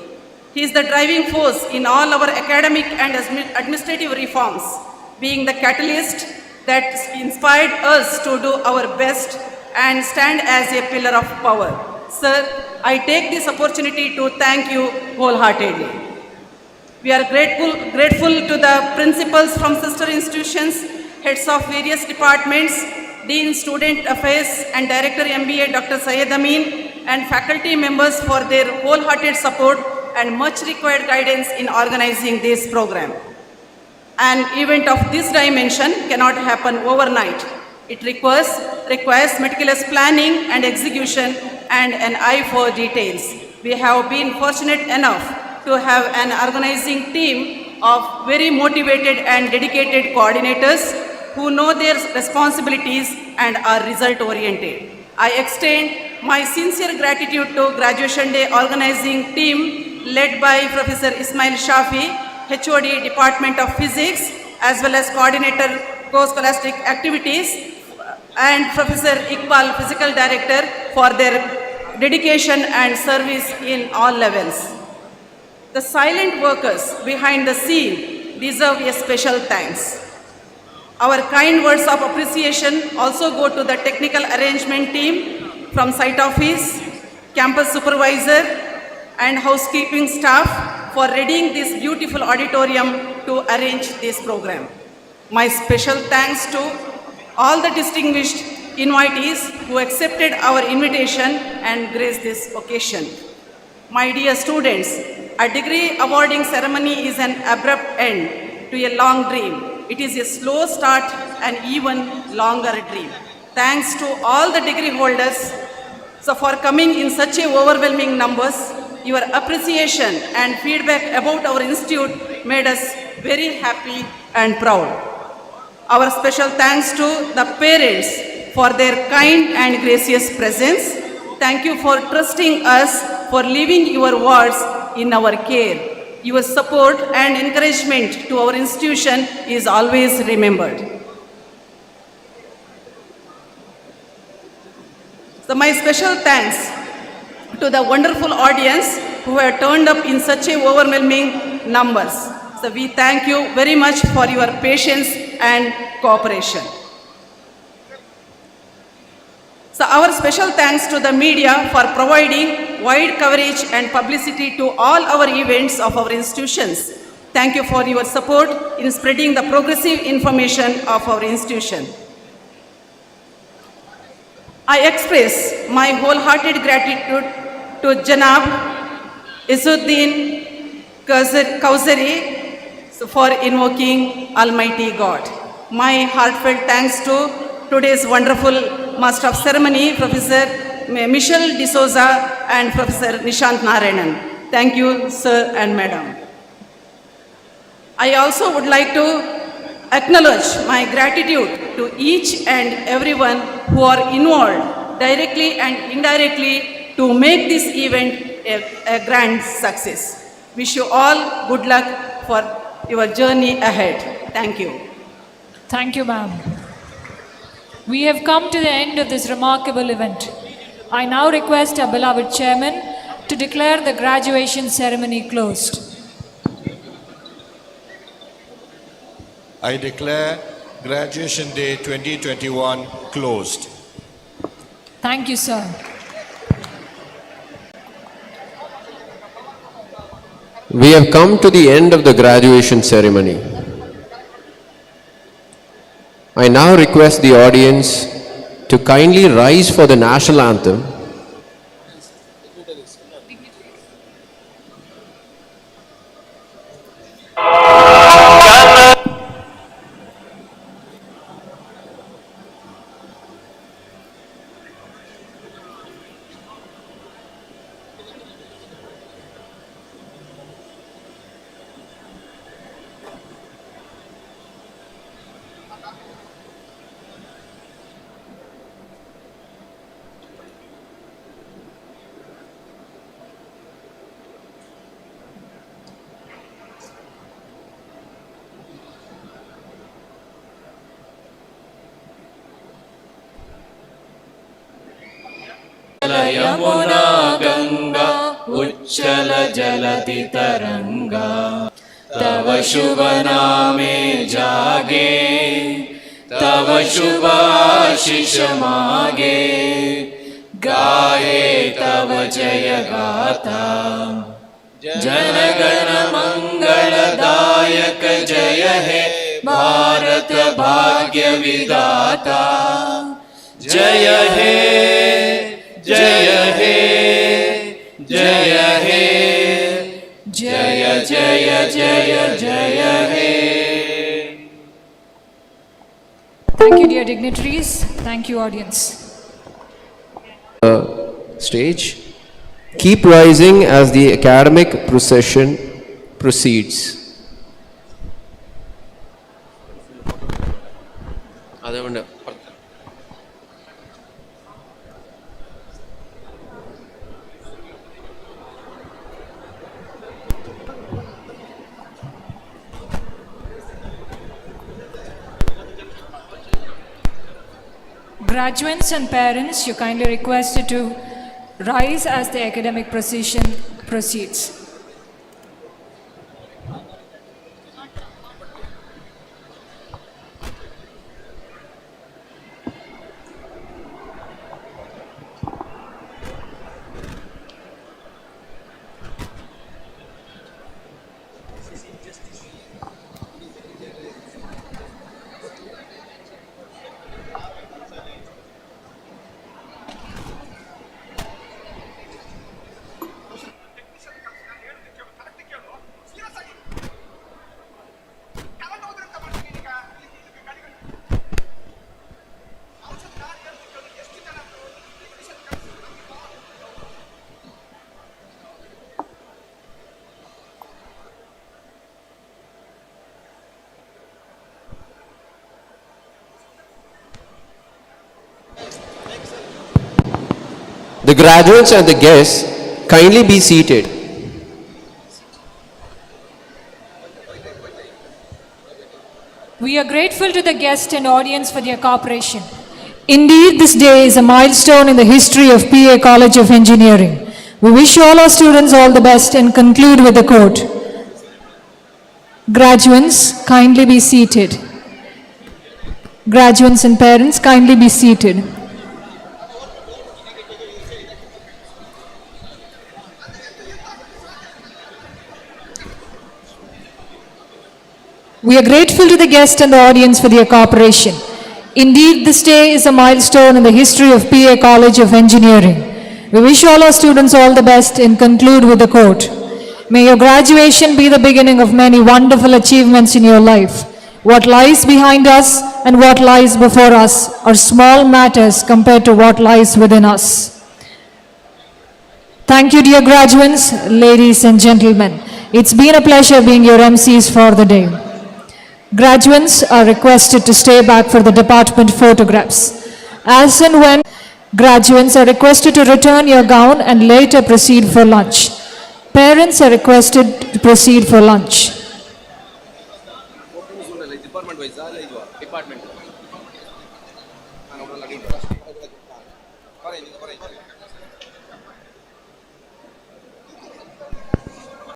He is the driving force in all our academic and administrative reforms, being the catalyst that inspired us to do our best and stand as a pillar of power. Sir, I take this opportunity to thank you wholeheartedly. We are grateful to the principals from sister institutions, heads of various departments, Dean Student Affairs and Director MBA Dr. Syed Amin, and faculty members for their wholehearted support and much required guidance in organizing this program. An event of this dimension cannot happen overnight. It requires meticulous planning and execution and an eye for details. We have been fortunate enough to have an organizing team of very motivated and dedicated coordinators who know their responsibilities and are result-oriented. I extend my sincere gratitude to Graduation Day organizing team led by Professor Ismail Shafi, HOD Department of Physics, as well as Coordinator Co-Scholastic Activities, and Professor Iqbal, Physical Director, for their dedication and service in all levels. The silent workers behind the scene deserve a special thanks. Our kind words of appreciation also go to the technical arrangement team from site office, campus supervisor, and housekeeping staff for readying this beautiful auditorium to arrange this program. My special thanks to all the distinguished invitees who accepted our invitation and graced this occasion. My dear students, a degree awarding ceremony is an abrupt end to a long dream. It is a slow start and even longer dream. Thanks to all the degree holders for coming in such a overwhelming numbers. Your appreciation and feedback about our institute made us very happy and proud. Our special thanks to the parents for their kind and gracious presence. Thank you for trusting us, for leaving your words in our care. Your support and encouragement to our institution is always remembered. So my special thanks to the wonderful audience who have turned up in such a overwhelming numbers. So we thank you very much for your patience and cooperation. So our special thanks to the media for providing wide coverage and publicity to all our events of our institutions. Thank you for your support in spreading the progressive information of our institution. I express my wholehearted gratitude to Janab Isuddin Kausari for invoking Almighty God. My heartfelt thanks to today's wonderful Master of Ceremony, Professor Michelle D'Souza and Professor Nishant Narayanan. Thank you, sir and madam. I also would like to acknowledge my gratitude to each and everyone who are involved directly and indirectly to make this event a grand success. Wish you all good luck for your journey ahead. Thank you. Thank you, ma'am. We have come to the end of this remarkable event. I now request our beloved chairman to declare the graduation ceremony closed. I declare Graduation Day 2021 closed. Thank you, sir. We have come to the end of the graduation ceremony. I now request the audience to kindly rise for the national anthem. Yamuna Ganga उच्चल जलधि तरंगा तव शुभ नामे जागे तव शुभ आशीष मागे गाए तव जय गाथा जन गण मंगलदायक जय हे भारत भाग्य विधाता जय हे जय हे जय हे जय जय जय जय हे. Thank you, dear dignitaries. Thank you, audience. Stage. Keep rising as the academic procession proceeds. Graduates and parents, you kindly requested to rise as the academic procession proceeds. The graduates and the guests kindly be seated. We are grateful to the guests and audience for their cooperation. Indeed, this day is a milestone in the history of PA College of Engineering. We wish all our students all the best and conclude with a quote. Graduates, kindly be seated. Graduates and parents, kindly be seated. We are grateful to the guests and the audience for their cooperation. Indeed, this day is a milestone in the history of PA College of Engineering. We wish all our students all the best and conclude with a quote. May your graduation be the beginning of many wonderful achievements in your life. What lies behind us and what lies before us are small matters compared to what lies within us. Thank you, dear graduates, ladies and gentlemen. It's been a pleasure being your MCs for the day. Graduates are requested to stay back for the department photographs. As and when graduates are requested to return your gown and later proceed for lunch. Parents are requested to proceed for lunch.